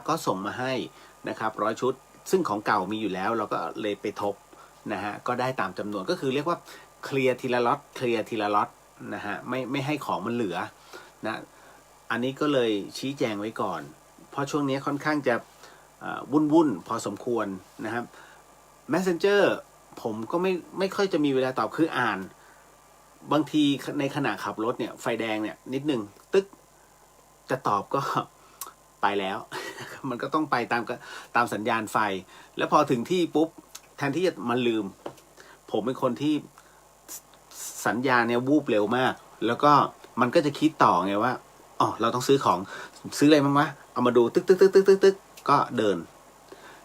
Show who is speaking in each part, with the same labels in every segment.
Speaker 1: ก็ส่งมาให้นะครับ100 ชุดซึ่งของเก่ามีอยู่แล้วเราก็เลยไปทบนะฮะก็ได้ตามจำนวนก็คือเรียกว่าเคลียร์ทีละล็อตเคลียร์ทีละล็อตนะฮะไม่ให้ของมันเหลือนะอันนี้ก็เลยชี้แจงไว้ก่อนเพราะช่วงนี้ค่อนข้างจะวุ่นพอสมควรนะครับ Messenger ผมก็ไม่ค่อยจะมีเวลาตอบคืออ่านบางทีในขณะขับรถเนี่ยไฟแดงเนี่ยนิดนึงตึ๊กจะตอบก็ไปแล้ว มันก็ต้องไปตามสัญญาณไฟแล้วพอถึงที่ปุ๊บแทนที่จะมาลืมผมเป็นคนที่สัญญาเนี่ยวูบเร็วมากแล้วก็มันก็จะคิดต่อไงว่าอ๋อเราต้องซื้อของซื้ออะไรบ้างวะเอามาดูตึ๊กก็เดิน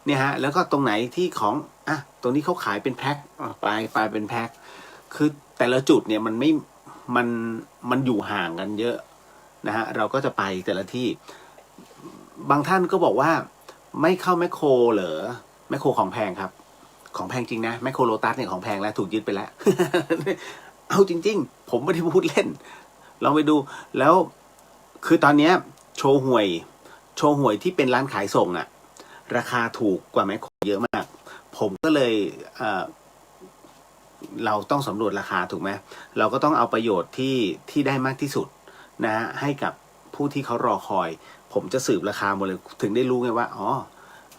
Speaker 1: เนี่ยฮะแล้วก็ตรงไหนที่ของอ่ะตรงนี้เขาขายเป็นแพ็คไปเป็นแพ็คคือแต่ละจุดเนี่ยมันอยู่ห่างกันเยอะนะฮะเราก็จะไปแต่ละที่บางท่านก็บอกว่าไม่เข้าแมคโครเหรอแมคโครของแพงครับของแพงจริงนะแมคโครโลตัสเนี่ยของแพงแล้วถูกยึดไปแล้ว เอาจริงๆผมไม่ได้พูดเล่นลองไปดูแล้วคือตอนนี้โชห่วยที่เป็นร้านขายส่งอะราคาถูกกว่าแมคโครเยอะมากผมก็เลยเราต้องสำรวจราคาถูกไหมเราก็ต้องเอาประโยชน์ที่ได้มากที่สุดนะให้กับผู้ที่เขารอคอยผมจะสืบราคาหมดเลยถึงได้รู้ไงว่าอ๋อ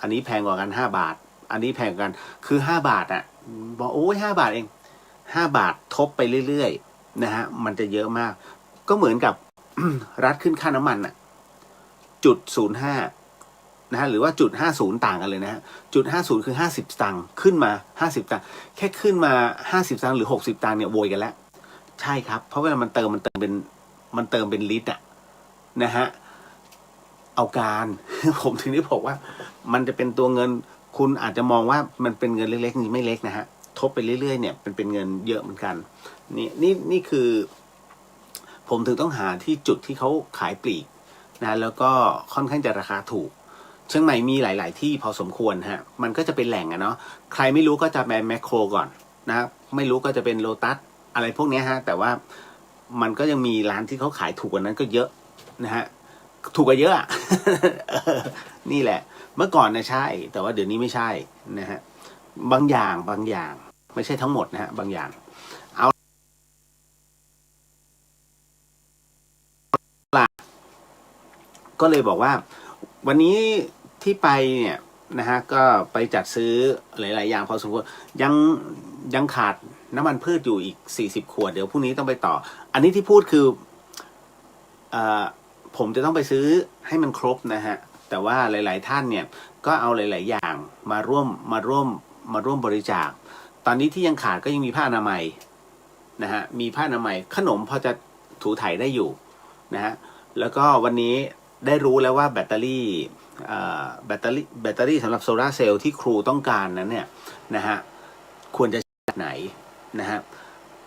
Speaker 1: อันนี้แพงกว่ากัน5 บาทอันนี้แพงกว่ากันคือ5 บาทอ่ะบอกโอ้ย5 บาทเอง5 บาททบไปเรื่อยๆนะฮะมันจะเยอะมากก็เหมือนกับ รัฐขึ้นค่าน้ำมันอ่ะ0.05นะฮะหรือว่า0.50ต่างกันเลยนะฮะ0.50คือ50 สตางค์ขึ้นมา50 สตางค์แค่ขึ้นมา50 สตางค์หรือ60 สตางค์เนี่ยโวยกันแล้วใช่ครับเพราะเวลามันเติมเป็นลิตรอ่ะนะฮะเอาการ ผมถึงได้บอกว่ามันจะเป็นตัวเงินคุณอาจจะมองว่ามันเป็นเงินเล็กๆนี่ไม่เล็กนะฮะทบไปเรื่อยๆเนี่ยเป็นเงินเยอะเหมือนกันนี่คือผมถึงต้องหาที่จุดที่เขาขายปลีกนะแล้วก็ค่อนข้างจะราคาถูกเชียงใหม่มีหลายๆที่พอสมควรฮะมันก็จะเป็นแหล่งอะเนาะใครไม่รู้ก็จะไปแมคโครก่อนนะไม่รู้ก็จะเป็นโลตัสอะไรพวกนี้ฮะแต่ว่ามันก็ยังมีร้านที่เขาขายถูกกว่านั้นก็เยอะนะฮะถูกกว่าเยอะ นี่แหละเมื่อก่อนนะใช่แต่ว่าเดี๋ยวนี้ไม่ใช่นะฮะบางอย่างไม่ใช่ทั้งหมดนะฮะบางอย่างเอาล่ะก็เลยบอกว่าวันนี้ที่ไปเนี่ยนะฮะก็ไปจัดซื้อหลายๆอย่างพอสมควรยังขาดน้ำมันพืชอยู่อีก40 ขวดเดี๋ยวพรุ่งนี้ต้องไปต่ออันนี้ที่พูดคือผมจะต้องไปซื้อให้มันครบนะฮะแต่ว่าหลายๆท่านเนี่ยก็เอาหลายๆอย่างมาร่วมบริจาคตอนนี้ที่ยังขาดก็ยังมีผ้าอนามัยนะฮะมีผ้าอนามัยขนมพอจะถูถ่ายได้อยู่นะฮะแล้วก็วันนี้ได้รู้แล้วว่าแบตเตอรี่สำหรับโซลาร์เซลล์ที่ครูต้องการนั้นเนี่ยนะฮะควรจะใช้แบบไหนนะฮะ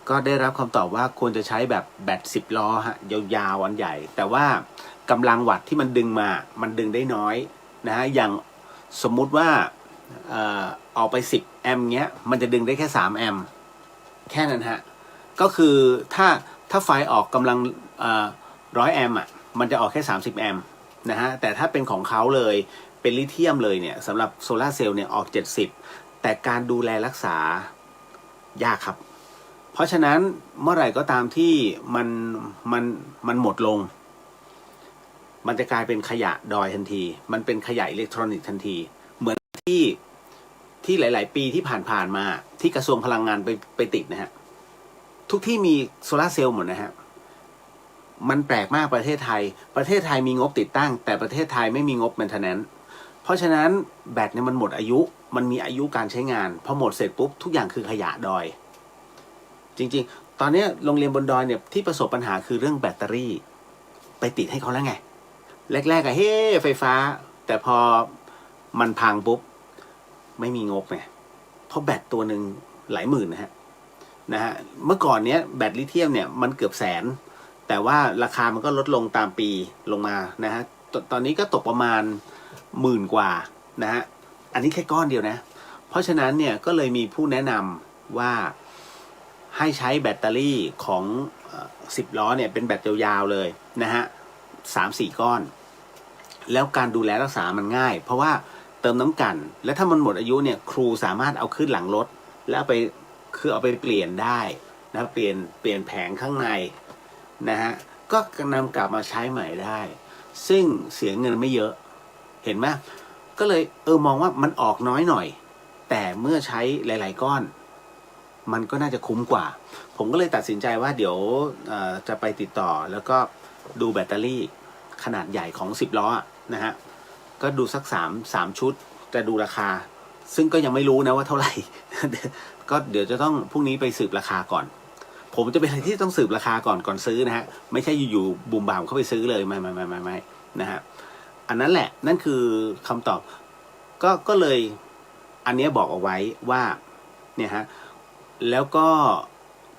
Speaker 1: ก็ได้รับคำตอบว่าควรจะใช้แบบแบต10 ล้อฮะยาวๆอันใหญ่แต่ว่ากำลังวัตต์ที่มันดึงมามันดึงได้น้อยนะฮะอย่างสมมุติว่าออกไป10 แอมป์เงี้ยมันจะดึงได้แค่3 แอมป์แค่นั้นฮะก็คือถ้าไฟออกกำลัง100 แอมป์อ่ะมันจะออกแค่30 แอมป์นะฮะแต่ถ้าเป็นของเขาเลยเป็นลิเธียมเลยเนี่ยสำหรับโซลาร์เซลล์เนี่ยออก70แต่การดูแลรักษายากครับเพราะฉะนั้นเมื่อไหร่ก็ตามที่มันหมดลงมันจะกลายเป็นขยะดอยทันทีมันเป็นขยะอิเล็กทรอนิกส์ทันทีเหมือนที่หลายๆปีที่ผ่านมาที่กระทรวงพลังงานไปติดนะฮะทุกที่มีโซลาร์เซลล์หมดนะฮะมันแปลกมากประเทศไทยมีงบติดตั้งแต่ประเทศไทยไม่มีงบ maintenance เพราะฉะนั้นแบตเนี่ยมันหมดอายุมันมีอายุการใช้งานพอหมดเสร็จปุ๊บทุกอย่างคือขยะดอยจริงๆตอนนี้โรงเรียนบนดอยเนี่ยที่ประสบปัญหาคือเรื่องแบตเตอรี่ไปติดให้เขาแล้วไงแรกๆอะเฮ้ไฟฟ้าแต่พอมันพังปุ๊บไม่มีงบไงเพราะแบตตัวหนึ่งหลายหมื่นนะฮะเมื่อก่อนเนี้ยแบตลิเธียมเนี่ยมันเกือบแสนแต่ว่าราคามันก็ลดลงตามปีลงมานะฮะตอนนี้ก็ตกประมาณ10,000 กว่านะฮะอันนี้แค่ก้อนเดียวนะเพราะฉะนั้นเนี่ยก็เลยมีผู้แนะนำว่าให้ใช้แบตเตอรี่ของ10 ล้อเนี่ยเป็นแบตยาวๆเลยนะฮะ3-4 ก้อน แล้วการดูแลรักษามันง่ายเพราะว่าเติมน้ำกันและถ้ามันหมดอายุเนี่ยครูสามารถเอาขึ้นหลังรถแล้วไปคือเอาไปเปลี่ยนได้นะเปลี่ยนแผงข้างในนะฮะก็นำกลับมาใช้ใหม่ได้ซึ่งเสียเงินไม่เยอะเห็นไหมก็เลยมองว่ามันออกน้อยหน่อยแต่เมื่อใช้หลายๆก้อนมันก็น่าจะคุ้มกว่าผมก็เลยตัดสินใจว่าเดี๋ยวจะไปติดต่อแล้วก็ดูแบตเตอรี่ขนาดใหญ่ของ10 ล้อนะฮะก็ดูสัก3 ชุดจะดูราคาซึ่งก็ยังไม่รู้นะว่าเท่าไหร่ ก็เดี๋ยวจะต้องพรุ่งนี้ไปสืบราคาก่อนผมจะเป็นอะไรที่ต้องสืบราคาก่อนซื้อนะฮะไม่ใช่อยู่ๆบุ่มบ่ามเข้าไปซื้อเลยไม่นะฮะอันนั้นแหละนั่นคือคำตอบก็เลยอันนี้บอกเอาไว้ว่าเนี่ยฮะแล้วก็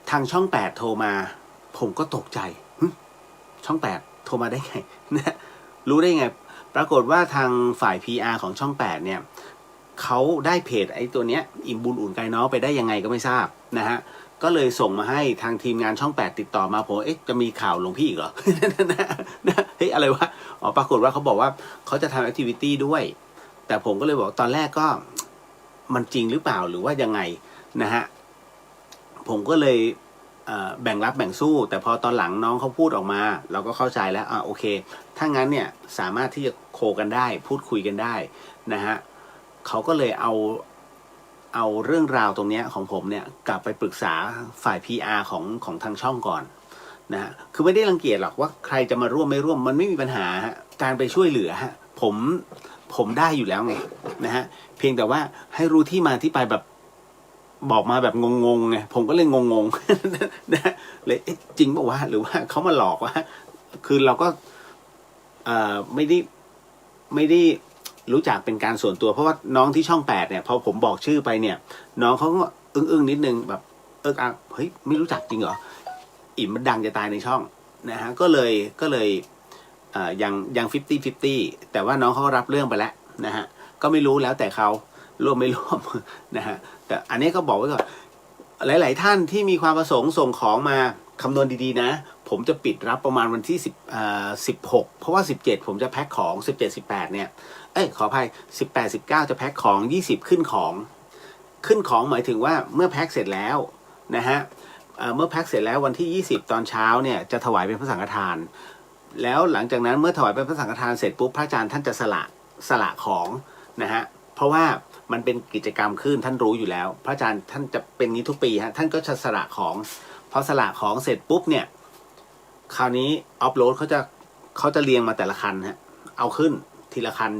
Speaker 1: ทางช่อง8โทรมาผมก็ตกใจช่อง8โทรมาได้ไงนะรู้ได้ไงปรากฏว่าทางฝ่าย PR ของช่อง8เนี่ยเขาได้เพจไอ้ตัวเนี้ยอิ่มบุญอุ่นกายน้องไปได้ยังไงก็ไม่ทราบนะฮะก็เลยส่งมาให้ทางทีมงานช่อง8ติดต่อมาผมจะมีข่าวหลวงพี่อีกเหรอ เฮ้ยอะไรวะปรากฏว่าเขาบอกว่าเขาจะทำแอคทิวิตี้ด้วยแต่ผมก็เลยบอกตอนแรกก็มันจริงหรือเปล่าหรือว่ายังไงนะฮะผมก็เลยแบ่งรับแบ่งสู้แต่พอตอนหลังน้องเขาพูดออกมาเราก็เข้าใจแล้วโอเคถ้างั้นเนี่ยสามารถที่จะโคกันได้พูดคุยกันได้นะฮะเขาก็เลยเอาเรื่องราวตรงนี้ของผมเนี่ยกลับไปปรึกษาฝ่าย PR ของทางช่องก่อนนะฮะคือไม่ได้รังเกียจหรอกว่าใครจะมาร่วมไม่ร่วมมันไม่มีปัญหาฮะการไปช่วยเหลือฮะผมได้อยู่แล้วไงนะฮะเพียงแต่ว่าให้รู้ที่มาที่ไปแบบบอกมาแบบงงๆไงผมก็เลยงงๆนะเลยจริงป่าววะหรือว่าเขามาหลอกวะคือเราก็ไม่ได้รู้จักเป็นการส่วนตัวเพราะว่าน้องที่ช่อง8เนี่ยพอผมบอกชื่อไปเนี่ยน้องเขาก็อึ้งนิดนึงแบบเฮ้ยไม่รู้จักจริงเหรออิ่มมันดังจะตายในช่องนะฮะก็เลยยัง50-50แต่ว่าน้องเขารับเรื่องไปแล้วนะฮะก็ไม่รู้แล้วแต่เขาร่วมไม่ร่วมนะฮะแต่อันนี้ก็บอกไว้ก่อนหลายๆท่านที่มีความประสงค์ส่งของมาคำนวณดีๆนะผมจะปิดรับประมาณวันที่16เพราะว่า17ผมจะแพ็คของ17-18เนี่ยขออภัย18-19จะแพ็คของ20ขึ้นของหมายถึงว่าเมื่อแพ็คเสร็จแล้วนะฮะเมื่อแพ็คเสร็จแล้ววันที่20ตอนเช้าเนี่ยจะถวายเป็นพระสังฆทานแล้วหลังจากนั้นเมื่อถวายเป็นพระสังฆทานเสร็จปุ๊บพระอาจารย์ท่านจะสละของนะฮะเพราะว่ามันเป็นกิจกรรมขึ้นท่านรู้อยู่แล้วพระอาจารย์ท่านจะเป็นนี้ทุกปีฮะท่านก็จะสละของพอสละของเสร็จปุ๊บเนี่ยคราวนี้ออฟโหลดเขาจะเรียงมาแต่ละคันฮะเอาขึ้นทีละคัน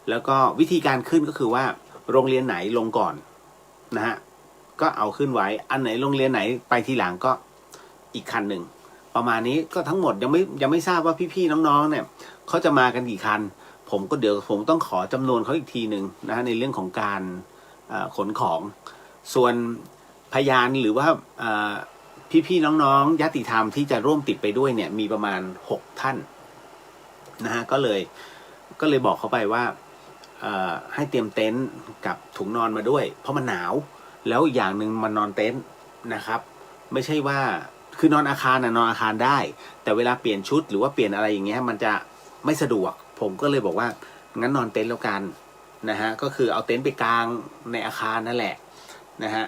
Speaker 1: แล้วก็วิธีการขึ้นก็คือว่าโรงเรียนไหนลงก่อนนะฮะก็เอาขึ้นไว้อันไหนโรงเรียนไหนไปทีหลังก็อีกคันหนึ่งประมาณนี้ก็ทั้งหมดยังไม่ทราบว่าพี่ๆน้องๆเนี่ยเขาจะมากันกี่คันเดี๋ยวผมต้องขอจำนวนเขาอีกทีหนึ่งนะฮะในเรื่องของการขนของส่วนพยานหรือว่าพี่ๆน้องๆญาติธรรมที่จะร่วมติดไปด้วยเนี่ยมีประมาณ6ท่านนะฮะก็เลยบอกเขาไปว่าให้เตรียมเต็นท์กับถุงนอนมาด้วยเพราะมันหนาวแล้วอย่างหนึ่งมันนอนเต็นท์นะครับไม่ใช่ว่าคือนอนอาคารนอนอาคารได้แต่เวลาเปลี่ยนชุดหรือว่าเปลี่ยนอะไรอย่างเงี้ยมันจะไม่สะดวกผมก็เลยบอกว่างั้นนอนเต็นท์แล้วกันนะฮะก็คือเอาเต็นท์ไปกางในอาคารนั่นแหละนะฮะ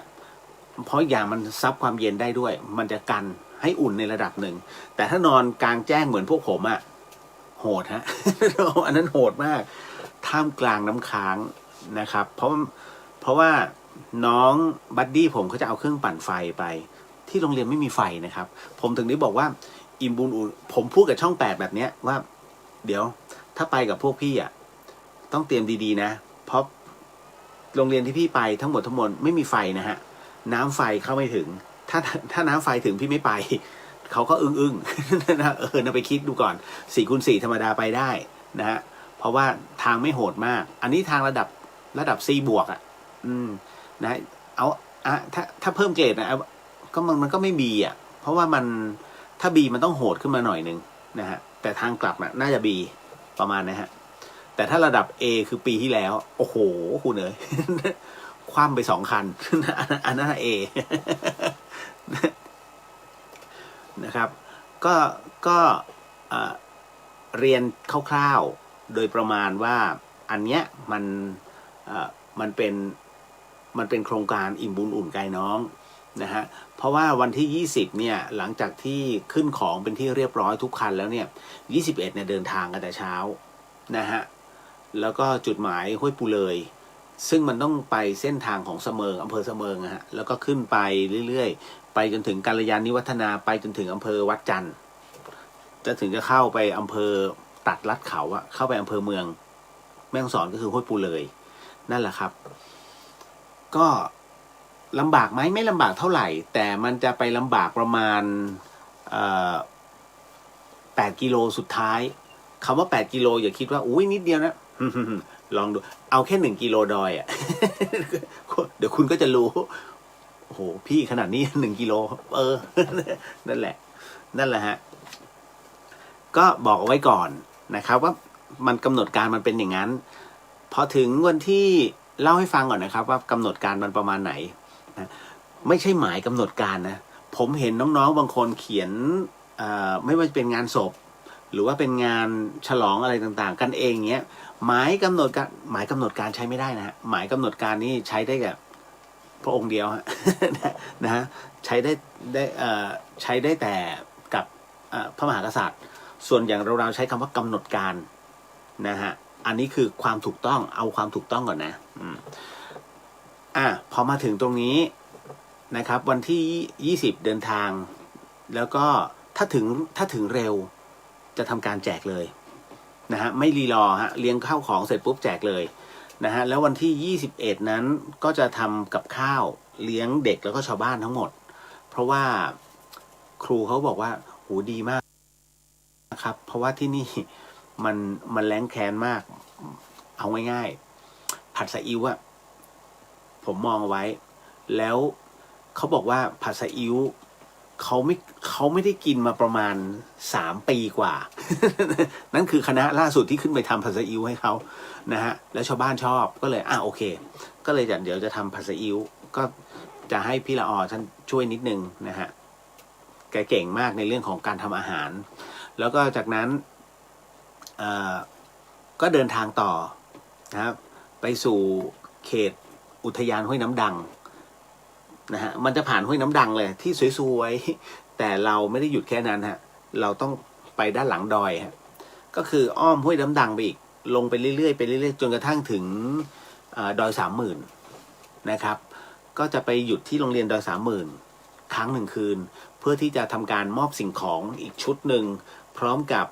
Speaker 1: เพราะอย่างมันซับความเย็นได้ด้วยมันจะกันให้อุ่นในระดับหนึ่งแต่ถ้านอนกลางแจ้งเหมือนพวกผมโหดฮะ อันนั้นโหดมากท่ามกลางน้ำค้างนะครับเพราะว่าน้องบัดดี้ผมเขาจะเอาเครื่องปั่นไฟไปที่โรงเรียนไม่มีไฟนะครับผมถึงได้บอกว่าอิ่มบุญอุ่นผมพูดกับช่อง8แบบเนี้ยว่าเดี๋ยวถ้าไปกับพวกพี่ต้องเตรียมดีๆนะเพราะโรงเรียนที่พี่ไปทั้งหมดไม่มีไฟนะฮะน้ำไฟเข้าไม่ถึงถ้าน้ำไฟถึงพี่ไม่ไปเขาก็อึ้งนะนะไปคิดดูก่อน4x4ธรรมดาไปได้นะฮะเพราะว่าทางไม่โหดมากอันนี้ทางระดับ C บวกนะเอาถ้าเพิ่มเกรดนะก็มันก็ไม่ B เพราะว่ามันถ้า B มันต้องโหดขึ้นมาหน่อยนึงนะฮะแต่ทางกลับน่าจะ B ประมาณนะฮะแต่ถ้าระดับ A คือปีที่แล้วโอ้โหคุณเอ๋ยคว่ำไป2 คันอันนั้น A นะครับก็ เรียนคร่าวๆโดยประมาณว่าอันเนี้ยมันเป็นโครงการอิ่มบุญอุ่นกายน้องนะฮะเพราะว่าวันที่20เนี่ยหลังจากที่ขึ้นของเป็นที่เรียบร้อยทุกคันแล้วเนี่ย21เนี่ยเดินทางกันแต่เช้านะฮะแล้วก็จุดหมายห้วยปูเลยซึ่งมันต้องไปเส้นทางของเสมิงอำเภอเสมิงฮะแล้วก็ขึ้นไปเรื่อยๆไปจนถึงกัลยาณิวัฒนาไปจนถึงอำเภอวัดจันทร์จะถึงจะเข้าไปอำเภอตัดลัดเขาอะเข้าไปอำเภอเมืองแม่ฮ่องสอนก็คือห้วยปูเลยนั่นแหละครับก็ลำบากไหมไม่ลำบากเท่าไหร่แต่มันจะไปลำบากประมาณ8 กิโลสุดท้ายคำว่า8 กิโลอย่าคิดว่าอุ้ยนิดเดียวนะ ลองดูเอาแค่1 กิโลดอยอ่ะ เดี๋ยวคุณก็จะรู้โอ้โหพี่ขนาดนี้1 กิโลนั่นแหละฮะก็บอกเอาไว้ก่อนนะครับว่ามันกำหนดการมันเป็นอย่างนั้นพอถึงวันที่เล่าให้ฟังก่อนนะครับว่ากำหนดการมันประมาณไหนนะไม่ใช่หมายกำหนดการนะผมเห็นน้องๆบางคนเขียนไม่ว่าจะเป็นงานศพหรือว่าเป็นงานฉลองอะไรต่างๆกันเองเงี้ยหมายกำหนดการใช้ไม่ได้นะฮะหมายกำหนดการนี่ใช้ได้กับพระองค์เดียวฮะ นะฮะใช้ได้แต่กับพระมหากษัตริย์ส่วนอย่างเราใช้คำว่ากำหนดการนะฮะอันนี้คือความถูกต้องเอาความถูกต้องก่อนนะพอมาถึงตรงนี้นะครับวันที่20เดินทางแล้วก็ถ้าถึงเร็วจะทำการแจกเลยนะฮะไม่รีรอฮะเลี้ยงข้าวของเสร็จปุ๊บแจกเลยนะฮะแล้ววันที่21นั้นก็จะทำกับข้าวเลี้ยงเด็กแล้วก็ชาวบ้านทั้งหมดเพราะว่าครูเขาบอกว่าโหดีมากนะครับเพราะว่าที่นี่มันแล้งแค้นมากเอาง่ายๆผัดซีอิ๊วอะผมมองเอาไว้แล้วเขาบอกว่าผัดซีอิ๊วเขาไม่ได้กินมาประมาณ3 ปีกว่า นั่นคือคณะล่าสุดที่ขึ้นไปทำผัดซีอิ๊วให้เขานะฮะแล้วชาวบ้านชอบก็เลยโอเคก็เลยเดี๋ยวจะทำผัดซีอิ๊วก็จะให้พี่ละออท่านช่วยนิดนึงนะฮะแกเก่งมากในเรื่องของการทำอาหารแล้วก็จากนั้นก็เดินทางต่อนะครับไปสู่เขตอุทยานห้วยน้ำดังนะฮะมันจะผ่านห้วยน้ำดังเลยที่สวยๆแต่เราไม่ได้หยุดแค่นั้นฮะเราต้องไปด้านหลังดอยฮะก็คืออ้อมห้วยน้ำดังไปอีกลงไปเรื่อยๆไปเรื่อยๆจนกระทั่งถึงดอย30,000นะครับก็จะไปหยุดที่โรงเรียนดอย30,000ค้าง1 คืนเพื่อที่จะทำการมอบสิ่งของอีกชุดหนึ่งพร้อมกับ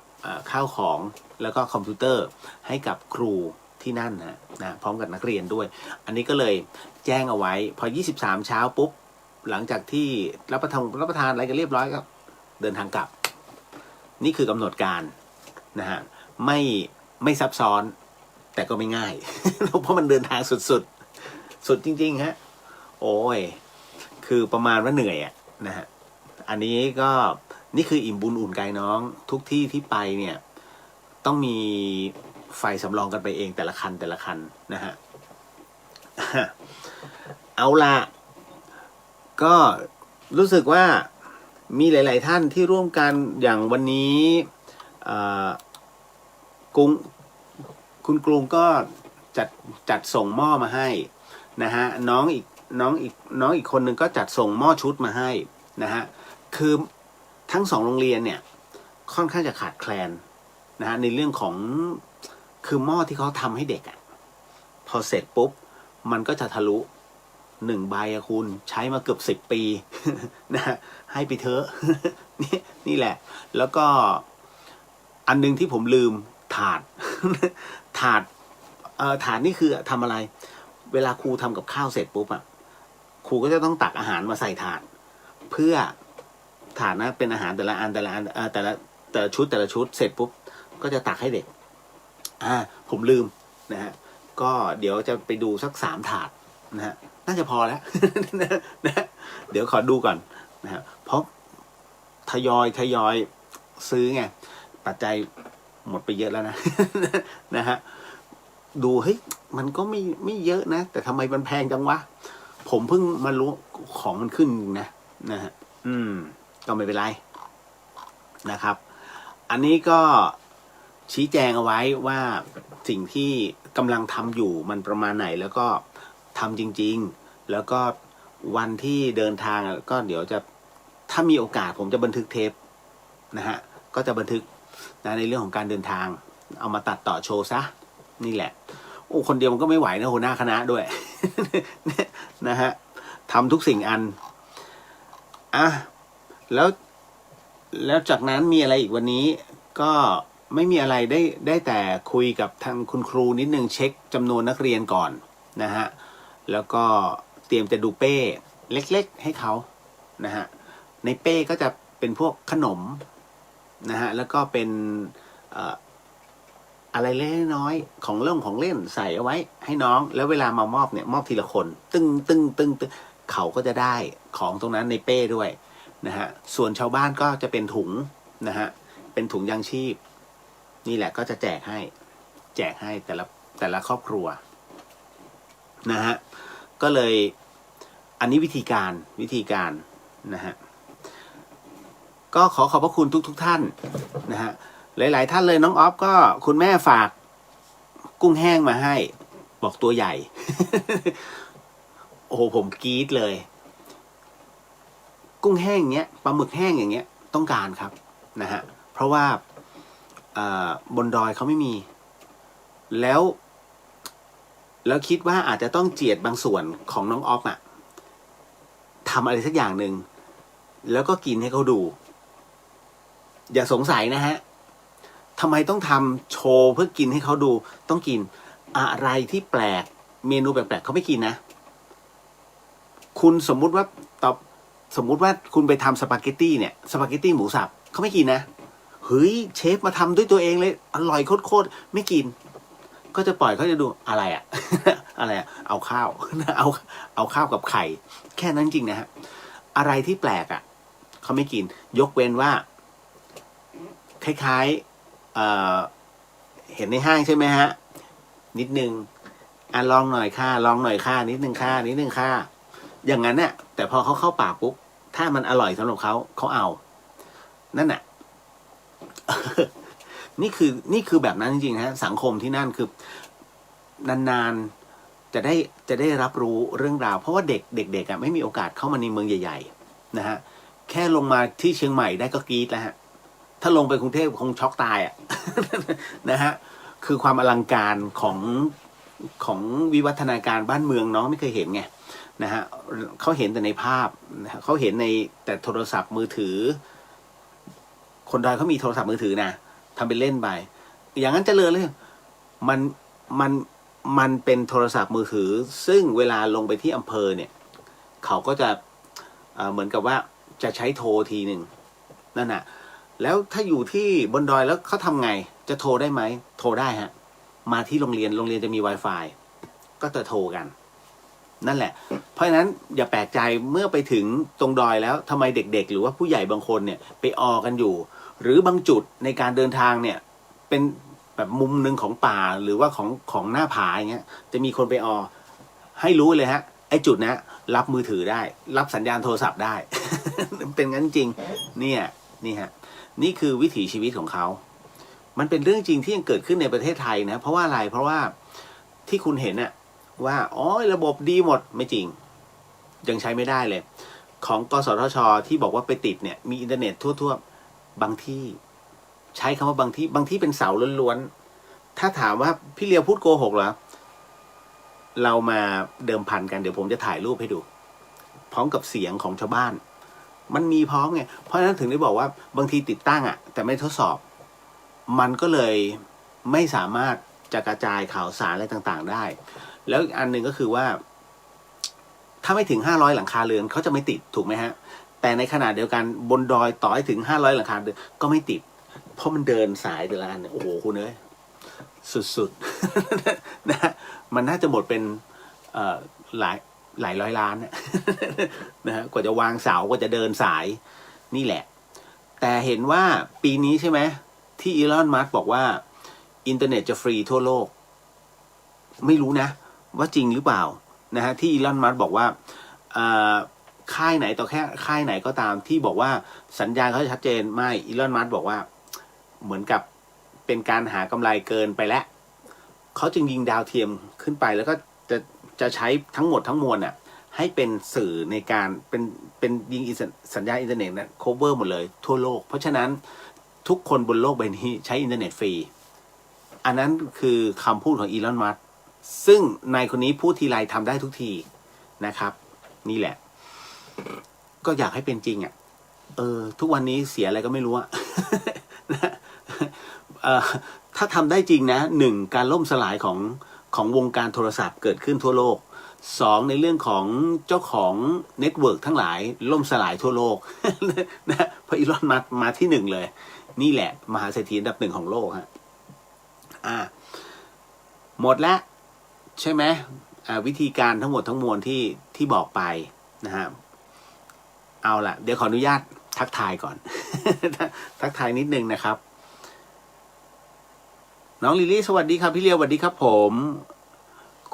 Speaker 1: ข้าวของแล้วก็คอมพิวเตอร์ให้กับครูที่นั่นนะพร้อมกับนักเรียนด้วยอันนี้ก็เลยแจ้งเอาไว้พอ23เช้าปุ๊บหลังจากที่รับประทานอะไรกันเรียบร้อยก็เดินทางกลับนี่คือกำหนดการนะฮะไม่ซับซ้อนแต่ก็ไม่ง่าย เพราะมันเดินทางสุดจริงๆฮะโอ้ยคือประมาณว่าเหนื่อยนะฮะอันนี้ก็นี่คืออิ่มบุญอุ่นกายน้องทุกที่ที่ไปเนี่ยต้องมีไฟสำรองกันไปเองแต่ละคันนะฮะ เอาละก็รู้สึกว่ามีหลายๆท่านที่ร่วมกันอย่างวันนี้คุณกรุงก็จัดส่งหม้อมาให้นะฮะน้องอีกคนหนึ่งก็จัดส่งหม้อชุดมาให้นะฮะคือทั้ง2โรงเรียนเนี่ยค่อนข้างจะขาดแคลนนะฮะในเรื่องของคือหม้อที่เขาทำให้เด็กพอเสร็จปุ๊บมันก็จะทะลุ1 ใบคุณใช้มาเกือบ10 ปีนะฮะให้ไปเถอะ นี่แหละแล้วก็อันนึงที่ผมลืมถาด ถาดนี่คือทำอะไรเวลาครูทำกับข้าวเสร็จปุ๊บครูก็จะต้องตักอาหารมาใส่ถาดเพื่อถาดนะเป็นอาหารแต่ละชุดเสร็จปุ๊บก็จะตักให้เด็กผมลืมนะฮะก็เดี๋ยวจะไปดูสัก3 ถาดนะฮะน่าจะพอแล้ว นะเดี๋ยวขอดูก่อนนะฮะเพราะทยอยซื้อไงปัจจัยหมดไปเยอะแล้วนะ นะฮะดูเฮ้ยมันก็ไม่เยอะนะแต่ทำไมมันแพงจังวะผมเพิ่งมารู้ของมันขึ้นนะฮะก็ไม่เป็นไรนะครับอันนี้ก็ ชี้แจงเอาไว้ว่าสิ่งที่กำลังทำอยู่มันประมาณไหนแล้วก็ทำจริงๆแล้วก็วันที่เดินทางก็เดี๋ยวจะถ้ามีโอกาสผมจะบันทึกเทปนะฮะก็จะบันทึกนะในเรื่องของการเดินทางเอามาตัดต่อโชว์ซะนี่แหละโอ้คนเดียวมันก็ไม่ไหวนะหัวหน้าคณะด้วย นะฮะทำทุกสิ่งอันอ่ะแล้วจากนั้นมีอะไรอีกวันนี้ก็ไม่มีอะไรได้แต่คุยกับทางคุณครูนิดนึงเช็คจำนวนนักเรียนก่อนนะฮะแล้วก็เตรียมจะดูเป้เล็กๆให้เขานะฮะในเป้ก็จะเป็นพวกขนมนะฮะแล้วก็เป็นอะไรเล็กน้อยของเล่นใส่เอาไว้ให้น้องแล้วเวลามามอบเนี่ยมอบทีละคนตึ้งเขาก็จะได้ของตรงนั้นในเป้ด้วยนะฮะส่วนชาวบ้านก็จะเป็นถุงนะฮะเป็นถุงยางชีพนี่แหละก็จะแจกให้แต่ละครอบครัวนะฮะก็เลยอันนี้วิธีการนะฮะก็ขอบพระคุณทุกท่านนะฮะหลายๆท่านเลยน้องออฟก็คุณแม่ฝากกุ้งแห้งมาให้บอกตัวใหญ่ โอ้โหผมกรี๊ดเลยกุ้งแห้งอย่างเงี้ยปลาหมึกแห้งอย่างเงี้ยต้องการครับนะฮะเพราะว่าบนดอยเขาไม่มีแล้วคิดว่าอาจจะต้องเจียดบางส่วนของน้องออฟอะทำอะไรสักอย่างหนึ่งแล้วก็กินให้เขาดูอย่าสงสัยนะฮะทำไมต้องทำโชว์เพื่อกินให้เขาดูต้องกินอะไรที่แปลกเมนูแปลกๆเขาไม่กินนะคุณสมมุติว่าคุณไปทำสปาเกตตี้เนี่ยสปาเกตตี้หมูสับเขาไม่กินนะเฮ้ยเชฟมาทำด้วยตัวเองเลยอร่อยโคตรไม่กินก็จะปล่อยเขาจะดูอะไรอะ อะไรอะเอาข้าว เอาข้าวกับไข่แค่นั้นจริงนะฮะอะไรที่แปลกอะเขาไม่กินยกเว้นว่าคล้ายๆเห็นในห้างใช่ไหมฮะนิดนึงลองหน่อยค่ะลองหน่อยค่ะนิดนึงค่ะอย่างนั้นเนี่ยแต่พอเขาเข้าปากปุ๊บถ้ามันอร่อยสำหรับเขาเอานั่นน่ะ นี่คือแบบนั้นจริงๆฮะสังคมที่นั่นคือนานๆจะได้รับรู้เรื่องราวเพราะว่าเด็กอ่ะไม่มีโอกาสเข้ามาในเมืองใหญ่ๆนะฮะแค่ลงมาที่เชียงใหม่ได้ก็กรี๊ดแล้วฮะถ้าลงไปกรุงเทพคงช็อกตายอ่ะ นะฮะคือความอลังการของวิวัฒนาการบ้านเมืองน้องไม่เคยเห็นไงนะฮะเขาเห็นแต่ในภาพนะฮะเขาเห็นในแต่โทรศัพท์มือถือคนดอยเขามีโทรศัพท์มือถือนะทำเป็นเล่นไปอย่างนั้นเจริญเลยมันเป็นโทรศัพท์มือถือซึ่งเวลาลงไปที่อำเภอเนี่ยเขาก็จะเหมือนกับว่าจะใช้โทรทีหนึ่งนั่นน่ะแล้วถ้าอยู่ที่บนดอยแล้วเขาทำไงจะโทรได้ไหมโทรได้ฮะมาที่โรงเรียนจะมี Wi-Fi ก็จะโทรกันนั่นแหละเพราะฉะนั้นอย่าแปลกใจเมื่อไปถึงตรงดอยแล้วทำไมเด็กๆหรือว่าผู้ใหญ่บางคนเนี่ยไปออกันอยู่หรือบางจุดในการเดินทางเนี่ยเป็นแบบมุมหนึ่งของป่าหรือว่าของหน้าผาอย่างเงี้ยจะมีคนไปออให้รู้เลยฮะไอ้จุดนี้รับมือถือได้รับสัญญาณโทรศัพท์ได้ เป็นงั้นจริงเนี่ยนี่ฮะนี่คือวิถีชีวิตของเขามันเป็นเรื่องจริงที่ยังเกิดขึ้นในประเทศไทยนะเพราะว่าอะไรเพราะว่าที่คุณเห็นน่ะว่าอ๋อระบบดีหมดไม่จริงยังใช้ไม่ได้เลยของกสทช.ที่บอกว่าไปติดเนี่ยมีอินเทอร์เน็ตทั่วบางที่ใช้คำว่าบางที่เป็นเสาล้วนๆถ้าถามว่าพี่เลียวพูดโกหกเหรอเรามาเดิมพันกันเดี๋ยวผมจะถ่ายรูปให้ดูพร้อมกับเสียงของชาวบ้านมันมีพร้อมไงเพราะฉะนั้นถึงได้บอกว่าบางทีติดตั้งอ่ะแต่ไม่ทดสอบมันก็เลยไม่สามารถจะกระจายข่าวสารอะไรต่างๆได้แล้วอีกอันหนึ่งก็คือว่าถ้าไม่ถึง500หลังคาเรือนเขาจะไม่ติดถูกไหมฮะแต่ในขณะเดียวกันบนดอยต่อให้ถึง500หลังคาเรือนก็ไม่ติดเพราะมันเดินสายแต่ละอันโอ้โหคุณเอ้ยสุดๆ นะมันน่าจะหมดเป็นหลายร้อยล้านนะฮะกว่าจะวางเสากว่าจะเดินสายนี่แหละแต่เห็นว่าปีนี้ใช่ไหมที่อีลอน มัสก์บอกว่าอินเทอร์เน็ตจะฟรีทั่วโลกไม่รู้นะว่าจริงหรือเปล่านะฮะที่อีลอน มัสก์บอกว่าค่ายไหนต่อแค่ค่ายไหนก็ตามที่บอกว่าสัญญาณเขาชัดเจนไม่อีลอน มัสก์บอกว่าเหมือนกับ เป็นการหากำไรเกินไปแล้วเขาจึงยิงดาวเทียมขึ้นไปแล้วก็จะใช้ทั้งหมดทั้งมวลน่ะให้เป็นสื่อในการเป็นยิงสัญญาณอินเทอร์เน็ตนะ cover หมดเลยทั่วโลกเพราะฉะนั้นทุกคนบนโลกใบนี้ใช้อินเทอร์เน็ตฟรีอันนั้นคือคำพูดของอีลอน มัสก์ซึ่งนายคนนี้พูดทีไรทำได้ทุกทีนะครับนี่แหละก็อยากให้เป็นจริงอ่ะทุกวันนี้เสียอะไรก็ไม่รู้อะ ถ้าทำได้จริงนะ1การล่มสลายของวงการโทรศัพท์เกิดขึ้นทั่วโลก2ในเรื่องของเจ้าของเน็ตเวิร์กทั้งหลายล่มสลายทั่วโลก นะเพราะอีลอน มัสก์มาที่1เลยนี่แหละมหาเศรษฐีอันดับ1ของโลกฮะหมดแล้วใช่ไหมวิธีการทั้งหมดทั้งมวลที่บอกไปนะฮะเอาล่ะเดี๋ยวขออนุญาตทักทายก่อน ทักทายนิดนึงนะครับน้องลิลลี่สวัสดีครับพี่เลียวสวัสดีครับผม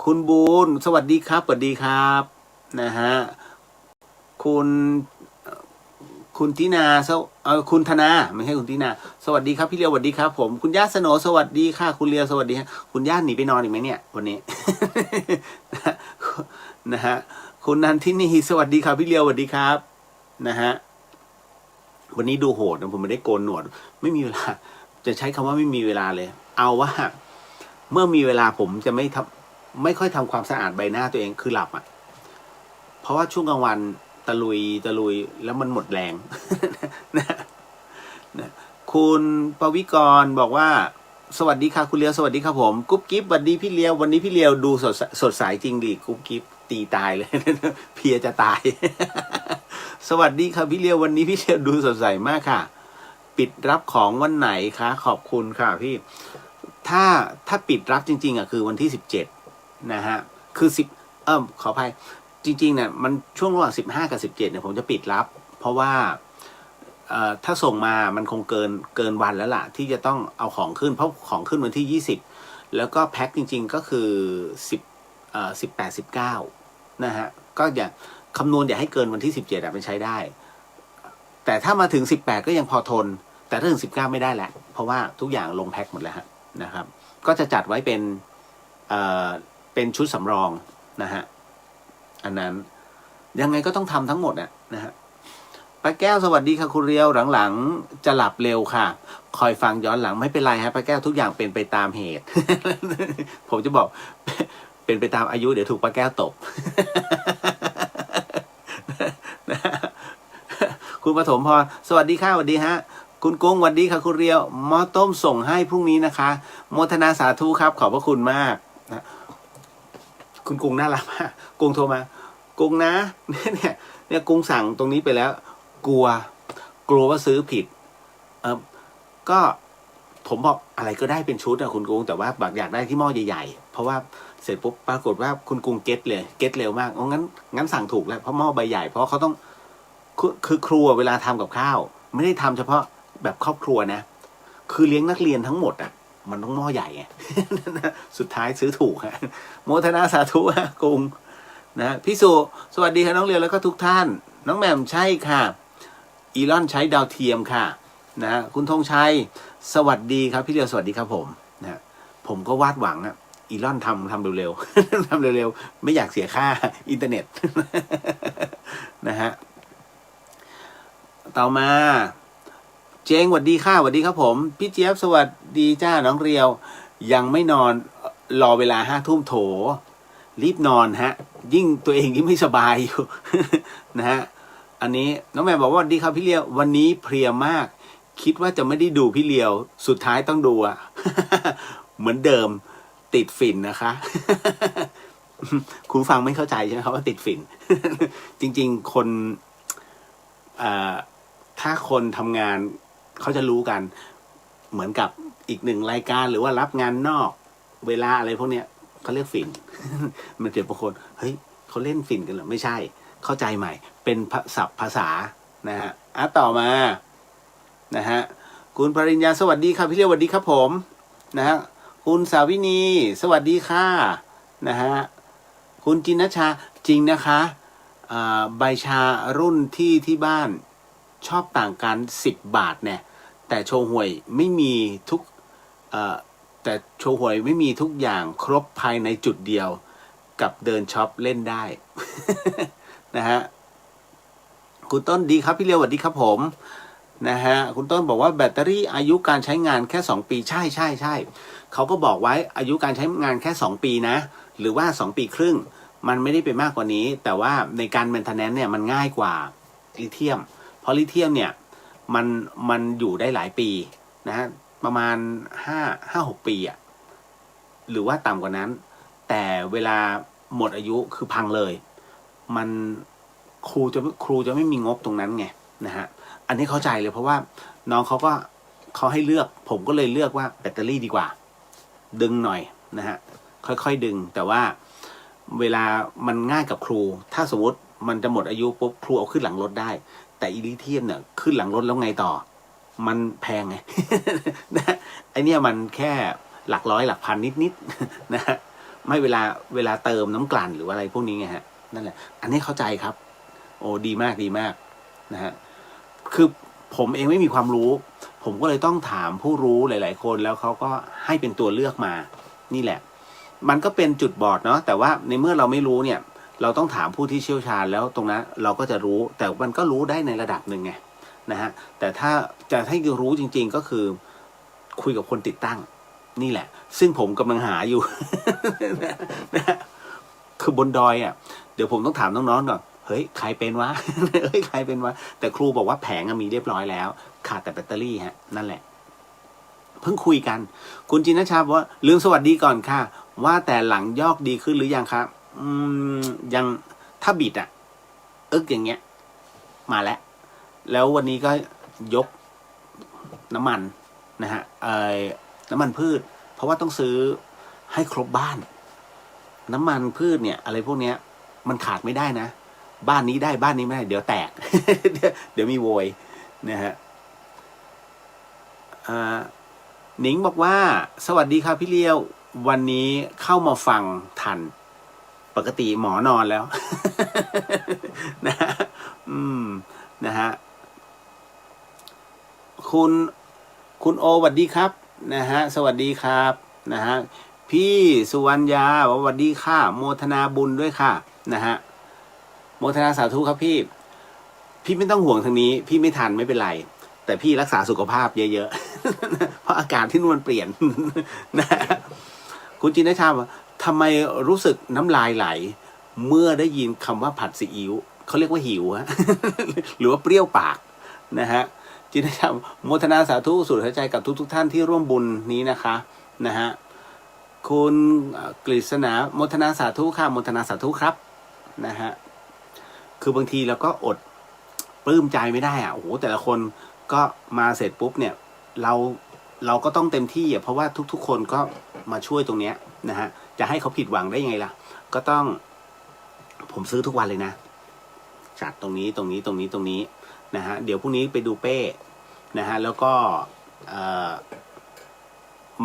Speaker 1: คุณบูนสวัสดีครับสวัสดีครับนะฮะคุณตินาคุณธนาไม่ใช่คุณตินาสวัสดีครับพี่เลียวสวัสดีครับผมคุณย่าสโนสวัสดีค่ะคุณเลียวสวัสดีฮะคุณย่าหนีไปนอนอีกไหมเนี่ยวันนี้ นะฮะคุณนันทินีสวัสดีครับพี่เลียวสวัสดีครับนะฮะวันนี้ดูโหดนะผมไม่ได้โกนหนวดไม่มีเวลาจะใช้คำว่าไม่มีเวลาเลยเอาว่าเมื่อมีเวลาผมจะไม่ค่อยทำความสะอาดใบหน้าตัวเองคือหลับอ่ะเพราะว่าช่วงกลางวันตะลุยแล้วมันหมดแรง นะคุณปวิกรบอกว่าสวัสดีค่ะคุณเลียวสวัสดีครับผมกุ๊บกิ๊บสวัสดีพี่เลียววันนี้พี่เลียวดูสดใสจริงดิกุ๊บกิ๊บตีตายเลย เพียจะตาย สวัสดีค่ะพี่เลียววันนี้พี่เลียวดูสดใสมากค่ะปิดรับของวันไหนคะขอบคุณค่ะพี่ถ้าปิดรับจริงๆอ่ะคือวันที่17นะฮะคือขออภัยจริงๆเนี่ยมันช่วงระหว่าง15กับ17เนี่ยผมจะปิดรับเพราะว่าถ้าส่งมามันคงเกินวันแล้วล่ะที่จะต้องเอาของขึ้นเพราะของขึ้นวันที่20แล้วก็แพ็คจริงๆก็คือ18 19นะฮะก็อย่าคำนวณอย่าให้เกินวันที่17อ่ะเป็นใช้ได้แต่ถ้ามาถึง18ก็ยังพอทนแต่ถ้าถึง19ไม่ได้แล้วเพราะว่าทุกอย่างลงแพ็คหมดแล้วนะครับก็จะจัดไว้เป็นชุดสำรองนะฮะอันนั้นยังไงก็ต้องทำทั้งหมดนะฮะป้าแก้วสวัสดีค่ะคุณเรียวหลังๆจะหลับเร็วค่ะคอยฟังย้อนหลังไม่เป็นไรฮะป้าแก้วทุกอย่างเป็นไปตามเหตุ ผมจะบอกเป็นไปตามอายุเดี๋ยวถูกป้าแก้วตบ คุณปฐมพรสวัสดีค่ะสวัสดีฮะคุณกุ้งสวัสดีค่ะคุณเรียวหม้อต้มส่งให้พรุ่งนี้นะคะโมทนาสาธุครับขอบพระคุณมากนะคุณกุ้งน่ารักมากกุ้งโทรมากุ้งนะเนี่ยกุ้งสั่งตรงนี้ไปแล้วกลัวว่าซื้อผิดก็ผมบอกอะไรก็ได้เป็นชุดอะคุณกุ้งแต่ว่าอยากได้ที่หม้อใหญ่ๆเพราะว่าเสร็จปุ๊บปรากฏว่าคุณกุ้งเก็ตเร็วมากงั้นสั่งถูกแล้วเพราะหม้อใบใหญ่เพราะเขาต้องคือครัวเวลาทำกับข้าวไม่ได้ทำเฉพาะแบบครอบครัวนะคือเลี้ยงนักเรียนทั้งหมดอ่ะมันต้องหม้อใหญ่ไง สุดท้ายซื้อถูกฮะโมทนาสาธุฮะกุ้งนะพี่สุสวัสดีค่ะน้องเรียวแล้วก็ทุกท่านน้องแหม่มใช่ค่ะอีลอนใช้ดาวเทียมค่ะนะคุณธงชัยสวัสดีครับพี่เรียวสวัสดีครับผมนะผมก็วาดหวังอ่ะอีลอนทำเร็วๆ ทำเร็วๆไม่อยากเสียค่าอินเทอร์เน็ต นะฮะต่อมาเจงสวัสดีค่ะสวัสดีครับผมพี่เจี๊ยบสวัสดีจ้าน้องเรียวยังไม่นอนรอเวลา5 ทุ่มโถรีบนอนฮะยิ่งตัวเองยิ่งไม่สบายอยู่ นะฮะอันนี้น้องแม่บอกว่าสวัสดีครับพี่เลียววันนี้เพลียมากคิดว่าจะไม่ได้ดูพี่เลียวสุดท้ายต้องดูอ่ะ เหมือนเดิมติดฝิ่นนะคะ คุณฟังไม่เข้าใจใช่ไหมครับว่าติดฝิ่น จริงๆคนถ้าคนทำงานเขาจะรู้กันเหมือนกับอีกหนึ่งรายการหรือว่ารับงานนอกเวลาอะไรพวกเนี้ยเขาเรียกฝิ่น มันเดี๋ยวบางคนเฮ้ยเขาเล่นฝิ่นกันเหรอไม่ใช่เข้าใจใหม่เป็นศัพท์ภาษานะฮะต่อมานะฮะคุณปริญญาสวัสดีครับพี่เลี้ยวสวัสดีครับผมนะฮะคุณสาวินีสวัสดีค่ะนะฮะคุณจินนชาจริงนะคะใบชารุ่นที่บ้านชอบต่างกัน10 บาทเนี่ยแต่โชห่วยไม่มีทุก แต่โชว์หวยไม่มีทุกอย่างครบภายในจุดเดียวกับเดินช็อปเล่นได้ นะฮะคุณต้นดีครับพี่เลียวสวัสดีครับผมนะฮะคุณต้นบอกว่าแบตเตอรี่อายุการใช้งานแค่2ปีใช่ใช่ใช่เขาก็บอกไว้อายุการใช้งานแค่2ปีนะหรือว่า2ปีครึ่งมันไม่ได้เป็นมากกว่านี้แต่ว่าในการแมนเทนแนนซ์เนี่ยมันง่ายกว่าลิเธียมเพราะลิเธียมเนี่ยมันอยู่ได้หลายปีนะฮะประมาณ5-6 ปีอะหรือว่าต่ำกว่านั้นแต่เวลาหมดอายุคือพังเลยมันครูจะไม่มีงบตรงนั้นไงนะฮะอันนี้เข้าใจเลยเพราะว่าน้องเขาให้เลือกผมก็เลยเลือกว่าแบตเตอรี่ดีกว่าดึงหน่อยนะฮะค่อยๆดึงแต่ว่าเวลามันง่ายกับครูถ้าสมมติมันจะหมดอายุปุ๊บครูเอาขึ้นหลังรถได้แต่อีลิเธียมเนี่ยขึ้นหลังรถแล้วไงต่อมันแพงไง นะไอเนี่ยมันแค่หลักร้อยหลักพันนิดๆนะฮะไม่เวลาเติมน้ำกลั่นหรืออะไรพวกนี้ไงฮะนั่นแหละอันนี้เข้าใจครับโอ้ดีมากนะฮะคือผมเองไม่มีความรู้ผมก็เลยต้องถามผู้รู้หลายๆคนแล้วเขาก็ให้เป็นตัวเลือกมานี่แหละมันก็เป็นจุดบอดเนาะแต่ว่าในเมื่อเราไม่รู้เนี่ยเราต้องถามผู้ที่เชี่ยวชาญแล้วตรงนั้นเราก็จะรู้แต่มันก็รู้ได้ในระดับหนึ่งไงนะฮะแต่ถ้าจะให้รู้จริงๆก็คือคุยกับคนติดตั้งนี่แหละซึ่งผมกำลังหาอยู่ นะคือบนดอยอ่ะเดี๋ยวผมต้องถามน้องๆก่อนเฮ้ยใครเป็นวะ เฮ้ยใครเป็นวะแต่ครูบอกว่าแผงมีเรียบร้อยแล้วขาดแต่แบตเตอรี่ฮะนั่นแหละเพิ่งคุยกันคุณจินชาบอกว่าลืมสวัสดีก่อนค่ะว่าแต่หลังยอกดีขึ้นหรือยังครับยังถ้าบิดอ่ะอย่างเงี้ยมาแล้ววันนี้ก็ยกน้ำมันนะฮะน้ำมันพืชเพราะว่าต้องซื้อให้ครบบ้านน้ำมันพืชเนี่ยอะไรพวกเนี้ยมันขาดไม่ได้นะบ้านนี้ได้บ้านนี้ไม่ได้เดี๋ยวแตก เดี๋ยวมีโวยนะฮะหนิงบอกว่าสวัสดีครับพี่เลี้ยววันนี้เข้ามาฟังทันปกติหมอนอนแล้ว นะฮะนะฮะคุณโอสวัสดีครับนะฮะสวัสดีครับนะฮะพี่สุวรรณยาสวัสดีค่ะโมทนาบุญด้วยค่ะนะฮะโมทนาสาธุครับพี่ไม่ต้องห่วงทางนี้พี่ไม่ทันไม่เป็นไรแต่พี่รักษาสุขภาพเยอะๆ เพราะอากาศที่นู่นมันเปลี่ยน นะคุณจินชาว่าทำไมรู้สึกน้ำลายไหลเมื่อได้ยินคำว่าผัดซีอิ๊วเขาเรียกว่าหิวฮะ หรือว่าเปรี้ยวปากนะฮะจินชาโมทนาสาธุสุดหัวใจกับทุกท่านที่ร่วมบุญนี้นะคะนะฮะคุณกฤษณาโมทนาสาธุค่ะโมทนาสาธุครับนะฮะคือบางทีเราก็อดปลื้มใจไม่ได้อ่ะโอ้โหแต่ละคนก็มาเสร็จปุ๊บเนี่ยเราก็ต้องเต็มที่อ่ะเพราะว่าทุกๆคนก็มาช่วยตรงเนี้ยนะฮะจะให้เขาผิดหวังได้ยังไงล่ะก็ต้องผมซื้อทุกวันเลยนะจัดตรงนี้นะฮะเดี๋ยวพรุ่งนี้ไปดูเป้นะฮะแล้วก็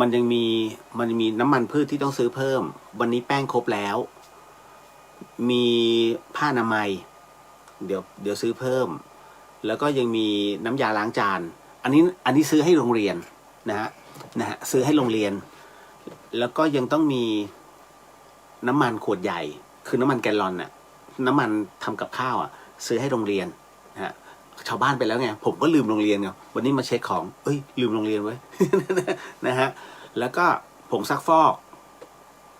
Speaker 1: มันยังมีน้ำมันพืชที่ต้องซื้อเพิ่มวันนี้แป้งครบแล้วมีผ้าอนามัยเดี๋ยวซื้อเพิ่มแล้วก็ยังมีน้ำยาล้างจานอันนี้ซื้อให้โรงเรียนนะฮะซื้อให้โรงเรียนแล้วก็ยังต้องมีน้ำมันขวดใหญ่คือน้ำมันแกลลอนน่ะน้ำมันทำกับข้าวอ่ะซื้อให้โรงเรียนนะฮะชาวบ้านไปแล้วไงผมก็ลืมโรงเรียนไงวันนี้มาเช็คของลืมโรงเรียนไว้ นะฮะแล้วก็ผงซักฟอก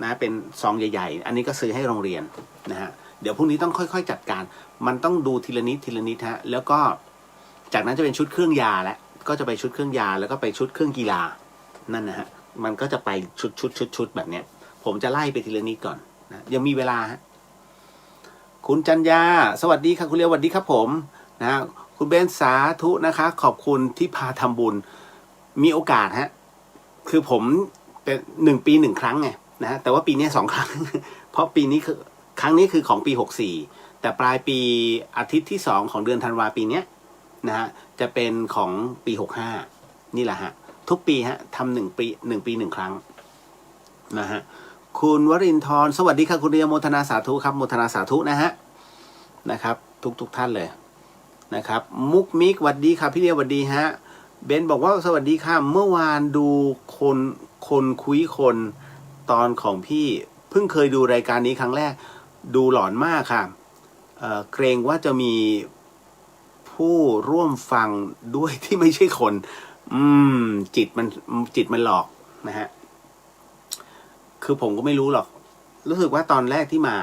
Speaker 1: นะเป็นซองใหญ่ๆอันนี้ก็ซื้อให้โรงเรียนนะฮะเดี๋ยวพรุ่งนี้ต้องค่อยๆจัดการมันต้องดูทีละนิดฮะแล้วก็จากนั้นจะเป็นชุดเครื่องยาแล้วก็จะไปชุดเครื่องยาแล้วก็ไปชุดเครื่องกีฬานั่นนะฮะมันก็จะไปชุดแบบเนี้ยผมจะไล่ไปทีละนิดก่อนนะยังมีเวลาฮะคุณจันยาสวัสดีค่ะคุณเลียวสวัสดีครับผมนะฮะคุณเบนสาธุนะคะขอบคุณที่พาทำบุญมีโอกาสฮะคือผมเป็น1 ปี1 ครั้งไงนะฮะแต่ว่าปีนี้2 ครั้ง เพราะปีนี้คือครั้งนี้คือของปี64แต่ปลายปีอาทิตย์ที่2ของเดือนธันวาปีนี้นะฮะจะเป็นของปี65นี่แหละฮะทุกปีฮะทำ1 ปี1 ครั้งนะฮะคุณวรินทร์สวัสดีค่ะคุณเรียโมทนาสาธุครับโมทนาสาธุนะฮะนะครับทุกท่านเลยนะครับมุกมิกสวัสดีครับพี่เรียสวัสดีฮะ เบนบอกว่าสวัสดีค่ะเมื่อวานดูคนคุยคนตอนของพี่เพิ่งเคยดูรายการนี้ครั้งแรกดูหลอนมากค่ะเกรงว่าจะมีผู้ร่วมฟังด้วยที่ไม่ใช่คน อืมจิตมันหลอกนะฮะคือผมก็ไม่รู้หรอกรู้สึกว่าตอนแรกที่มา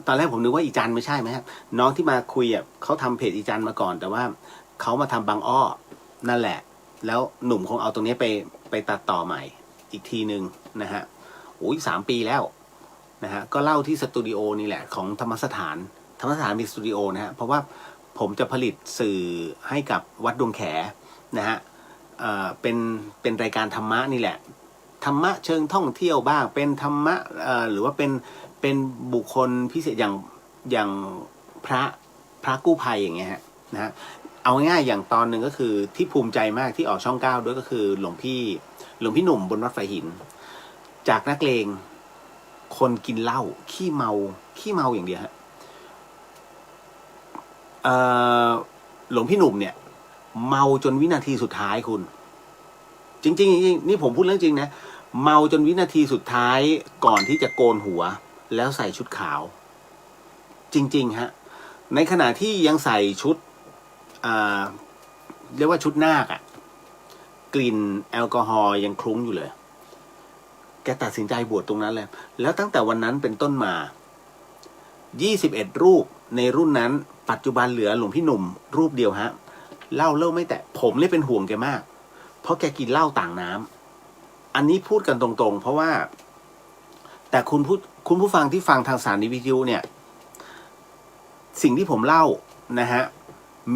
Speaker 1: ตอนแรกผมนึกว่าอีจันไม่ใช่ไหมครับน้องที่มาคุยอ่ะเขาทำเพจอีจันมาก่อนแต่ว่าเขามาทำบางอ้อนั่นแหละแล้วหนุ่มคงเอาตรงนี้ไปตัดต่อใหม่อีกทีหนึ่งนะฮะโอ้ย3 ปีแล้วนะฮะก็เล่าที่สตูดิโอนี่แหละของธรรมสถานมีสตูดิโอนะฮะเพราะว่าผมจะผลิตสื่อให้กับวัดดวงแขนะฮะเป็นรายการธรรมะนี่แหละธรรมะเชิงท่องเที่ยวบ้างเป็นธรรมะหรือว่าเป็นบุคคลพิเศษอย่างพระกู้ภัยอย่างเงี้ยฮะนะฮะเอาง่ายๆอย่างตอนหนึ่งก็คือที่ภูมิใจมากที่ออกช่อง 9ด้วยก็คือหลวงพี่หนุ่มบนวัดไฟหินจากนักเลงคนกินเหล้าขี้เมาอย่างเดียวฮะหลวงพี่หนุ่มเนี่ยเมาจนวินาทีสุดท้ายคุณจริงๆนี่ผมพูดเรื่องจริงนะเมาจนวินาทีสุดท้ายก่อนที่จะโกนหัวแล้วใส่ชุดขาวจริงๆฮะในขณะที่ยังใส่ชุดเรียกว่าชุดนาคอะกลิ่นแอลกอฮอล์ยังคลุ้งอยู่เลยแกตัดสินใจบวชตรงนั้นเลยแล้วตั้งแต่วันนั้นเป็นต้นมา21 รูปในรุ่นนั้นปัจจุบันเหลือหลวงพี่หนุ่มรูปเดียวฮะเหล้าเลิกไม่แตะผมเลยเป็นห่วงแกมากเพราะแกกินเหล้าต่างน้ำอันนี้พูดกันตรงๆเพราะว่าแต่คุณผู้ฟังที่ฟังทางสถานีวิทยุเนี่ยสิ่งที่ผมเล่านะฮะ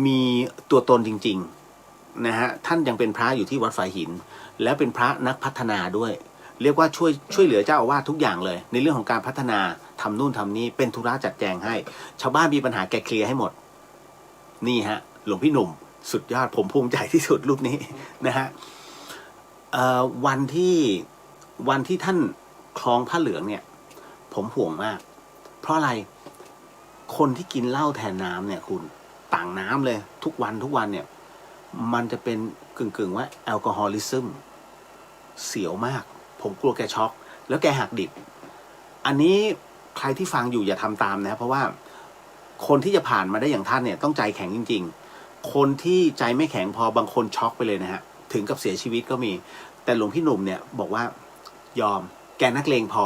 Speaker 1: มีตัวตนจริงๆนะฮะท่านยังเป็นพระอยู่ที่วัดฝายหินแล้วเป็นพระนักพัฒนาด้วยเรียกว่าช่วยเหลือเจ้าอาวาสทุกอย่างเลยในเรื่องของการพัฒนาทำนู่นทำนี่เป็นธุระจัดแจงให้ชาวบ้านมีปัญหาแกเคลียร์ให้หมดนี่ฮะหลวงพี่หนุ่มสุดยอดผมภูมิใจที่สุดรูปนี้นะฮะวันที่ท่านคล้องผ้าเหลืองเนี่ยผมห่วงมากเพราะอะไรคนที่กินเหล้าแทนน้ำเนี่ยคุณต่างน้ำเลยทุกวันเนี่ยมันจะเป็นกึ่งว่าแอลกอฮอลิซึมเสียวมากผมกลัวแกช็อกแล้วแกหักดิบอันนี้ใครที่ฟังอยู่อย่าทำตามนะเพราะว่าคนที่จะผ่านมาได้อย่างท่านเนี่ยต้องใจแข็งจริงๆคนที่ใจไม่แข็งพอบางคนช็อกไปเลยนะฮะถึงกับเสียชีวิตก็มีแต่หลวงพี่หนุ่มเนี่ยบอกว่ายอมแกนักเลงพอ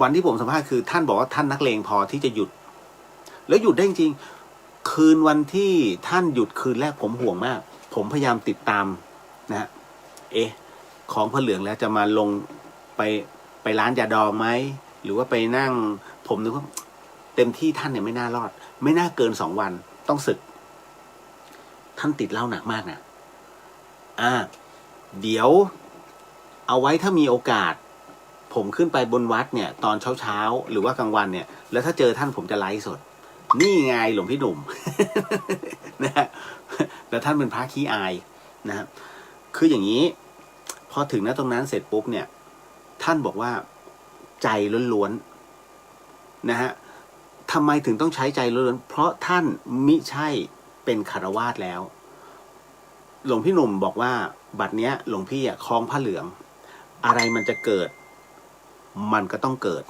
Speaker 1: วันที่ผมสัมภาษณ์คือท่านบอกว่าท่านนักเลงพอที่จะหยุดแล้วหยุดได้จริงคืนวันที่ท่านหยุดคืนแรกผมห่วงมากผมพยายามติดตามนะฮะของพระเหลืองแล้วจะมาลงไปร้านยาดองไหมหรือว่าไปนั่งผมนึกว่าเต็มที่ท่านเนี่ยไม่น่ารอดไม่น่าเกิน2 วันต้องสึกท่านติดเหล้าหนักมากนะเดี๋ยวเอาไว้ถ้ามีโอกาสผมขึ้นไปบนวัดเนี่ยตอนเช้าหรือว่ากลางวันเนี่ยแล้วถ้าเจอท่านผมจะไลฟ์สดนี่ไงหลวงพี่หนุ่ม นะฮะแล้วท่านเป็นพระขี้อายนะคืออย่างนี้พอถึงตรงนั้นเสร็จปุ๊บเนี่ยท่านบอกว่าใจล้วนๆนะฮะทำไมถึงต้องใช้ใจล้วนๆเพราะท่านมิใช่เป็นฆราวาสแล้วหลวงพี่หนุ่มบอกว่าบัดเนี้ยหลวงพี่คล้องผ้าเหลืองอะไรมันจะเกิดมันก็ต้องเกิด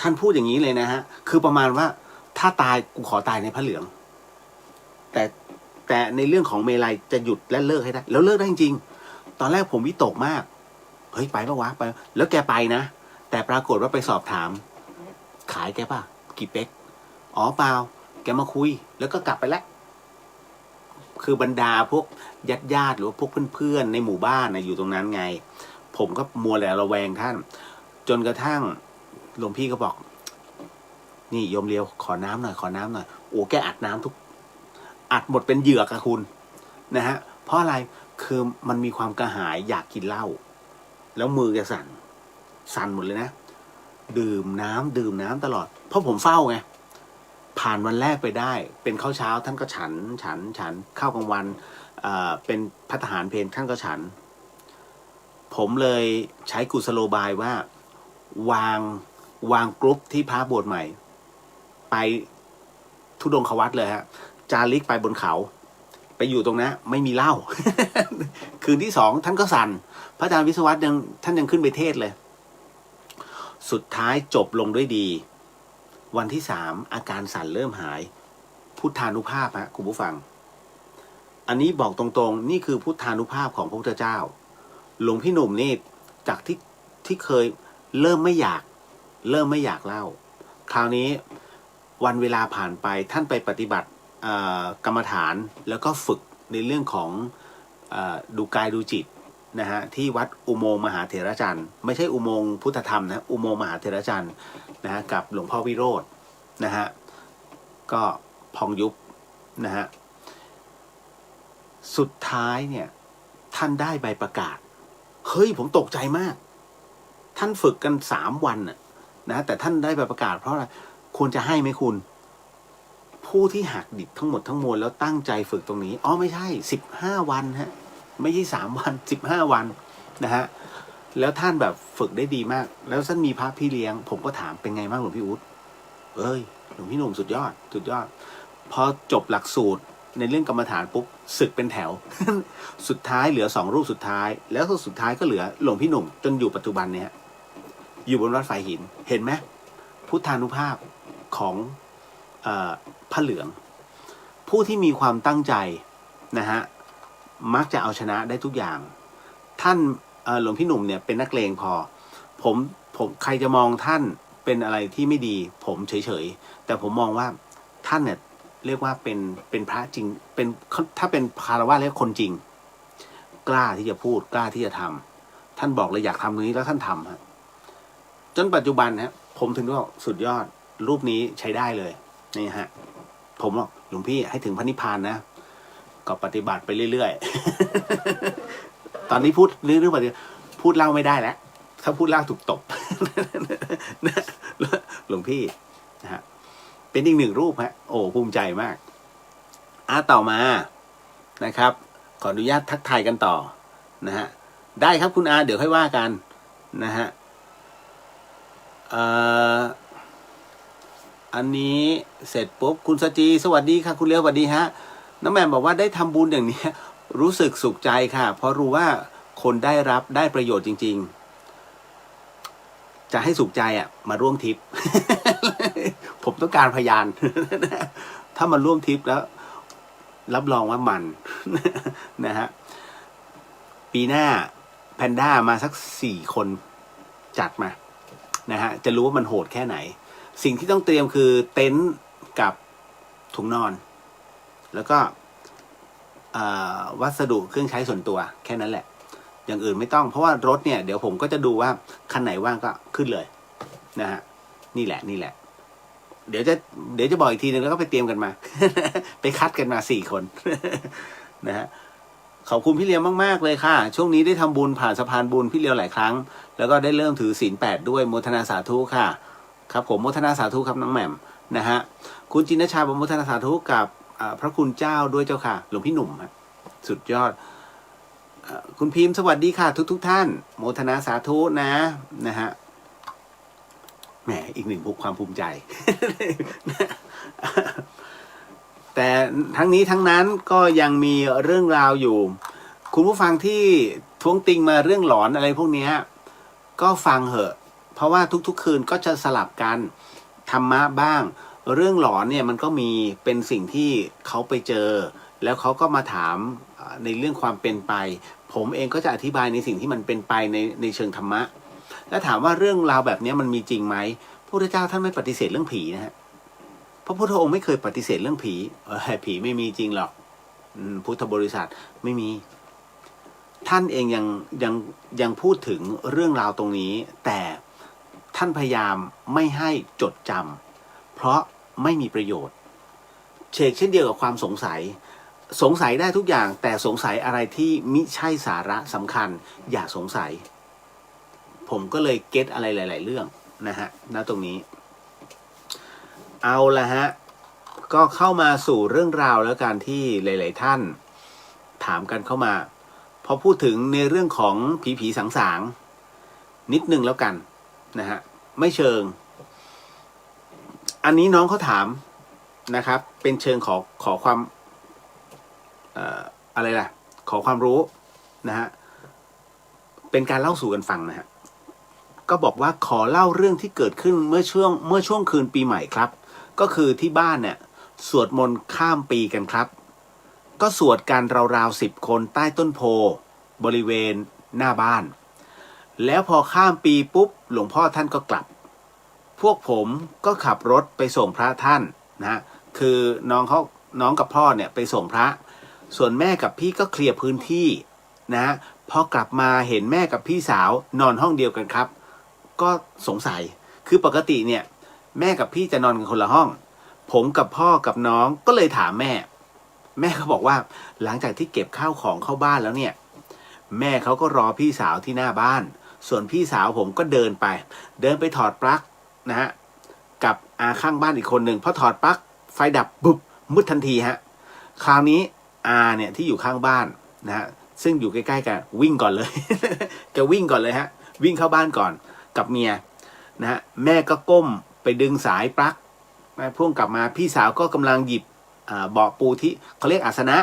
Speaker 1: ท่านพูดอย่างนี้เลยนะฮะคือประมาณว่าถ้าตายกูขอตายในผ้าเหลืองแต่ในเรื่องของเมลัยจะหยุดและเลิกให้ได้แล้วเลิกได้จริงๆตอนแรกผมวิตกมากเฮ้ยไปปะวะไปแล้วแกไปนะแต่ปรากฏว่าไปสอบถามขายแกป่ะกี่เป๊กอ๋อเปล่าแกมาคุยแล้วก็กลับไปแล้วคือบรรดาพวกญาติหรือว่าพวกเพื่อนๆในหมู่บ้านนะอยู่ตรงนั้นไงผมก็มัวแต่ระแวงท่านจนกระทั่งหลวงพี่ก็บอกนี่โยมเลียวขอน้ำหน่อยโอ้แกอัดน้ำอัดหมดเป็นเหยือกอะคุณนะฮะเพราะอะไรคือมันมีความกระหายอยากกินเหล้าแล้วมือแกสั่นหมดเลยนะดื่มน้ำตลอดเพราะผมเฝ้าไงผ่านวันแรกไปได้เป็นข้าวเช้าท่านก็ฉันข้าวกลางวันเป็นภัตตาหารเพลท่านก็ฉันผมเลยใช้กุศโลบายว่าวางกรุ๊ปที่พระบวชใหม่ไปธุดงควัตเลยฮะจาริกไปบนเขาไป ไปอยู่ตรงนั้นไม่มีเหล้า คืนที่2ท่านก็สั่นพระอาจารย์วิศวัตท่านยังขึ้นไปเทศเลยสุดท้ายจบลงด้วยดี วันที่3อาการสั่นเริ่มหายพุทธานุภาพฮะคุณผู้ฟังอันนี้บอกตรงๆนี่คือพุทธานุภาพของพระพุทธเจ้าหลวงพี่หนุ่มนี่จากที่เคยเริ่มไม่อยากเล่าคราวนี้วันเวลาผ่านไปท่านไปปฏิบัติกรรมฐานแล้วก็ฝึกในเรื่องของดูกายดูจิตนะฮะที่วัดอุโมงค์มหาเถรจันทร์ไม่ใช่อุโมงค์พุทธธรรมนะอุโมงค์มหาเถรจันทร์นะฮะกับหลวงพ่อวิโรจน์นะฮะก็พองยุบนะฮะสุดท้ายเนี่ยท่านได้ใบประกาศเฮ้ยผมตกใจมากท่านฝึกกัน3 วันนะแต่ท่านได้ใบประกาศเพราะอะไรควรจะให้ไหมคุณผู้ที่หักดิบทั้งหมดทั้งมวลแล้วตั้งใจฝึกตรงนี้อ๋อไม่ใช่15 วันฮะไม่ใช่3 วัน15 วันนะฮะแล้วท่านแบบฝึกได้ดีมากแล้วท่านมีพระพี่เลี้ยงผมก็ถามเป็นไงบ้างหลวงพี่อุ๊ดหลวงพี่หนุ่มสุดยอดพอจบหลักสูตรในเรื่องกรรมฐานปุ๊บศึกเป็นแถว สุดท้ายเหลือ2 รูปสุดท้ายแล้วสุดท้ายก็เหลือหลวงพี่หนุ่มจนอยู่ปัจจุบันเนี่ยอยู่บนวัดไฟหินเห็นไหมพุทธานุภาพของพระเหลืองผู้ที่มีความตั้งใจนะฮะมักจะเอาชนะได้ทุกอย่างท่านหลวงพี่หนุ่มเนี่ยเป็นนักเลงพอผมใครจะมองท่านเป็นอะไรที่ไม่ดีผมเฉยๆแต่ผมมองว่าท่านเนี่ยเรียกว่าเป็นพระจริงเป็นถ้าเป็นคารวะแล้วคนจริงกล้าที่จะพูดกล้าที่จะทำท่านบอกเลยอยากทำตรงนี้แล้วท่านทำฮะจนปัจจุบันฮะผมถึงว่าสุดยอดรูปนี้ใช้ได้เลยนี่ฮะผมบอกหลวงพี่ให้ถึงพระนิพพานนะก็ปฏิบัติไปเรื่อยๆ ตอนนี้พูดเรื่องปฏิบัติพูดเล่าไม่ได้แล้วถ้าพูดเล่าถูกตบ หลวงพี่นะฮะเป็นอีก1 รูปฮะโอ้ภูมิใจมากต่อมานะครับขออนุญาตทักทายกันต่อนะฮะได้ครับคุณอาเดี๋ยวค่อยว่ากันนะฮะอันนี้เสร็จปุ๊บคุณสจีสวัสดีค่ะคุณเลี้ยวสวัสดีฮะน้องแหม่มบอกว่าได้ทำบุญอย่างนี้รู้สึกสุขใจค่ะเพราะรู้ว่าคนได้ประโยชน์จริงๆจะให้สุขใจมาร่วมทริป ผมต้องการพยาน ถ้ามาร่วมทริปแล้วรับรองว่ามัน นะฮะปีหน้าแพนด้ามาสัก4 คนจัดมานะฮะจะรู้ว่ามันโหดแค่ไหนสิ่งที่ต้องเตรียมคือเต็นท์กับถุงนอนแล้วก็วัสดุเครื่องใช้ส่วนตัวแค่นั้นแหละอย่างอื่นไม่ต้องเพราะว่ารถเนี่ยเดี๋ยวผมก็จะดูว่าคันไหนว่างก็ขึ้นเลยนะฮะนี่แหละเดี๋ยวจะบอกอีกทีนึงแล้วก็ไปเตรียมกันมา ไปคัดกันมา4 คน นะฮะขอบคุณพี่เลียวมากๆเลยค่ะช่วงนี้ได้ทำบุญผ่านสะพานบุญพี่เลียวหลายครั้งแล้วก็ได้เริ่มถือศีล 8ด้วยโมทนาสาธุค่ะครับผมโมทนาสาธุครับน้องแหม่มนะฮะคุณจินชาบอกโมทนาสาธุกับพระคุณเจ้าด้วยเจ้าค่ะหลวงพี่หนุ่มสุดยอดคุณพิมพ์สวัสดีค่ะทุกท่านโมทนาสาธุนะฮะแหมอีก1ความภูมิใจ แต่ทั้งนี้ทั้งนั้นก็ยังมีเรื่องราวอยู่คุณผู้ฟังที่ท้วงติงมาเรื่องหลอนอะไรพวกนี้ก็ฟังเหอะเพราะว่าทุกๆคืนก็จะสลับกันธรรมะบ้างเรื่องหลอนเนี่ยมันก็มีเป็นสิ่งที่เขาไปเจอแล้วเขาก็มาถามในเรื่องความเป็นไปผมเองก็จะอธิบายในสิ่งที่มันเป็นไปในเชิงธรรมะแล้วถามว่าเรื่องราวแบบนี้มันมีจริงไหมพระพุทธเจ้าท่านไม่ปฏิเสธเรื่องผีนะฮะพระพุทธองค์ไม่เคยปฏิเสธเรื่องผีผีไม่มีจริงหรอกพุทธบริษัทไม่มีท่านเองยังพูดถึงเรื่องราวตรงนี้แต่ท่านพยายามไม่ให้จดจำเพราะไม่มีประโยชน์เช่นเดียวกับความสงสัยได้ทุกอย่างแต่สงสัยอะไรที่มิใช่สาระสำคัญอย่าสงสัยผมก็เลยเก็ตอะไรหลายๆเรื่องนะฮะณตรงนี้เอาละฮะก็เข้ามาสู่เรื่องราวแล้วกันที่หลายๆท่านถามกันเข้ามาพอพูดถึงในเรื่องของผีสางนิดนึงแล้วกันนะฮะไม่เชิงอันนี้น้องเขาถามนะครับเป็นเชิงขอความ อะไรล่ะขอความรู้นะฮะเป็นการเล่าสู่กันฟังนะฮะก็บอกว่าขอเล่าเรื่องที่เกิดขึ้นเมื่อช่วงคืนปีใหม่ครับก็คือที่บ้านเนี่ยสวดมนต์ข้ามปีกันครับก็สวดกันราวๆ10 คนใต้ต้นโพบริเวณหน้าบ้านแล้วพอข้ามปีปุ๊บหลวงพ่อท่านก็กลับพวกผมก็ขับรถไปส่งพระท่านนะคือน้องกับพ่อเนี่ยไปส่งพระส่วนแม่กับพี่ก็เคลียร์พื้นที่นะพอกลับมาเห็นแม่กับพี่สาวนอนห้องเดียวกันครับก็สงสัยคือปกติเนี่ยแม่กับพี่จะนอนกันคนละห้องผมกับพ่อกับน้องก็เลยถามแม่เขาบอกว่าหลังจากที่เก็บข้าวของเข้าบ้านแล้วเนี่ยแม่เขาก็รอพี่สาวที่หน้าบ้านส่วนพี่สาวผมก็เดินไปถอดปลั๊กนะฮะกับอาข้างบ้านอีกคนหนึ่งพอถอดปลั๊กไฟดับปุ๊บมืดทันทีฮะคราวนี้อาเนี่ยที่อยู่ข้างบ้านนะฮะซึ่งอยู่ใกล้ๆกันวิ่งก่อนเลย แกวิ่งก่อนเลยฮะวิ่งเข้าบ้านก่อนกับเมียนะฮะแม่ก็ก้มไปดึงสายปลั๊กพ่วงกลับมาพี่สาวก็กำลังหยิบเบาะปูที่เขาเรียกอาสนะ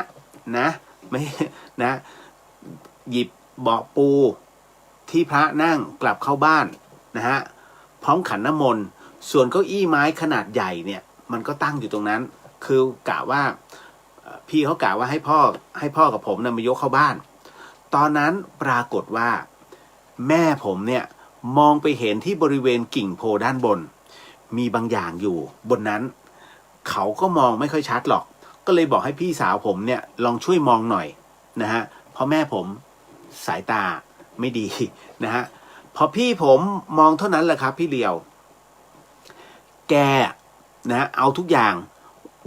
Speaker 1: นะไม่นะหยิบเบาะปูที่พระนั่งกลับเข้าบ้านนะฮะพร้อมขันน้ำมนต์ส่วนเก้าอี้ไม้ขนาดใหญ่เนี่ยมันก็ตั้งอยู่ตรงนั้นคือกะว่าพี่เขากะว่าให้พ่อกับผมนะมายกเข้าบ้านตอนนั้นปรากฏว่าแม่ผมเนี่ยมองไปเห็นที่บริเวณกิ่งโพด้านบนมีบางอย่างอยู่บนนั้นเขาก็มองไม่ค่อยชัดหรอกก็เลยบอกให้พี่สาวผมเนี่ยลองช่วยมองหน่อยนะฮะเพราะแม่ผมสายตาไม่ดีนะฮะพอพี่ผมมองเท่านั้นแหละครับพี่เลียวแกนะเอาทุกอย่าง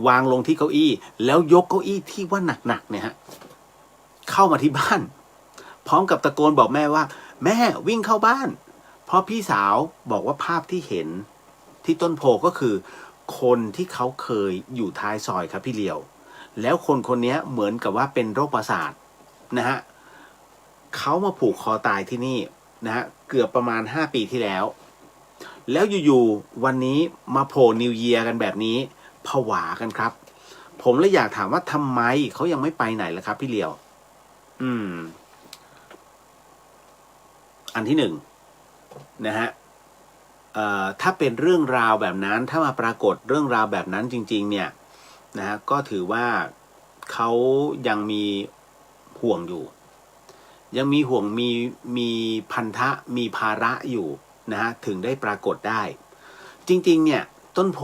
Speaker 1: วางลงที่เก้าอี้แล้วยกเก้าอี้ที่ว่าหนักๆเนี่ยฮะเข้ามาที่บ้านพร้อมกับตะโกนบอกแม่ว่าแม่วิ่งเข้าบ้านเพราะพี่สาวบอกว่าภาพที่เห็นที่ต้นโพก็คือคนที่เขาเคยอยู่ท้ายซอยครับพี่เลียวแล้วคนนี้เหมือนกับว่าเป็นโรคประสาทนะฮะเขามาผูกคอตายที่นี่นะฮะเกือบประมาณ5 ปีที่แล้วอยู่ๆวันนี้มาโผล่นิวเยียร์กันแบบนี้ผวากันครับผมเลยอยากถามว่าทำไมเขายังไม่ไปไหนล่ะครับพี่เลียวอันที่หนึ่งนะฮะถ้าเป็นเรื่องราวแบบนั้นถ้ามาปรากฏเรื่องราวแบบนั้นจริงๆเนี่ยนะฮะก็ถือว่าเขายังมีห่วงอยู่ยังมีห่วงมีพันธะมีภาระอยู่นะฮะถึงได้ปรากฏได้จริงๆเนี่ยต้นโพ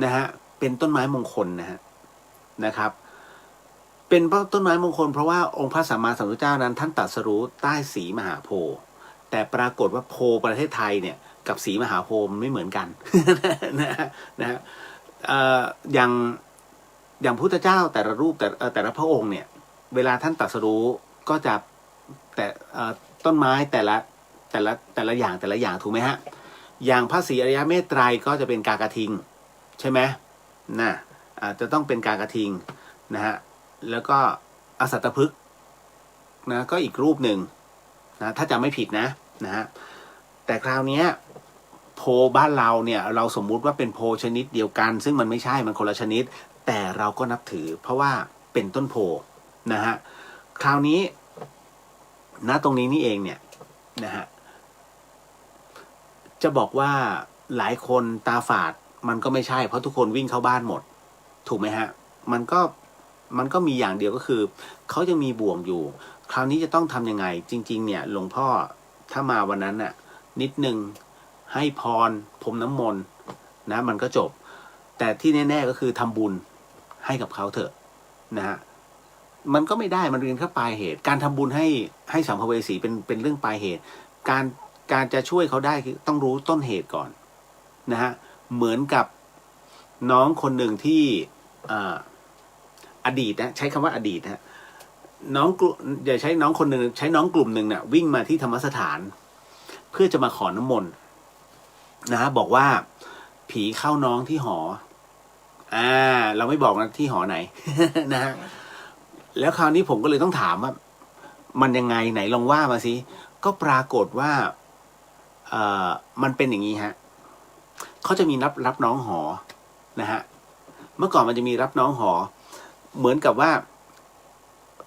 Speaker 1: นะฮะเป็นต้นไม้มงคลนะครับเป็นต้นไม้มงคลเพราะว่าองค์พระสัมมาสัมพุทธเจ้านั้นท่านตรัสรู้ใต้สีมหาโพธิ์แต่ปรากฏว่าโพประเทศไทยเนี่ยกับสีมหาโพธิ์มันไม่เหมือนกัน นะฮะอย่างพุทธเจ้าแต่ละรูปแต่ละพระองค์เนี่ยเวลาท่านตรัสรู้ก็จะแต่ต้นไม้แต่ละอย่างถูกไหมฮะอย่างพระศรีอริยเมตไตรก็จะเป็นกากระทิงใช่ไหมนะจะต้องเป็นกากระทิงนะฮะแล้วก็อสัตตพฤกษ์นะก็อีกรูปหนึ่งนะถ้าจำไม่ผิดนะฮะแต่คราวนี้โพบ้านเราเนี่ยเราสมมุติว่าเป็นโพชนิดเดียวกันซึ่งมันไม่ใช่มันคนละชนิดแต่เราก็นับถือเพราะว่าเป็นต้นโพนะฮะคราวนี้ณตรงนี้นี่เองเนี่ยนะฮะจะบอกว่าหลายคนตาฝาดมันก็ไม่ใช่เพราะทุกคนวิ่งเข้าบ้านหมดถูกไหมฮะมันก็มีอย่างเดียวก็คือเขายังมีบ่วงอยู่คราวนี้จะต้องทำยังไงจริงๆเนี่ยหลวงพ่อถ้ามาวันนั้นน่ะนิดนึงให้พรพรมน้ำมนต์นะมันก็จบแต่ที่แน่ๆก็คือทำบุญให้กับเขาเถอะนะฮะมันก็ไม่ได้มันเรียนแค่ปลายเหตุการทำบุญให้สัมภเวสีเป็นเรื่องปลายเหตุการจะช่วยเขาได้คือต้องรู้ต้นเหตุก่อนนะฮะเหมือนกับน้องคนหนึ่งที่อดีตนะใช้คำว่าอดีตนะอย่าใช้น้องคนหนึ่งใช้น้องกลุ่มหนึ่งนะวิ่งมาที่ธรรมสถานเพื่อจะมาขอน้ำมนต์นะฮะบอกว่าผีเข้าน้องที่หอเราไม่บอกนะที่หอไหน นะฮะแล้วคราวนี้ผมก็เลยต้องถามว่ามันยังไงไหนลองว่ามาสิก็ปรากฏว่ามันเป็นอย่างนี้ฮะเขาจะมีรับน้องหอนะฮะเมื่อก่อนมันจะมีรับน้องหอเหมือนกับว่า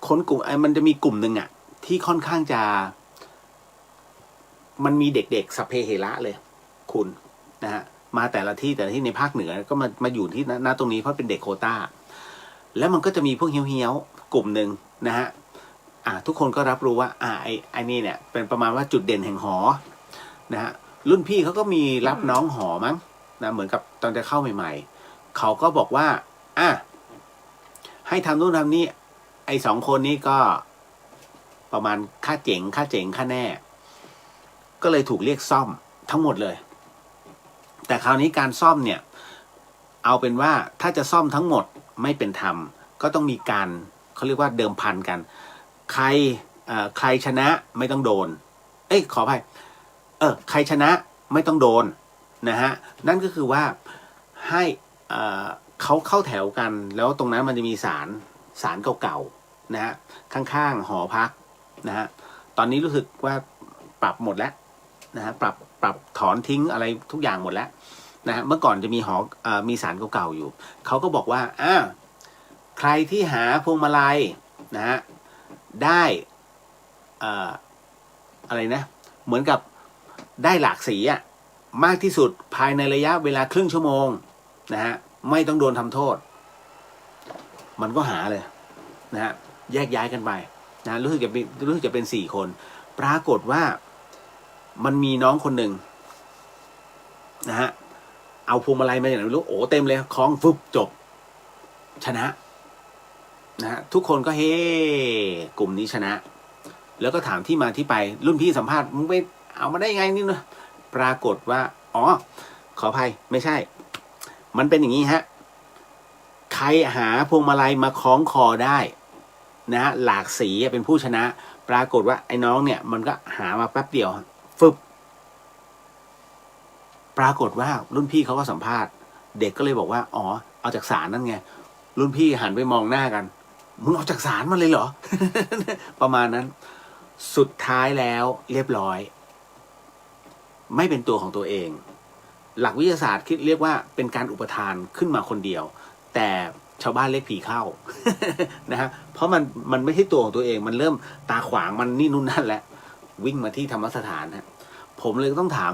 Speaker 1: คนกลุ่มมันจะมีกลุ่มหนึ่งอ่ะที่ค่อนข้างจะมันมีเด็กๆสัพเพเหระเลยคุณนะฮะมาแต่ละที่ในภาคเหนือก็มาอยู่ที่หน้าตรงนี้เพราะเป็นเด็กโควต้าแล้วมันก็จะมีพวกเฮี้ยวๆกลุ่มหนึ่งนะฮะทุกคนก็รับรู้ว่าไอ้นี่เนี่ยเป็นประมาณว่าจุดเด่นแห่งหอนะฮะรุ่นพี่เขาก็มีรับน้องหอมั้งนะเหมือนกับตอนจะเข้าใหม่ๆเขาก็บอกว่าให้ทำนู่นทำนี่ไอ้2 คนนี้ก็ประมาณค่าเจ๋งค่าแน่ก็เลยถูกเรียกซ่อมทั้งหมดเลยแต่คราวนี้การซ่อมเนี่ยเอาเป็นว่าถ้าจะซ่อมทั้งหมดไม่เป็นธรรมก็ต้องมีการเขาเรียกว่าเดิมพันกันใครชนะไม่ต้องโดนขออภัยใครชนะไม่ต้องโดนนะฮะนั่นก็คือว่าให้เขาเข้าแถวกันแล้วตรงนั้นมันจะมีศาลเก่าๆนะฮะข้างๆหอพักนะฮะตอนนี้รู้สึกว่าปรับหมดแล้วนะฮะปรับถอนทิ้งอะไรทุกอย่างหมดแล้วนะฮะเมื่อก่อนจะมีมีศาลเก่าๆอยู่เขาก็บอกว่าใครที่หาพวงมาลัยนะฮะได้อะไรนะเหมือนกับได้หลากสีมากที่สุดภายในระยะเวลาครึ่งชั่วโมงนะฮะไม่ต้องโดนทำโทษมันก็หาเลยนะฮะแยกย้ายกันไปนะรู้สึกจะเป็น4 คนปรากฏว่ามันมีน้องคนหนึ่งนะฮะเอาพวงมาลัยมาอย่างไรไม่รู้เต็มเลยคล้องฟึบจบชนะนะฮะทุกคนก็เฮ้กลุ่มนี้ชนะแล้วก็ถามที่มาที่ไปรุ่นพี่สัมภาษณ์มึงไปเอามาได้ไงนี่นะปรากฏว่าขออภัยไม่ใช่มันเป็นอย่างนี้ฮะใครหาพวงมาลัยมาคล้องคอได้นะฮะหลากสีเป็นผู้ชนะปรากฏว่าไอ้น้องเนี่ยมันก็หามาแป๊บเดียวฟึบปรากฏว่ารุ่นพี่เขาก็สัมภาษณ์เด็กก็เลยบอกว่าเอาจากศาลนั่นไงรุ่นพี่หันไปมองหน้ากันมึงเอาจากศาลมาเลยเหรอ ประมาณนั้นสุดท้ายแล้วเรียบร้อยไม่เป็นตัวของตัวเองหลักวิทยาศาสตร์เรียกว่าเป็นการอุปทานขึ้นมาคนเดียวแต่ชาวบ้านเรียกผีเข้า นะฮะเพราะมันไม่ใช่ตัวของตัวเองมันเริ่มตาขวางมันนี่นู่นนั่นแหละวิ่งมาที่ธรรมสถานฮะผมเลยต้องถาม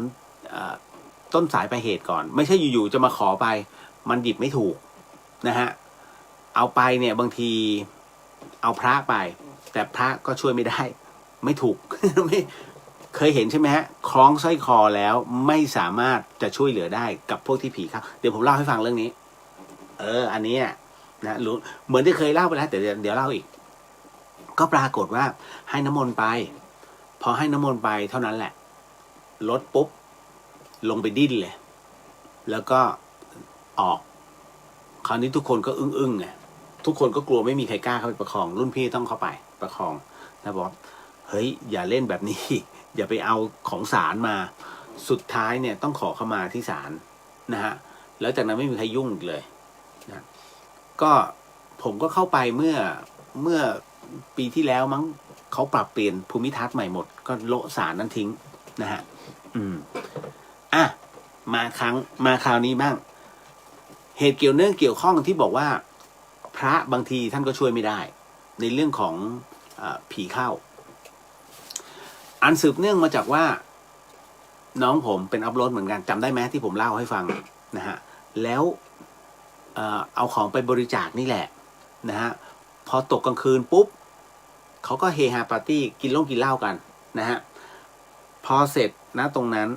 Speaker 1: ต้นสายปลายเหตุก่อนไม่ใช่อยู่ๆจะมาขอไปมันหยิบไม่ถูกนะฮะเอาไปเนี่ยบางทีเอาพระไปแต่พระก็ช่วยไม่ได้ไม่ถูก ไม่เคยเห็นใช่ไหมฮะคล้องสร้อยคอแล้วไม่สามารถจะช่วยเหลือได้กับพวกที่ผีเข้าเดี๋ยวผมเล่าให้ฟังเรื่องนี้อันนี้นะรู้เหมือนที่เคยเล่าไปแล้วแต่เดี๋ยวเล่าอีกก็ปรากฏว่าให้น้ำมนต์ไปพอให้น้ำมนต์ไปเท่านั้นแหละลดปุ๊บลงไปดิ้นเลยแล้วก็ออกคราวนี้ทุกคนก็อึ้งไงทุกคนก็กลัวไม่มีใครกล้าเข้าไปประคองรุ่นพี่ต้องเข้าไปประคองนะบอกเฮ้ยอย่าเล่นแบบนี้ อย่าไปเอาของศาลมาสุดท้ายเนี่ยต้องขอเข้ามาที่ศาลนะฮะแล้วจากนั้นไม่มีใครยุ่งอีกเลยนะก็ผมก็เข้าไปเมื่อปีที่แล้วมั้งเขาปรับเปลี่ยนภูมิทัศน์ใหม่หมดก็โละศาลนั้นทิ้งนะฮะมาคราวนี้บ้างเหตุเกี่ยวข้องที่บอกว่าพระบางทีท่านก็ช่วยไม่ได้ในเรื่องของผีเข้าอันสืบเนื่องมาจากว่าน้องผมเป็นอัพโหลดเหมือนกันจำได้ไหมที่ผมเล่าให้ฟังนะฮะแล้วเอาของไปบริจาคนี่แหละนะฮะพอตกกลางคืนปุ๊บเขาก็เฮฮาปาร์ตี้กินเหล้ากันนะฮะพอเสร็จนะตรงนั้น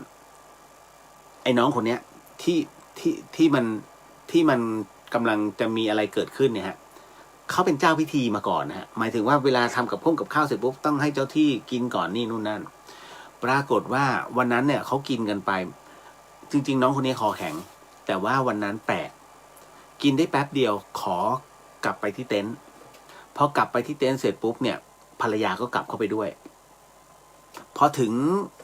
Speaker 1: ไอ้น้องคนเนี้ยที่มันกำลังจะมีอะไรเกิดขึ้นเนี่ยฮะเขาเป็นเจ้าพิธีมาก่อนนะฮะหมายถึงว่าเวลาทำกับข้าวเสร็จปุ๊บต้องให้เจ้าที่กินก่อนนี่นู่นนั่นปรากฏว่าวันนั้นเนี่ยเขากินกันไปจริงๆน้องคนนี้คอแข็งแต่ว่าวันนั้นแปลกกินได้แป๊บเดียวขอกลับไปที่เต็นท์พอกลับไปที่เต็นท์เสร็จปุ๊บเนี่ยภรรยาก็กลับเข้าไปด้วยพอถึง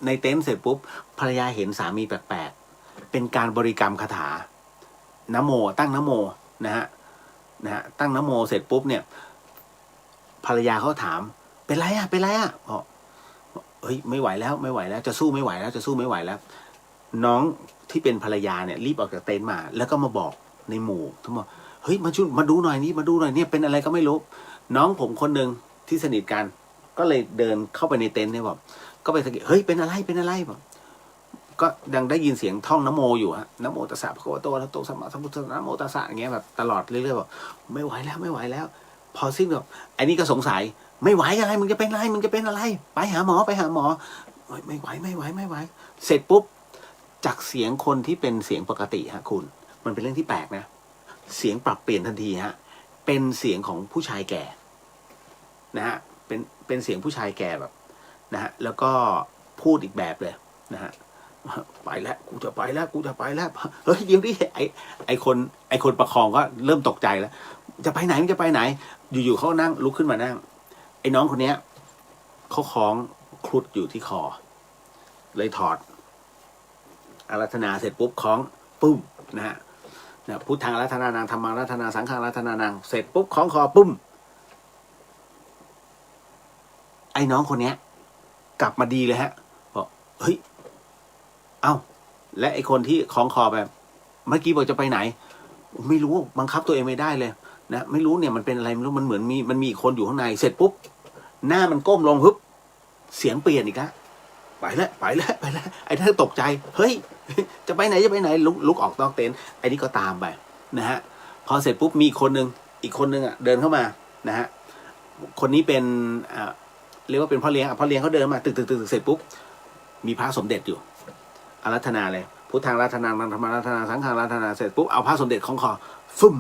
Speaker 1: ในเต็นท์เสร็จปุ๊บภรรยาเห็นสามีแปลกๆเป็นการบริกรรมคาถานะโมตั้งนะโมนะฮะตั้งนะโมเสร็จปุ๊บเนี่ยภรรยาเขาถามเป็นไรบอกเฮ้ยไม่ไหวแล้วจะสู้ไม่ไหวแล้วน้องที่เป็นภรรยาเนี่ยรีบออกจากเต็นท์มาแล้วก็มาบอกในหมู่ทั้งหมดเฮ้ยมาดูหน่อยนี่เป็นอะไรก็ไม่รู้น้องผมคนหนึ่ง ที่สนิทกันก็เลยเดินเข้าไปในเต็นท์เนี่ยบอกก็ไปสะกิดเฮ้ยเป็นอะไรเป็นอะไรบอกก็ยังได้ยินเสียงท่องนะโมอยู่ฮะนะโมตัสสะภะคะวะโตอะระหะโตสัมมาสัมพุทธัสสะนะโมตัสสะอย่างเงี้ยแบบตลอดเรื่อยๆบอกไม่ไหวแล้วไม่ไหวแล้ว พอสิ้นแบบไอ้นี่ก็สงสัยไม่ไหวอะไรมึงจะเป็นอะไรมึงจะเป็นอะไรไปหาหมอไปหาหมอไม่ไหวไม่ไหวไม่ไหวเสร็จปุ๊บจากเสียงคนที่เป็นเสียงปกติฮะคุณมันเป็นเรื่องที่แปลกนะเสียงปรับเปลี่ยนทันทีฮะเป็นเสียงของผู้ชายแก่นะฮะเป็นเสียงผู้ชายแก่แบบนะฮะแล้วก็พูดอีกแบบเลยนะฮะไปแล้วกูจะไปแล้วกูจะไปแล้วเฮ้ยเดี๋ยวนี้ไอคนประคองก็เริ่มตกใจแล้วจะไปไหนจะไปไหนอยู่ๆเขานั่งลุกขึ้นมานั่งไอ้น้องคนเนี้ยเขาคล้องครุฑอยู่ที่คอเลยถอดอารัธนาเสร็จปุ๊บคล้องปุ้มนะฮะพุทธังอารัธนานังธรรมังอารัธนาสังฆังอารัธนานังเสร็จปุ๊บคล้องคอปุ้มไอ้น้องคนเนี้ยกลับมาดีเลยฮะบอกเฮ้ยเอ้าและไอ้คนที่คล้องคอแบบเมื่อกี้บอกจะไปไหนไม่รู้บังคับตัวเองไม่ได้เลยนะไม่รู้เนี่ยมันเป็นอะไรไม่รู้มันเหมือนมันมีคนอยู่ข้างในเสร็จปุ๊บหน้ามันก้มลงฮึบเสียงเปลี่ยนอีกแล้วไปแล้วไปแล้วไปแล้วไอ้ท่านตกใจเฮ้ยจะไปไหนจะไปไหนลุกออกนอกเต็นท์ไอ้นี่ก็ตามไปนะฮะพอเสร็จปุ๊บมีอีกคนนึงอ่ะเดินเข้ามานะฮะคนนี้เป็นเรียกว่าเป็นพ่อเลี้ยงเขาเดินมาตึกเสร็จปุ๊บมีพระสมเด็จอยู่อารัธนาเลยพุทธังอารัธนานังธรรมังอารัธนาสังฆังอารัธนาเสร็จปุ๊บเอาพระสมเด็จคล้องคอฟึ่ม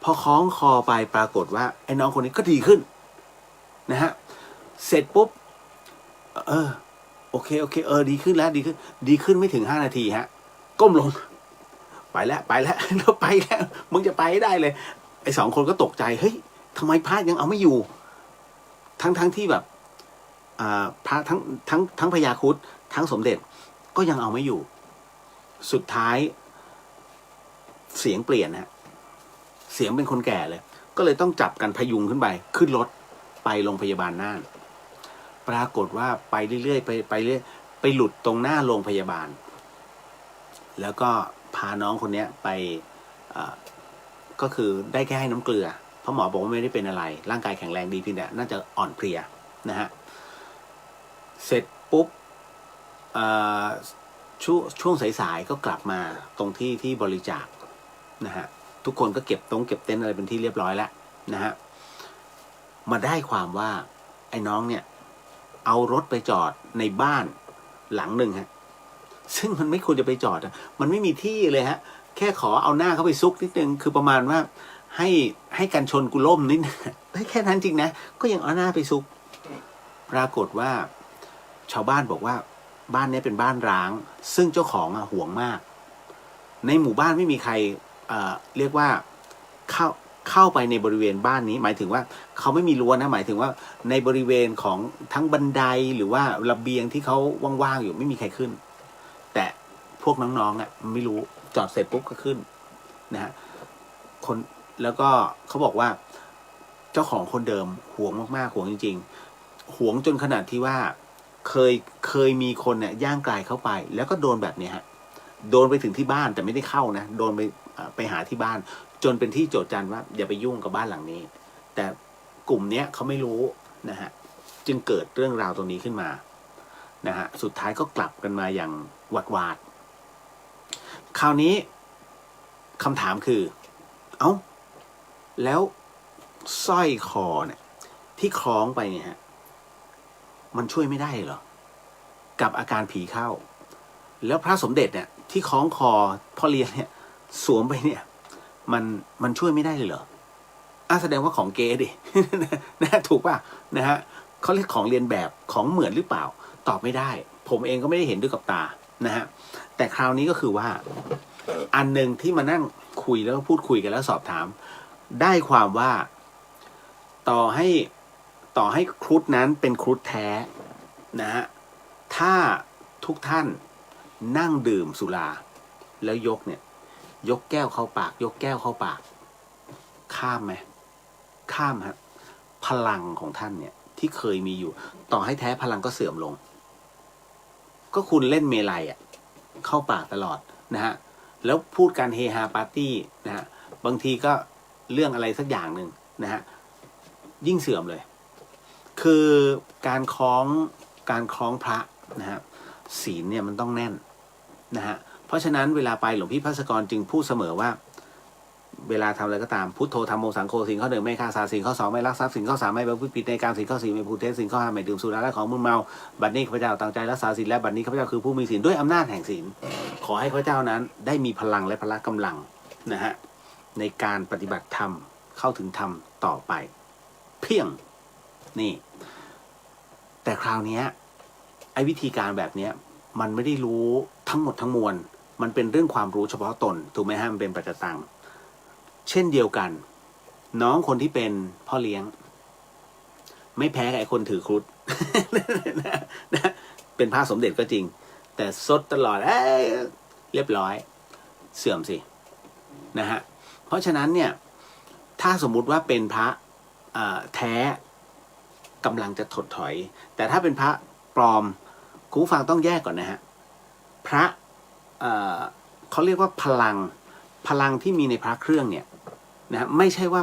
Speaker 1: พอคล้องคอไปปรากฏว่าไอ้น้องคนนี้ก็ดีขึ้นนะฮะเสร็จปุ๊บโอเคดีขึ้นแล้วดีขึ้นไม่ถึง5 นาทีฮะก้มลงไปแล้วเราไปแล้วมึงจะไปให้ได้เลยไอ้2 คนก็ตกใจเฮ้ยทำไมพระยังเอาไม่อยู่ทั้งที่แบบพระทั้งพญาครุฑทั้งสมเด็จก็ยังเอาไม่อยู่สุดท้ายเสียงเปลี่ยนฮะเสียงเป็นคนแก่เลยก็เลยต้องจับกันพยุงขึ้นไปขึ้นรถไปโรงพยาบาลน่านปรากฏว่าไปเรื่อยๆไปเรื่อยไปหลุดตรงหน้าโรงพยาบาลแล้วก็พาน้องคนนี้ไปก็คือได้แค่ให้น้ำเกลือเพราะหมอบอกว่าไม่ได้เป็นอะไรร่างกายแข็งแรงดีเพียงแต่น่าจะอ่อนเพลียนะฮะเสร็จปุ๊บช่วงสายๆก็กลับมาตรงที่บริจาคนะฮะทุกคนก็เก็บเต็นท์อะไรเป็นที่เรียบร้อยแล้วนะฮะมาได้ความว่าไอ้น้องเนี่ยเอารถไปจอดในบ้านหลังหนึ่งฮะซึ่งมันไม่ควรจะไปจอดมันไม่มีที่เลยฮะแค่ขอเอาหน้าเข้าไปซุกนิดนึงคือประมาณว่าให้กันชนกูล่มนิดได้แค่นั้นจริงนะก็ยังเอาหน้าไปซุกปรากฏว่าชาวบ้านบอกว่าบ้านนี้เป็นบ้านร้างซึ่งเจ้าของห่วงมากในหมู่บ้านไม่มีใครเรียกว่าเข้าไปในบริเวณบ้านนี้หมายถึงว่าเขาไม่มีรั้วนะหมายถึงว่าในบริเวณของทั้งบันไดหรือว่าระเบียงที่เขาว่างๆอยู่ไม่มีใครขึ้นแต่พวกน้องๆไม่รู้จอดเสร็จปุ๊บก็ขึ้นนะฮะคนแล้วก็เขาบอกว่าเจ้าของคนเดิมห่วงมากๆห่วงจริงๆห่วงจนขนาดที่ว่าเคยมีคนเนี่ยย่างกายเข้าไปแล้วก็โดนแบบนี้ฮะโดนไปถึงที่บ้านแต่ไม่ได้เข้านะโดนไปหาที่บ้านจนเป็นที่โจษจันว่าอย่าไปยุ่งกับบ้านหลังนี้แต่กลุ่มนี้เขาไม่รู้นะฮะจึงเกิดเรื่องราวตรงนี้ขึ้นมานะฮะสุดท้ายก็กลับกันมาอย่างหวาดคราวนี้คำถามคือเอ้าแล้วสร้อยคอเนี่ยที่คล้องไปเนี่ยฮะมันช่วยไม่ได้เหรอกับอาการผีเข้าแล้วพระสมเด็จเนี่ยที่คล้องคอพ่อเลี้ยงเนี่ยสวมไปเนี่ยมันช่วยไม่ได้เลยเหรอแสดงว่าของเก๊ดิ นะถูกป่ะนะฮะเขาเรียกของเรียนแบบของเหมือนหรือเปล่าตอบไม่ได้ผมเองก็ไม่ได้เห็นด้วยกับตานะฮะแต่คราวนี้ก็คือว่าอันหนึ่งที่มานั่งคุยแล้วก็พูดคุยกันแล้วสอบถามได้ความว่าต่อให้ครุฑนั้นเป็นครุฑแท้นะฮะถ้าทุกท่านนั่งดื่มสุราแล้วยกแก้วเข้าปากยกแก้วเข้าปากข้ามไหมข้ามฮะพลังของท่านเนี่ยที่เคยมีอยู่ต่อให้แท้พลังก็เสื่อมลงก็คุณเล่นเมลัยเข้าปากตลอดนะฮะแล้วพูดการเฮฮาปาร์ตี้นะฮะบางทีก็เรื่องอะไรสักอย่างหนึ่งนะฮะยิ่งเสื่อมเลย คือการคล้องพระนะฮะศีลเนี่ยมันต้องแน่นนะฮะเพราะฉะนั้นเวลาไปหลวงพี่ภัสกรจึงพูดเสมอว่าเวลาทำอะไรก็ตามพุทโธธัมโมสังโฆศีลข้อ 1ไม่ฆ่าสัตว์ศีลข้อ 2ไม่ลักทรัพย์ศีลข้อ 3ไม่ประพฤติผิดในกามศีลข้อ 4ไม่พูดเท็จศีลข้อ 5ไม่ดื่มสุราและของมึนเมาบัดนี้ข้าพเจ้าตั้งใจรักษาศีลและบัดนี้ข้าพเจ้าคือผู้มีศีลด้วยอำนาจแห่งศีลขอให้ข้าพเจ้านั้นได้มีพลังและพละกำลังนะฮะในการปฏิบัติธรรมเข้าถึงธรรมต่อไปเพียงนี่แต่คราวนี้ไอ้วิธีการแบบนี้มันไม่ได้รู้ทั้งหมดทั้งมวลมันเป็นเรื่องความรู้เฉพาะตนถูกไหมฮะมันเป็นปัจจตังเช่นเดียวกันน้องคนที่เป็นพ่อเลี้ยงไม่แพ้กับไอ้คนถือครุฑ นะเป็นพระสมเด็จก็จริงแต่ซดตลอดเรียบร้อยเสื่อมสินะฮะเพราะฉะนั้นเนี่ยถ้าสมมุติว่าเป็นพระแท้กำลังจะถดถอยแต่ถ้าเป็นพระปลอมคุณผู้ฟังต้องแยกก่อนนะฮะพระเขาเรียกว่าพลังที่มีในพระเครื่องเนี่ยนะไม่ใช่ว่า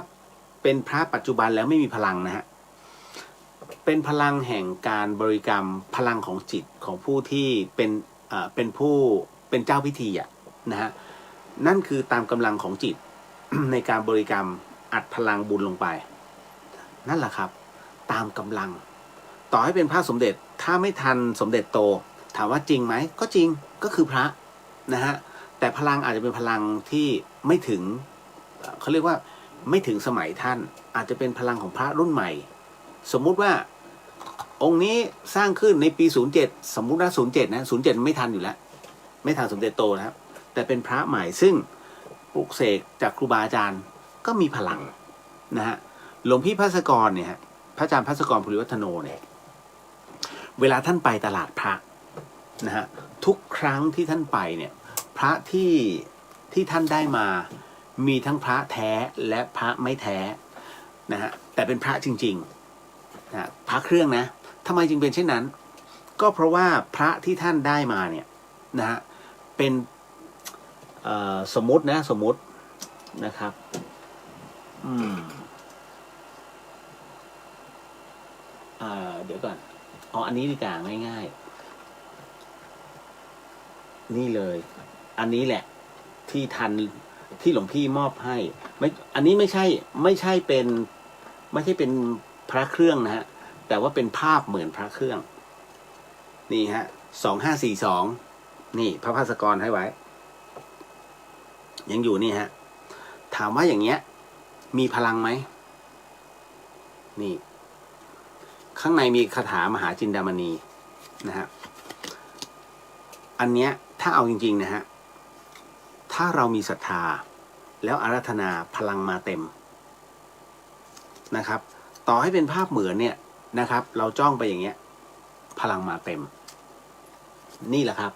Speaker 1: เป็นพระปัจจุบันแล้วไม่มีพลังนะฮะเป็นพลังแห่งการบริกรรมพลังของจิตของผู้ที่เป็นผู้เป็นเจ้าพิธีนะฮะนั่นคือตามกำลังของจิต ในการบริกรรมอัดพลังบุญลงไปนั่นแหละครับตามกำลังต่อให้เป็นพระสมเด็จถ้าไม่ทันสมเด็จโตถามว่าจริงไหมก็จริงก็คือพระนะฮะแต่พลังอาจจะเป็นพลังที่ไม่ถึงเขาเรียกว่าไม่ถึงสมัยท่านอาจจะเป็นพลังของพระรุ่นใหม่สมมุติว่าองค์นี้สร้างขึ้นในปี07สมมุติว่า07นะ07ไม่ทันอยู่แล้วไม่ทันสมเด็จโตนะครับแต่เป็นพระใหม่ซึ่งปลุกเสกจากครูบาอาจารย์ก็มีพลังนะฮะหลวงพี่ภัสกรเนี่ยพระอาจารย์ภัสกรภูริวัฒโนเนี่ยเวลาท่านไปตลาดพระนะฮะทุกครั้งที่ท่านไปเนี่ยพระที่ท่านได้มามีทั้งพระแท้และพระไม่แท้นะฮะแต่เป็นพระจริงๆนะพระเครื่องนะทำไมจึงเป็นเช่นนั้นก็เพราะว่าพระที่ท่านได้มาเนี่ยนะฮะเป็นสมมตินะครับเดี๋ยวก่อนอันนี้ดีกว่าง่ายๆนี่เลยอันนี้แหละที่หลวงพี่มอบให้อันนี้ไม่ใช่เป็นพระเครื่องนะฮะแต่ว่าเป็นภาพเหมือนพระเครื่องนี่ฮะ2542นี่พระภัสกรให้ไว้ยังอยู่นี่ฮะถามว่าอย่างเงี้ยมีพลังไหมนี่ข้างในมีคาถามหาจินดามณีนะฮะอันเนี้ยถ้าเอาจริงๆนะฮะถ้าเรามีศรัทธาแล้วอาราธนาพลังมาเต็มนะครับต่อให้เป็นภาพเหมือนเนี่ยนะครับเราจ้องไปอย่างเงี้ยพลังมาเต็มนี่แหละครับ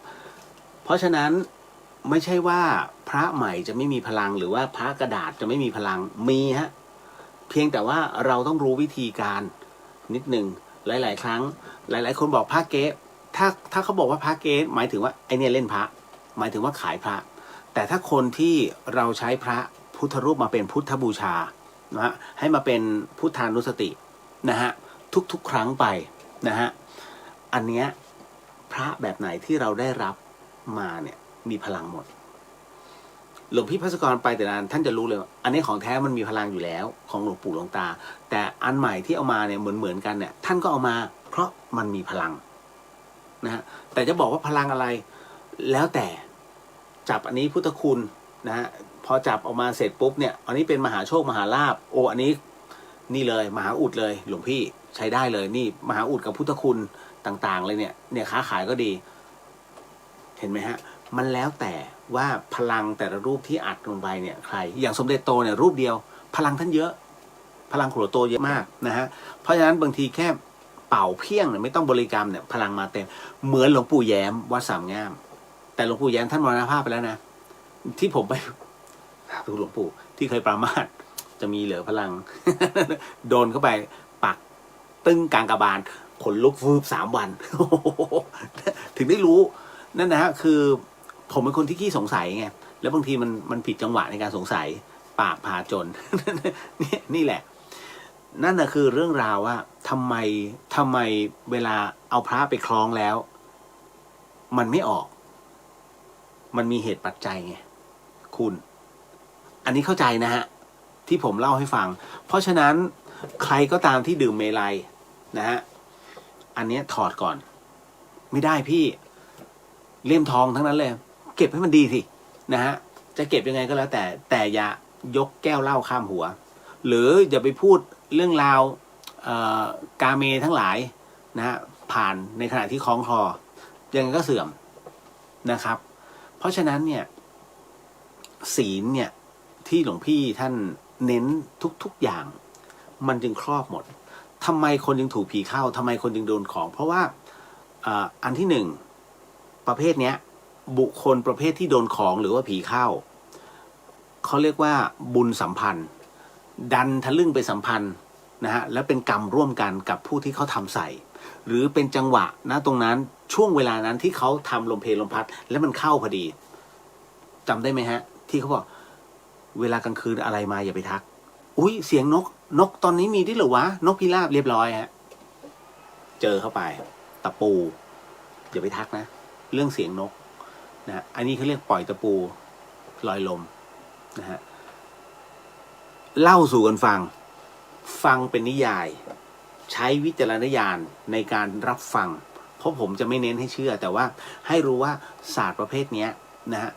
Speaker 1: เพราะฉะนั้นไม่ใช่ว่าพระใหม่จะไม่มีพลังหรือว่าพระกระดาษจะไม่มีพลังมีฮะเพียงแต่ว่าเราต้องรู้วิธีการนิดหนึ่งหลายๆครั้งหลายๆคนบอกพระเก๊ถ้าเขาบอกว่าพระเก๊หมายถึงว่าไอเนี่ยเล่นพระหมายถึงว่าขายพระแต่ถ้าคนที่เราใช้พระพุทธรูปมาเป็นพุทธบูชานะฮะให้มาเป็นพุทธานุสตินะฮะทุกๆครั้งไปนะฮะอันเนี้ยพระแบบไหนที่เราได้รับมาเนี่ยมีพลังหมดหลวงพี่ภัสกรไปแต่ละท่านจะรู้เลยว่าอันนี้ของแท้มันมีพลังอยู่แล้วของหลวงปู่หลวงตาแต่อันใหม่ที่เอามาเนี่ยเหมือนกันเนี่ยท่านก็เอามาเพราะมันมีพลังนะฮะแต่จะบอกว่าพลังอะไรแล้วแต่จับอันนี้พุทธคุณนะฮะพอจับออกมาเสร็จปุ๊บเนี่ยอันนี้เป็นมหาโชคมหาลาภอันนี้นี่เลยมหาอุดเลยหลวงพี่ใช้ได้เลยนี่มหาอุดกับพุทธคุณต่างๆเลยเนี่ยค้าขายก็ดีเห็นไหมฮะมันแล้วแต่ว่าพลังแต่ละรูปที่อัดลงไปเนี่ยใครอย่างสมเด็จโตเนี่ยรูปเดียวพลังท่านเยอะพลังโขลโตเยอะมากนะฮะเพราะฉะนั้นบางทีแค่เป่าเพี้ยงเนี่ยไม่ต้องบริกรรมเนี่ยพลังมาเต็มเหมือนหลวงปู่แย้มวัดสามงามแต่หลวงปู่แย้มท่านมรณภาพไปแล้วนะที่ผมไปดูหลวงปู่ที่เคยปรามาสจะมีเหลือพลัง โดนเข้าไปปักตึ้งกลางกระบาลขนลุกฟืบ3 วัน ถึงได้รู้นั่นนะฮะคือผมเป็นคนที่ขี้สงสัยไงแล้วบางทีมันผิดจังหวะในการสงสัยปากพาจน นี่แหละ นั่นนะคือเรื่องราวว่าทำไมเวลาเอาพระไปคล้องแล้ว มันไม่ออก มันมีเหตุปัจจัยไงคุณ อันนี้เข้าใจนะฮะที่ผมเล่าให้ฟังเพราะฉะนั้นใครก็ตามที่ดื่มเมลัยนะฮะอันนี้ถอดก่อนไม่ได้พี่เลี่ยมทองทั้งนั้นเลยเก็บให้มันดีสินะฮะจะเก็บยังไงก็แล้วแต่อย่ายกแก้วเหล้าข้ามหัวหรืออย่าไปพูดเรื่องราวกาเมทั้งหลายนะฮะผ่านในขณะที่คล้องคลอยังไงก็เสื่อมนะครับเพราะฉะนั้นเนี่ยศีลเนี่ยที่หลวงพี่ท่านเน้นทุกอย่างมันจึงครอบหมดทำไมคนจึงถูกผีเข้าทำไมคนจึงโดนของเพราะว่าอันที่หนึ่งประเภทเนี้ยบุคคลประเภทที่โดนของหรือว่าผีเข้าเขาเรียกว่าบุญสัมพันธ์ดันทะลึ่งไปสัมพันธ์นะฮะแล้วเป็นกรรมร่วมกันกับผู้ที่เขาทำใส่หรือเป็นจังหวะนะตรงนั้นช่วงเวลานั้นที่เขาทำลมเพลลมพัดแล้วมันเข้าพอดีจำได้ไหมฮะที่เขาบอกเวลากลางคืนอะไรมาอย่าไปทักอุ้ยเสียงนกตอนนี้มีด้วยเหรอวะนกพิราบเรียบร้อยฮะเจอเข้าไปตะปูอย่าไปทักนะเรื่องเสียงนกนะอันนี้เขาเรียกปล่อยตะปูลอยลมนะฮะเล่าสู่กันฟังเป็นนิยายใช้วิจารณญาณในการรับฟังเพราะผมจะไม่เน้นให้เชื่อแต่ว่าให้รู้ว่าศาสตร์ประเภทนี้นะฮะ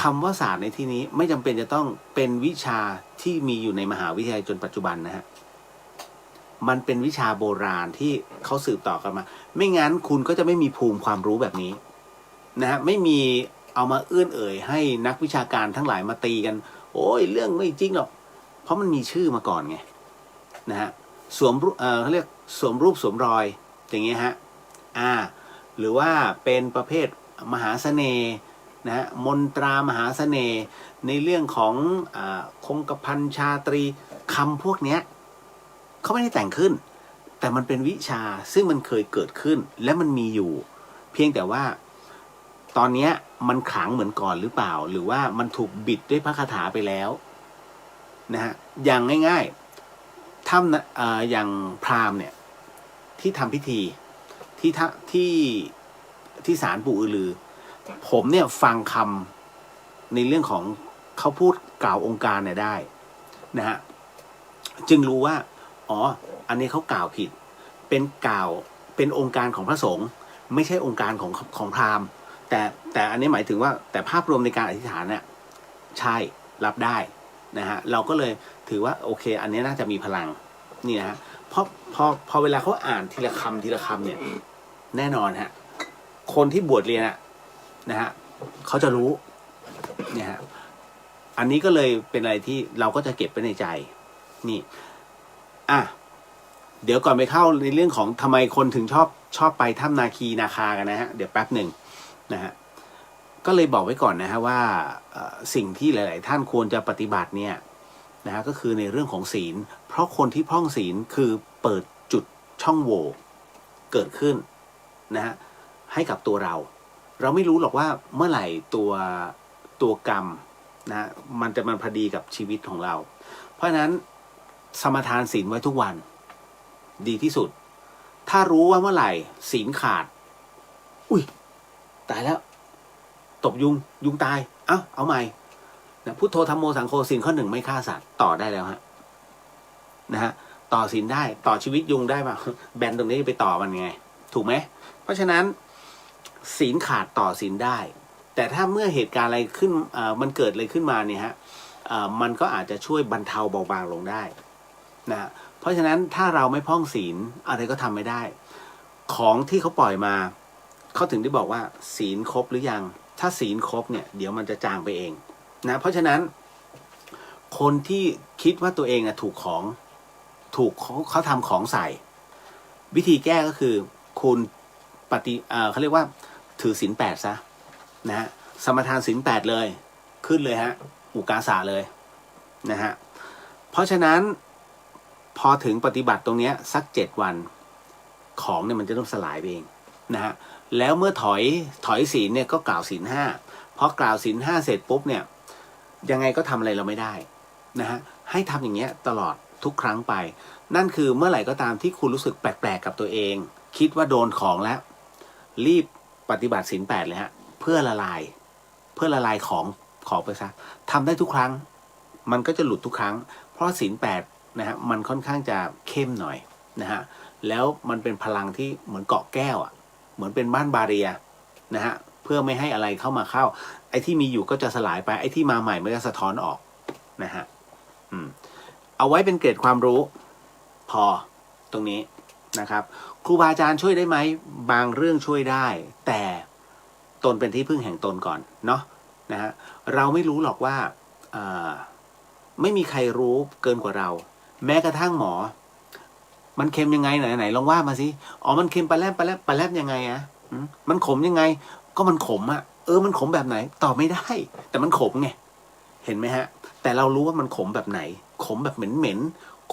Speaker 1: คำว่าศาสตร์ในที่นี้ไม่จำเป็นจะต้องเป็นวิชาที่มีอยู่ในมหาวิทยาลัยจนปัจจุบันนะฮะมันเป็นวิชาโบราณที่เขาสืบต่อกันมาไม่งั้นคุณก็จะไม่มีภูมิความรู้แบบนี้นะฮะไม่มีเอามาเอื้อนเอ่ยให้นักวิชาการทั้งหลายมาตีกันโอ้ยเรื่องไม่จริงหรอกเพราะมันมีชื่อมาก่อนไงนะฮะเขาเรียกสวมรูปสวมรอยอย่างเงี้ยฮะหรือว่าเป็นประเภทมหาเสน่ห์นะฮะมนตรามหาเสน่ห์ในเรื่องของคงกระพันชาตรีคำพวกเนี้ยเขาไม่ได้แต่งขึ้นแต่มันเป็นวิชาซึ่งมันเคยเกิดขึ้นและมันมีอยู่เพียงแต่ว่าตอนนี้มันขลังเหมือนก่อนหรือเปล่าหรือว่ามันถูกบิดด้วยพระคาถาไปแล้วนะฮะอย่างง่ายๆถ้าอย่างพราหมณ์เนี่ยที่ทำพิธีที่ศาลปู่อือลือผมเนี่ยฟังคำในเรื่องของเขาพูดกล่าวองค์การเนี่ยได้นะฮะจึงรู้ว่าอ๋ออันนี้เขากล่าวผิดเป็นองค์การของพระสงฆ์ไม่ใช่องค์การของพราหมณ์แต่อันนี้หมายถึงว่าแต่ภาพรวมในการอธิษฐานเนี่ยใช่รับได้นะฮะเราก็เลยถือว่าโอเคอันนี้น่าจะมีพลังนี่นะฮะพอเวลาเขาอ่านทีละคำเนี่ยแน่นอนฮะคนที่บวชเรียนนะฮะเขาจะรู้เนี่ยฮะอันนี้ก็เลยเป็นอะไรที่เราก็จะเก็บไว้ในใจนี่เดี๋ยวก่อนไปเข้าในเรื่องของทำไมคนถึงชอบไปถ้ำนาคีนาคากันนะฮะเดี๋ยวแป๊บหนึ่งนะฮะก็เลยบอกไว้ก่อนนะฮะว่าสิ่งที่หลายๆท่านควรจะปฏิบัติเนี่ยนะฮะก็คือในเรื่องของศีลเพราะคนที่พร่องศีลคือเปิดจุดช่องโหว่เกิดขึ้นนะฮะให้กับตัวเราไม่รู้หรอกว่าเมื่อไหร่ตัวกรรมนะมันพอดีกับชีวิตของเราเพราะฉะนั้นสมทานศีลไว้ทุกวันดีที่สุดถ้ารู้ว่าเมื่อไหร่ศีลขาดอุ้ยตายแล้วตบยุงตายเอาใหม่นะพุทโธธัมโมสังโฆศีลข้อ 1ไม่ฆ่าสัตว์ต่อได้แล้วฮะนะฮะต่อศีลได้ต่อชีวิตยุงได้ป่ะแบนตรงนี้ไปต่อมันไงถูกไหมเพราะฉะนั้นศีลขาดต่อศีลได้แต่ถ้าเมื่อเหตุการณ์อะไรขึ้นมันเกิดอะไรขึ้นมาเนี่ยฮะมันก็อาจจะช่วยบรรเทาเบาบางลงได้นะเพราะฉะนั้นถ้าเราไม่พ้องศีลอะไรก็ทำไม่ได้ของที่เขาปล่อยมาเขาถึงได้บอกว่าศีลครบหรือยังถ้าศีลครบเนี่ยเดี๋ยวมันจะจางไปเองนะเพราะฉะนั้นคนที่คิดว่าตัวเองถูกเขาทำของใส่วิธีแก้ก็คือคุณเขาเรียกว่าถือศีล 8ซะนะฮะสมทานศีล 8เลยขึ้นเลยฮะอุกาสาเลยนะฮะเพราะฉะนั้นพอถึงปฏิบัติตรงนี้สัก7 วันของเนี่ยมันจะต้องสลายไปเองนะฮะแล้วเมื่อถอยศีลเนี่ยก็กล่าวศีล 5พอกล่าวศีล 5เสร็จปุ๊บเนี่ยยังไงก็ทำอะไรเราไม่ได้นะฮะให้ทำอย่างเงี้ยตลอด ทุกครั้งไปนั่นคือเมื่อไหร่ก็ตามที่คุณรู้สึกแปลกๆกับตัวเองคิดว่าโดนของแล้วรีบปฏิบัติศีล 8เลยฮะเพื่อละลายของไปซะทำได้ทุกครั้งมันก็จะหลุดทุกครั้งเพราะศีล 8นะฮะมันค่อนข้างจะเข้มหน่อยนะฮะแล้วมันเป็นพลังที่เหมือนเกาะแก้วอ่ะเหมือนเป็นบ้านบาเรียนะฮะเพื่อไม่ให้อะไรเข้ามาเข้าไอ้ที่มีอยู่ก็จะสลายไปไอ้ที่มาใหม่มันจะสะท้อนออกนะฮะเอาไว้เป็นเกร็ดความรู้พอตรงนี้นะครับครูบาอาจารย์ช่วยได้ไหมบางเรื่องช่วยได้แต่ตนเป็นที่พึ่งแห่งตนก่อนเนาะนะฮะเราไม่รู้หรอกว่าไม่มีใครรู้เกินกว่าเราแม้กระทั่งหมอมันเค็มยังไงไหนลองว่ามาสิอ๋อมันเค็มปลาแรบยังไงอะมันขมยังไงก็มันขมอะมันขมแบบไหนตอบไม่ได้แต่มันขมไงเห็นไหมฮะแต่เรารู้ว่ามันขมแบบไหนขมแบบเหม็น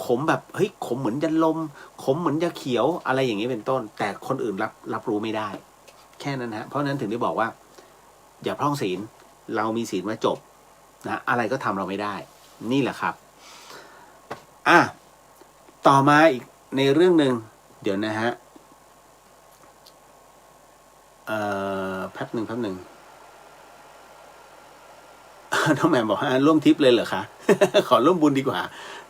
Speaker 1: ขมแบบเฮ้ยขมเหมือนยาลมขมเหมือนยาเขียวอะไรอย่างนี้เป็นต้นแต่คนอื่นรับรู้ไม่ได้แค่นั้นฮะเพราะนั้นถึงได้บอกว่าอย่าพร่องศีลเรามีศีลมาจบนะอะไรก็ทำเราไม่ได้นี่แหละครับต่อมาอีกในเรื่องหนึ่งเดี๋ยวนะฮะแป๊บหนึ่งน้องแหม่มบอกร่วมทิปเลยเหรอคะ ขอร่วมบุญดีกว่า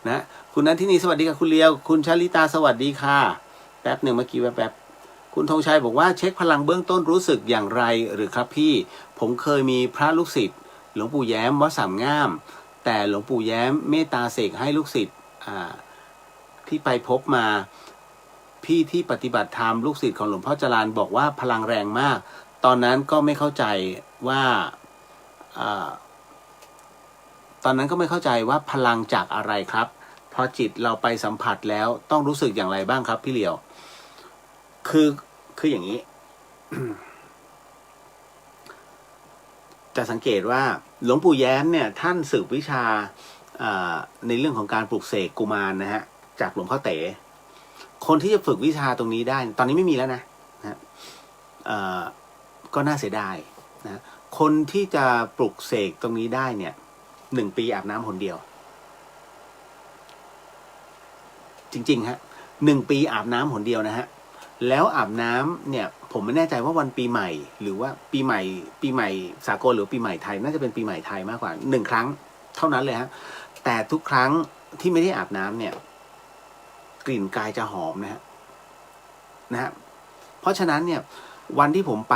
Speaker 1: นะคุณนัทที่นี่สวัสดีค่ะคุณเลียวคุณชลิตาสวัสดีค่ะแป๊บหนึ่งเมื่อกี้แป๊บคุณธงชัยบอกว่าเช็คพลังเบื้องต้นรู้สึกอย่างไรหรือครับพี่ผมเคยมีพระลูกศิษย์หลวงปู่แย้มวัดสามง่ามแต่หลวงปู่แย้มเมตตาเสกให้ลูกศิษย์ที่ไปพบมาพี่ที่ปฏิบัติธรรมลูกศิษย์ของหลวงพ่อจรัญบอกว่าพลังแรงมากตอนนั้นก็ไม่เข้าใจว่าพลังจากอะไรครับพอจิตเราไปสัมผัสแล้วต้องรู้สึกอย่างไรบ้างครับพี่เหลียวคืออย่างนี้ จะสังเกตว่าหลวงปู่แย้มเนี่ยท่านสืบวิชาในเรื่องของการปลุกเสกกุมารนะฮะจากหลวงพ่อเต๋คนที่จะฝึกวิชาตรงนี้ได้ตอนนี้ไม่มีแล้วนะก็น่าเสียดายนะคนที่จะปลุกเสกตรงนี้ได้เนี่ย1 ปีอาบน้ำหนเดียวจริงๆฮะ1 ปีอาบน้ำหนเดียวนะฮะแล้วอาบน้ำเนี่ยผมไม่แน่ใจว่าวันปีใหม่หรือว่าปีใหม่สากลหรือปีใหม่ไทยน่าจะเป็นปีใหม่ไทยมากกว่า1 ครั้งเท่านั้นเลยฮะแต่ทุกครั้งที่ไม่ได้อาบน้ำเนี่ยกลิ่นกายจะหอมนะฮะเพราะฉะนั้นเนี่ยวันที่ผมไ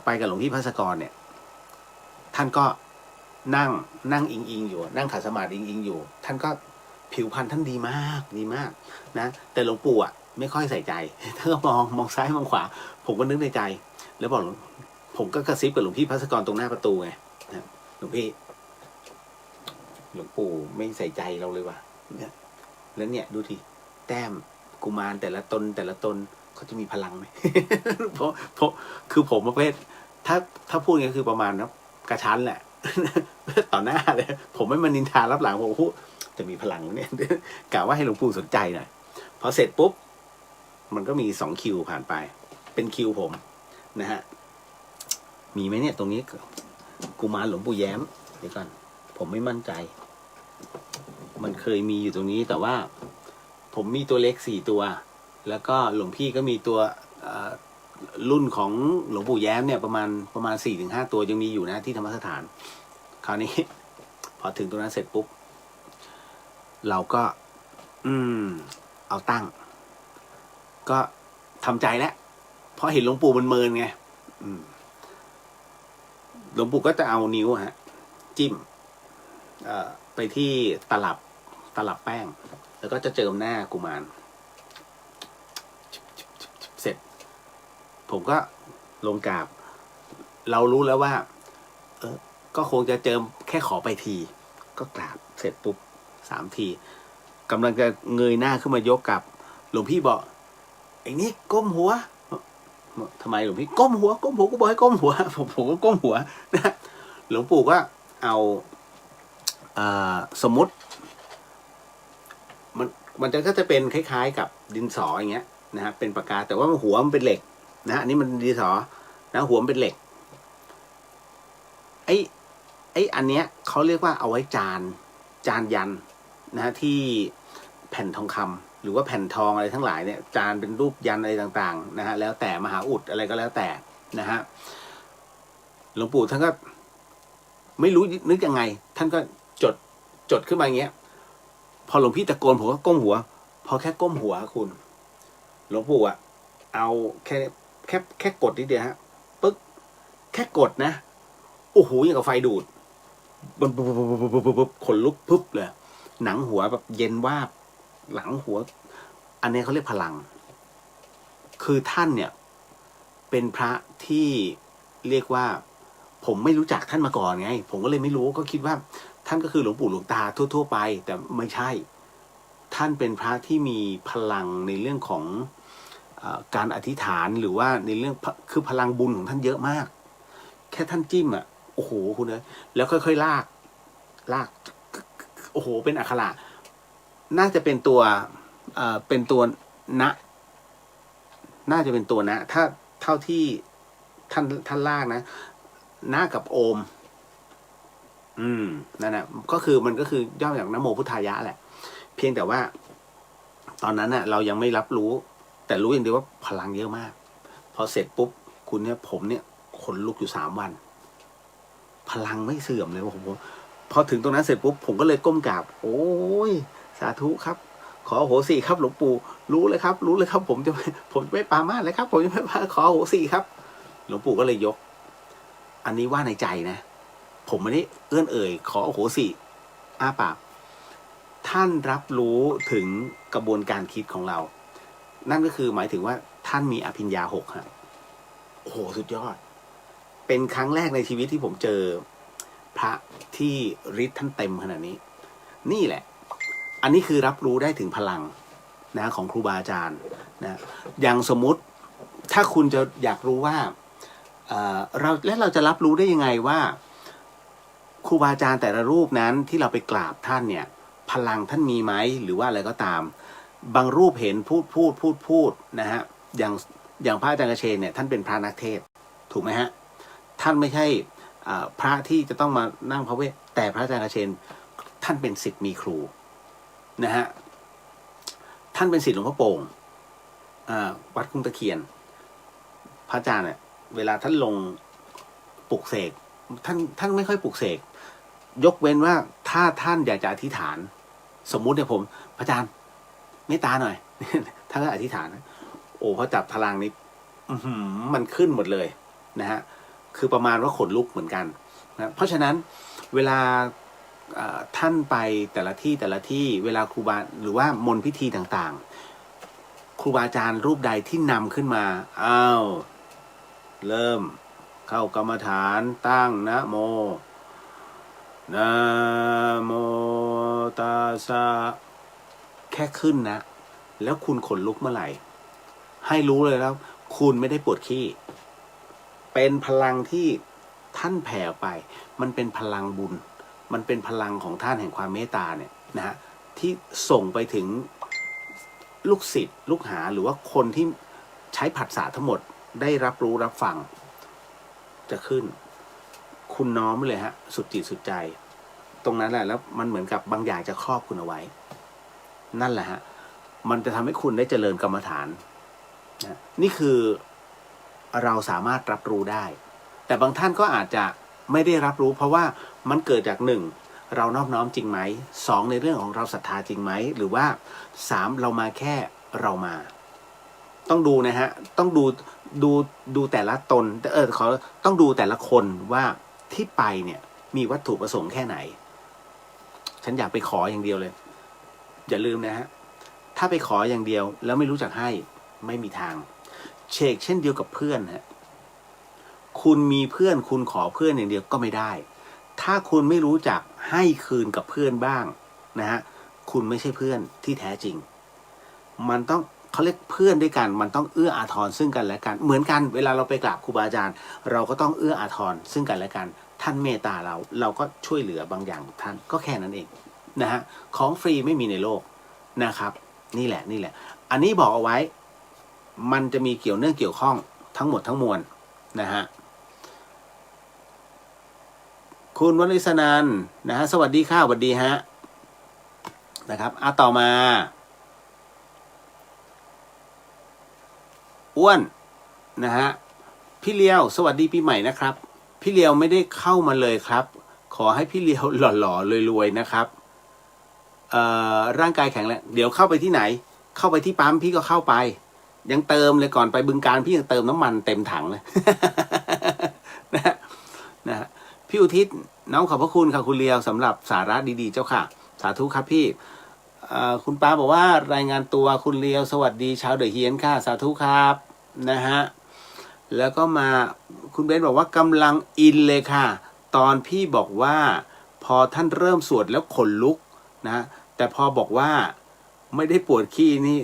Speaker 1: ปกับหลวงพี่ภัสกรเนี่ยท่านก็นั่งอิงอยู่นั่งขัดสมาธิอิงอยู่ท่านก็ผิวพรรณท่านดีมากนะแต่หลวงปู่ไม่ค่อยใส่ใจท่านก็มองซ้ายมองขวาผมก็นึกในใจแล้วบอกผมก็กระซิบกับหลวงพี่ภัสกรตรงหน้าประตูไงนะหลวงพี่หลวงปู่ไม่ใส่ใจเราเลยว่ะเนี่ยแล้วเนี่ยดูทีแต้มกุมารแต่ละตนเขาจะมีพลังไหม เพราะคือผมประเภทถ้าพูดอย่างนี้คือประมาณนะกระชั้นแหละ ต่อหน้าเลยผมไม่มานินทารับหลังผมพูดจะมีพลังเนี่ย กะว่าให้หลวงปู่สนใจหน่อยพอเสร็จปุ๊บมันก็มี2 คิวผ่านไปเป็นคิวผมนะฮะมีไหมเนี่ยตรงนี้กุมารหลวงปู่แย้มเดี๋ยวก่อนผมไม่มั่นใจมันเคยมีอยู่ตรงนี้แต่ว่าผมมีตัวเล็ก4 ตัวแล้วก็หลวงพี่ก็มีตัวรุ่นของหลวงปู่แย้มเนี่ยประมาณ 4-5 ตัวยังมีอยู่นะที่ธรรมสถานคราวนี้พอถึงตรงนั้นเสร็จปุ๊บเราก็เอาตั้งก็ทำใจแล้วเพราะเห็นหลวงปู่มันเมินไงหลวงปู่ก็จะเอานิ้วจิ้มไปที่ตลับแป้งแล้วก็จะเจิมหน้ากุมารเสร็จผมก็ลงกราบเรารู้แล้วว่าก็คงจะเจิมแค่ขอไปทีก็กราบเสร็จปุ๊บ3 ทีกำลังจะเงยหน้าขึ้นมายกกับหลวงพี่บอกไอ้นี่ก้มหัวทำไมหลวงพี่ก้มหัวกูบอกให้ก้มหัวผมก็ก้มหัวนะหลวงปู่ก็เอาสมมุติมันก็จะเป็นคล้ายๆกับดินสออย่างเงี้ยนะฮะเป็นปากกาแต่ว่าหัวมันเป็นเหล็กนะอันนี้มันดินสอนะหัวมันเป็นเหล็กไอ้อันเนี้ยเขาเรียกว่าเอาไว้จานยัน นะฮะที่แผ่นทองคำหรือว่าแผ่นทองอะไรทั้งหลายเนี่ยจานเป็นรูปยันอะไรต่างๆนะฮะแล้วแต่มหาอุดอะไรก็แล้วแต่นะฮะหลวงปู่ท่านก็ไม่รู้นึกยังไงท่านก็จดขึ้นมาอย่างเงี้ยพอหลวงพี่ตะโกนผมก็ก้มหัวพอแค่ก้มหัวคุณหลวงปู่เอาแค่กดนิดเดียวฮะปึ๊กแค่กดนะโอ้โหอย่างกับไฟดูดขนลุกปึ๊บเลยหนังหัวแบบเย็นวาบหลังหัวอันนี้เขาเรียกพลังคือท่านเนี่ยเป็นพระที่เรียกว่าผมไม่รู้จักท่านมาก่อนไงผมก็เลยไม่รู้ก็คิดว่าท่านก็คือหลวงปู่หลวงตาทั่วๆไปแต่ไม่ใช่ท่านเป็นพระที่มีพลังในเรื่องของการอธิษฐานหรือว่าในเรื่องคือพลังบุญของท่านเยอะมากแค่ท่านจิ้มโอ้โหคุณเลยแล้วค่อยๆลากโอ้โหเป็นอักขระน่าจะเป็นตัวเป็นตัวนะน่าจะเป็นตัวนะถ้าเท่าที่ท่านลากนะนะกับโอมนั่นแหละก็คือมันก็คือย่อมาจากนะโมพุทธายะแหละเพียงแต่ว่าตอนนั้นเรายังไม่รับรู้แต่รู้อย่างเดียวว่าพลังเยอะมากพอเสร็จปุ๊บคุณเนี่ยผมเนี่ยขนลุกอยู่3 วัน พลังไม่เสื่อมเลยผมพอถึงตรงนั้นเสร็จปุ๊บผมก็เลยก้มกราบโอ้ยสาธุครับขอโหสิครับหลวงปู่รู้เลยครับผมจะไม่ปามาสเลยครับผมจะไม่ขอโหสิครับหลวงปู่ก็เลยยกอันนี้ว่าในใจนะผมไม่ได้เอื้อนเอ่ยขอโหสิอ้าปากท่านรับรู้ถึงกระบวนการคิดของเรานั่นก็คือหมายถึงว่าท่านมีอภิญญา6ฮะโอ้โหสุดยอดเป็นครั้งแรกในชีวิตที่ผมเจอพระที่ฤทธิ์ท่านเต็มขนาดนี้นี่แหละอันนี้คือรับรู้ได้ถึงพลังนะของครูบาอาจารย์นะอย่างสมมุติถ้าคุณจะอยากรู้ว่าเราจะรับรู้ได้ยังไงว่าครูบาอาจารย์แต่ละรูปนั้นที่เราไปกราบท่านเนี่ยพลังท่านมีไหมหรือว่าอะไรก็ตามบางรูปเห็นพูดนะฮะอย่างพระอาจารย์กเชนเนี่ยท่านเป็นพระนักเทศถูกไหมฮะท่านไม่ใช่พระที่จะต้องมานั่งพระเวทแต่พระอาจารย์กเชนท่านเป็นศิษย์มีครูนะฮะท่านเป็นศิษย์หลวงพ่อโป่งวัดคุ้งตะเคียนพระอาจารย์เนี่ยเวลาท่านลงปลุกเสกท่านไม่ค่อยปลุกเสกยกเว้นว่าถ้าท่านอยากจะอธิษฐานสมมุติเนี่ยผมพระอาจารย์เมตตาหน่อย ท่านก็อธิษฐานโอ้พอจับพลังนี้มันขึ้นหมดเลยนะฮะคือประมาณว่าขนลุกเหมือนกันนะเพราะฉะนั้นเวลาท่านไปแต่ละที่เวลาครูบาหรือว่ามนต์พิธีต่างๆครูบาอาจารย์รูปใดที่นำขึ้นมาเริ่มเข้ากรรมฐานตั้งนะโมตัสสะแค่ขึ้นนะแล้วคุณขนลุกเมื่อไหร่ให้รู้เลยแล้วคุณไม่ได้ปวดขี้เป็นพลังที่ท่านแผ่ไปมันเป็นพลังบุญมันเป็นพลังของท่านแห่งความเมตตาเนี่ยนะฮะที่ส่งไปถึงลูกศิษย์ลูกหาหรือว่าคนที่ใช้ผัสสะทั้งหมดได้รับรู้รับฟังจะขึ้นคุณน้อมเลยฮะสุดจิตสุดใจตรงนั้นแหละแล้วมันเหมือนกับบางอย่างจะครอบคุณเอาไว้นั่นแหละฮะมันจะทำให้คุณได้เจริญกรรมฐานนะนี่คือเราสามารถรับรู้ได้แต่บางท่านก็อาจจะไม่ได้รับรู้เพราะว่ามันเกิดจาก1เรานอบน้อมจริงไหม2ในเรื่องของเราศรัทธาจริงไหมหรือว่า3เรามาแค่เรามาต้องดูนะฮะต้องดูแต่ละตนต้องดูแต่ละคนว่าที่ไปเนี่ยมีวัตถุประสงค์แค่ไหนฉันอยากไปขออย่างเดียวเลยอย่าลืมนะฮะถ้าไปขออย่างเดียวแล้วไม่รู้จักให้ไม่มีทางเช่นเดียวกับเพื่อนฮะคุณมีเพื่อนคุณขอเพื่อนอย่างเดียวก็ไม่ได้ถ้าคุณไม่รู้จักให้คืนกับเพื่อนบ้างนะฮะคุณไม่ใช่เพื่อนที่แท้จริงมันต้องเขาเรียกเพื่อนด้วยกันมันต้องเอื้ออาทรซึ่งกันและกันเหมือนกันเวลาเราไปกราบครูบาอาจารย์เราก็ต้องเอื้ออาทรซึ่งกันและกันท่านเมตตาเราก็ช่วยเหลือบางอย่างท่านก็แค่นั้นเองนะฮะของฟรีไม่มีในโลกนะครับนี่แหละอันนี้บอกเอาไว้มันจะมีเกี่ยวเนื่องเกี่ยวข้องทั้งหมดทั้งมวลนะฮะคุณวริศนันท์นะฮะสวัสดีค่ะสวัสดีฮะ นะครับต่อมาอ้วนนะฮะพี่เลียวสวัสดีปีใหม่นะครับพี่เลียวไม่ได้เข้ามาเลยครับขอให้พี่เลียวหล่อๆรวยๆนะครับร่างกายแข็งแรงเดี๋ยวเข้าไปที่ไหนเข้าไปที่ปั๊มพี่ก็เข้าไปยังเติมเลยก่อนไปบึงการพี่ยังเติมน้ำมันเต็มถังเลย นะฮะพี่อุทิศน้องขอบพระคุณค่ะคุณเลียวสำหรับสาระดีๆเจ้าค่ะสาธุครับพี่คุณป้าบอกว่ารายงานตัวคุณเลียวสวัสดีชาวเดอะเฮียนค่ะสาธุครับนะฮะแล้วก็มาคุณเบนบอกว่ากำลังอินเลยค่ะตอนพี่บอกว่าพอท่านเริ่มสวดแล้วขนลุกนะแต่พอบอกว่าไม่ได้ปวดขี้นี่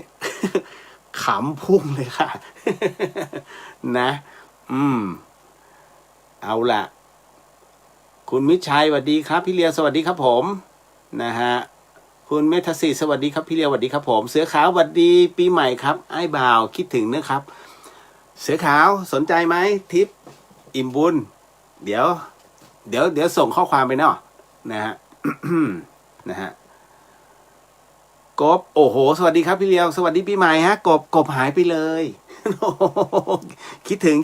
Speaker 1: ขำพุ่งเลยค่ะ นะเอาล่ะคุณมิตรชัยสวัสดีครับพี่เลียวสวัสดีครับผมนะฮะคุณเมธศิษย์สวัสดีครับพี่เลียวสวัสดีครับผมเสือขาวสวัสดีปีใหม่ครับไอ้บ่าวคิดถึงนะครับเสือขาวสนใจไหมทิปอิ่มบุญเดี๋ยวส่งข้อความไปเนาะนะฮะ นะฮะกบโอ้โหสวัสดีครับพี่เลียวสวัสดีปีใหม่ฮะกบหายไปเลย คิดถึง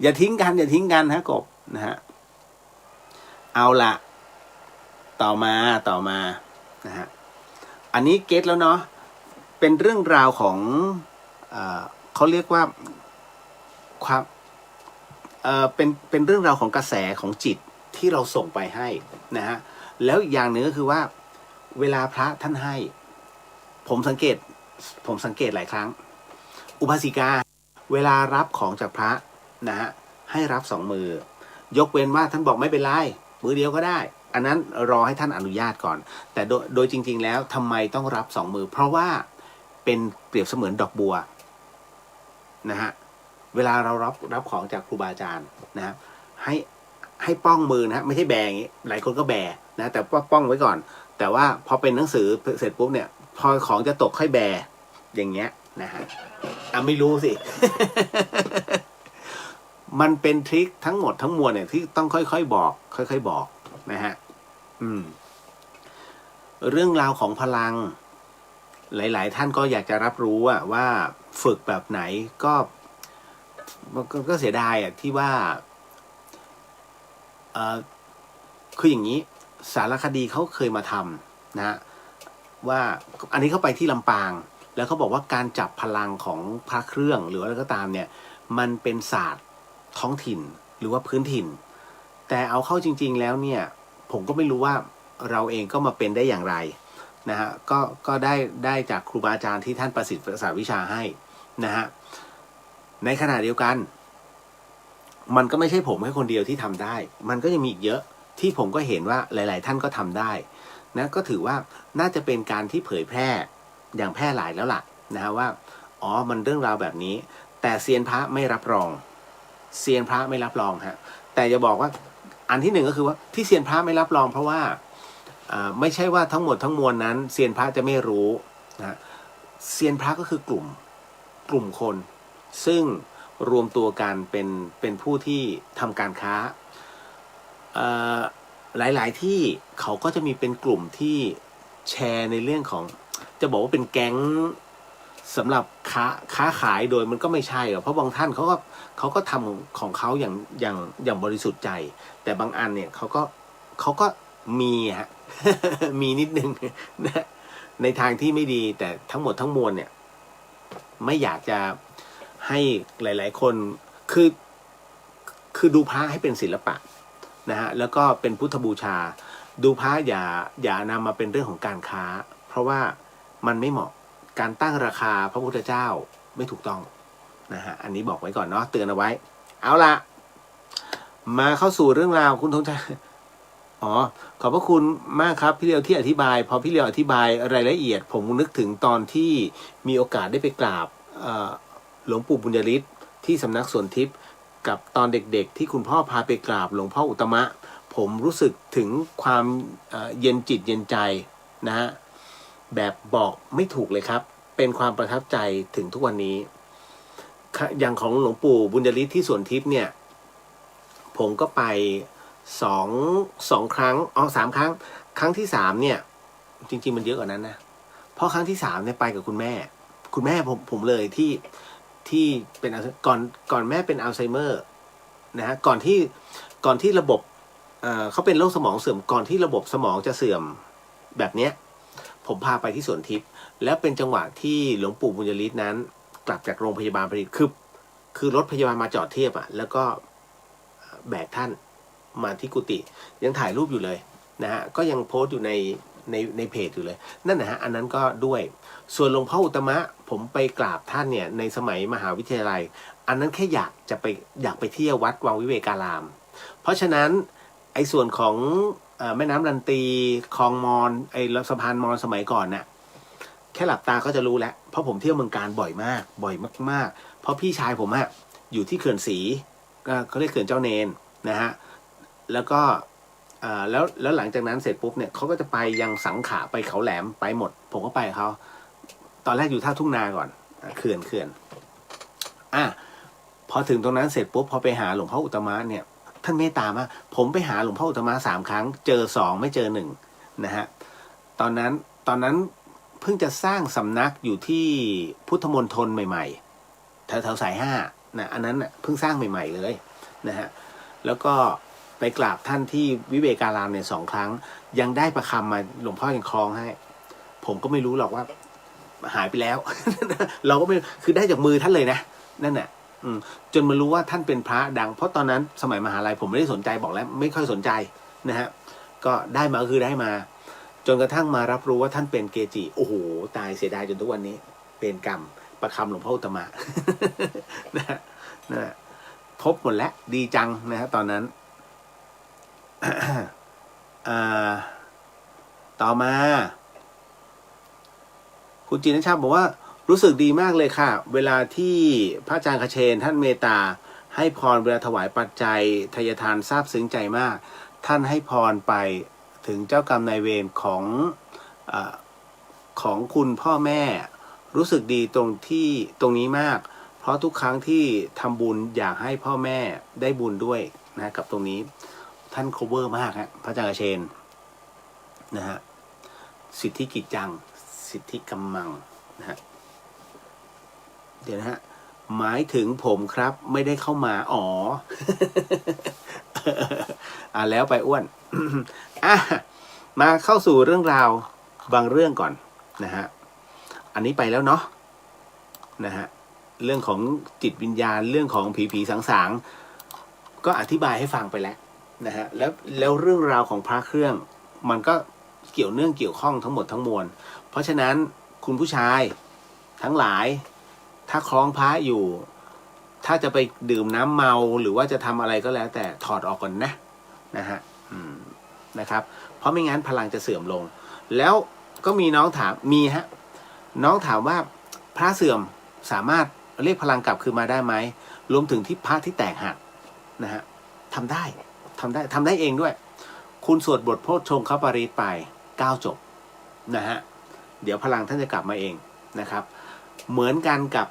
Speaker 1: อย่าทิ้งกันฮะกบนะฮะเอาละต่อมานะฮะอันนี้เก็ตแล้วเนาะเป็นเรื่องราวของเขาเรียกว่าความเป็นเรื่องราวของกระแสของจิตที่เราส่งไปให้นะฮะแล้วอย่างหนึ่งก็คือว่าเวลาพระท่านให้ผมสังเกตหลายครั้งอุบาสิกาเวลารับของจากพระนะฮะให้รับ2 มือยกเว้นว่าท่านบอกไม่เป็นไรมือเดียวก็ได้อันนั้นรอให้ท่านอนุญาตก่อนแต่โดยจริงๆแล้วทำไมต้องรับ2 มือเพราะว่าเป็นเปรียบเสมือนดอกบัวนะฮะเวลาเรารับของจากครูบาอาจารย์นะให้ป้องมือนะไม่ใช่แบอย่างนี้หลายคนก็แบนะแต่ว่าป้องไว้ก่อนแต่ว่าพอเป็นหนังสือเสร็จปุ๊บเนี่ยพอของจะตกค่อยแบอย่างเงี้ยนะฮะไม่รู้สิ มันเป็นทริคทั้งหมดทั้งมวลเนี่ยที่ต้องค่อยๆบอกนะฮะเรื่องราวของพลังหลายๆท่านก็อยากจะรับรู้ว่าฝึกแบบไหนก็เสียดายที่ว่าคืออย่างนี้สารคดีเขาเคยมาทำนะว่าอันนี้เขาไปที่ลำปางแล้วเขาบอกว่าการจับพลังของพระเครื่องหรืออะไรก็ตามเนี่ยมันเป็นศาสตร์ท้องถิ่นหรือว่าพื้นถิ่นแต่เอาเข้าจริงๆแล้วเนี่ยผมก็ไม่รู้ว่าเราเองก็มาเป็นได้อย่างไรนะฮะก็ได้จากครูบาอาจารย์ที่ท่านประสิทธิ์ประสาทวิชาให้นะฮะในขณะเดียวกันมันก็ไม่ใช่ผมแค่คนเดียวที่ทำได้มันก็ยังมีอีกเยอะที่ผมก็เห็นว่าหลายๆท่านก็ทำได้นะก็ถือว่าน่าจะเป็นการที่เผยแพร่อย่างแพร่หลายแล้วล่ะนะฮะว่ามันเรื่องราวแบบนี้แต่เซียนพระไม่รับรองฮะแต่จะบอกว่าอันที่หนึ่งก็คือว่าที่เซียนพระไม่รับรองเพราะว่าไม่ใช่ว่าทั้งหมดทั้งมวลนั้นเซียนพระจะไม่รู้นะเซียนพระก็คือกลุ่มคนซึ่งรวมตัวกันเป็นผู้ที่ทำการค้าหลายๆที่เขาก็จะมีเป็นกลุ่มที่แชร์ในเรื่องของจะบอกว่าเป็นแก๊งสำหรับค้าขายโดยมันก็ไม่ใช่หรอกเพราะบางท่านเขาก็ทำของเขาอย่างบริสุทธิ์ใจแต่บางอันเนี่ยเขาก็มีฮะ มีนิดนึงนะในทางที่ไม่ดีแต่ทั้งหมดทั้งมวลเนี่ยไม่อยากจะให้หลายๆคนคือดูพระให้เป็นศิลปะนะฮะแล้วก็เป็นพุทธบูชาดูพระอย่านำมาเป็นเรื่องของการค้าเพราะว่ามันไม่เหมาะการตั้งราคาพระพุทธเจ้าไม่ถูกต้องนะฮะอันนี้บอกไว้ก่อนเนาะเตือนเอาไว้เอาละมาเข้าสู่เรื่องราวคุณธงชัยขอบพระคุณมากครับพี่เลียวที่อธิบายพอพี่เลียวอธิบายรายละเอียดผมนึกถึงตอนที่มีโอกาสได้ไปกราบหลวงปู่บุญยฤทธิ์ที่สำนักสวนทิพย์กับตอนเด็กๆที่คุณพ่อพาไปกราบหลวงพ่ออุตตมะผมรู้สึกถึงความเย็นจิตเย็นใจนะฮะแบบบอกไม่ถูกเลยครับเป็นความประทับใจถึงทุกวันนี้อย่างของหลวงปู่บุญยฤทธิ์ที่สวนทิพย์เนี่ยผมก็ไปสองครั้ง3 ครั้งครั้งที่3เนี่ย จริงๆมันเยอะกว่านั้นนะเพราะครั้งที่3เนี่ยไปกับคุณแม่ผมเลยที่เป็นก่อนแม่เป็นอัลไซเมอร์นะฮะก่อนที่ระบบเขาเป็นโรคสมองเสื่อมก่อนที่ระบบสมองจะเสื่อมแบบเนี้ยผมพาไปที่สวนทิพย์แล้วเป็นจังหวะที่หลวงปู่บุญยฤทธิ์นั้นกลับจากโรงพยาบาลพอดีคือรถพยาบาลมาจอดเทียบอ่ะแล้วก็แบกท่านมาที่กุฏิยังถ่ายรูปอยู่เลยนะฮะก็ยังโพสต์อยู่ในเพจอยู่เลยนั่นนะฮะอันนั้นก็ด้วยส่วนหลวงพ่ออุตตมะผมไปกราบท่านเนี่ยในสมัยมหาวิทยาลัยอันนั้นแค่อยากไปเที่ยววัดวังวิเวการามเพราะฉะนั้นไอ้ส่วนของแม่น้ำลันตีคลองมอนไอ้สะพานมอนสมัยก่อนน่ะแค่หลับตาก็จะรู้แล้วเพราะผมเที่ยวเมืองการบ่อยมากเพราะพี่ชายผมอะอยู่ที่เขื่อนศรีเขาเรียกเขื่อนเจ้าเนนนะฮะแล้วก็แล้วหลังจากนั้นเสร็จปุ๊บเนี่ยเขาก็จะไปยังสังขะไปเขาแหลมไปหมดผมก็ไปเขาตอนแรกอยู่ท่าทุ่งนาก่อนเขื่อนพอถึงตรงนั้นเสร็จปุ๊บพอไปหาหลวงพ่ออุตตมะเนี่ยท่านเมตตามากผมไปหาหลวงพ่ออุตตมะ3 ครั้งเจอ2ไม่เจอ1นะฮะตอนนั้นเพิ่งจะสร้างสำนักอยู่ที่พุทธมณฑลใหม่ๆแถวสาย5นะอันนั้นเพิ่งสร้างใหม่ๆเลยนะฮะแล้วก็ไปกราบท่านที่วิเวการามเนี่ย2 ครั้งยังได้ประคำมาหลวงพ่อยังคล้องให้ผมก็ไม่รู้หรอกว่าหายไปแล้ว เราก็ไม่คือได้จากมือท่านเลยนะนั่นแหละจนมารู้ว่าท่านเป็นพระดังเพราะตอนนั้นสมัยมหาลัยผมไม่ได้สนใจบอกแล้วไม่ค่อยสนใจนะฮะก็ได้มาก็คือได้มาจนกระทั่งมารับรู้ว่าท่านเป็นเกจิโอ้โหตายเสียดายจนทุกวันนี้เป็นกรรมประคำหลวงพ่ออุตตมะ นะฮะพบหมดแล้วดีจังนะฮะตอนนั้น ต่อมาคุณจินชาบอกว่ารู้สึกดีมากเลยค่ะเวลาที่พระอาจารย์คเชนท่านเมตตาให้พรเวลาถวายปัจจัยทายทานซาบซึ้งใจมากท่านให้พรไปถึงเจ้ากรรมนายเวรของคุณพ่อแม่รู้สึกดีตรงนี้มากเพราะทุกครั้งที่ทำบุญอยากให้พ่อแม่ได้บุญด้วยนะกับตรงนี้ท่าน cover มากฮะพระอาจารย์คเชนนะฮะสิทธิกิจจังสิทธิกัมมังนะฮะเดี๋ยวนะฮะหมายถึงผมครับไม่ได้เข้ามาอ๋อ แล้วไปอ้วน มาเข้าสู่เรื่องราวบางเรื่องก่อนนะฮะอันนี้ไปแล้วเนาะนะฮะเรื่องของจิตวิญญาณเรื่องของผีสางก็อธิบายให้ฟังไปแล้วนะฮะแล้วเรื่องราวของพระเครื่องมันก็เกี่ยวข้องทั้งหมดทั้งมวลเพราะฉะนั้นคุณผู้ชายทั้งหลายถ้าคล้องพระอยู่ถ้าจะไปดื่มน้ำเมาหรือว่าจะทำอะไรก็แล้วแต่ถอดออกก่อนนะฮะนะครับเพราะไม่งั้นพลังจะเสื่อมลงแล้วก็มีน้องถามน้องถามว่าพระเสื่อมสามารถเรียกพลังกลับคืนมาได้ไหมรวมถึงที่พระที่แตกหักนะฮะทำได้เองด้วยคุณสวดบทโพชฌงคปริตไป9 จบนะฮะเดี๋ยวพลังท่านจะกลับมาเองนะครับเหมือนกันกับ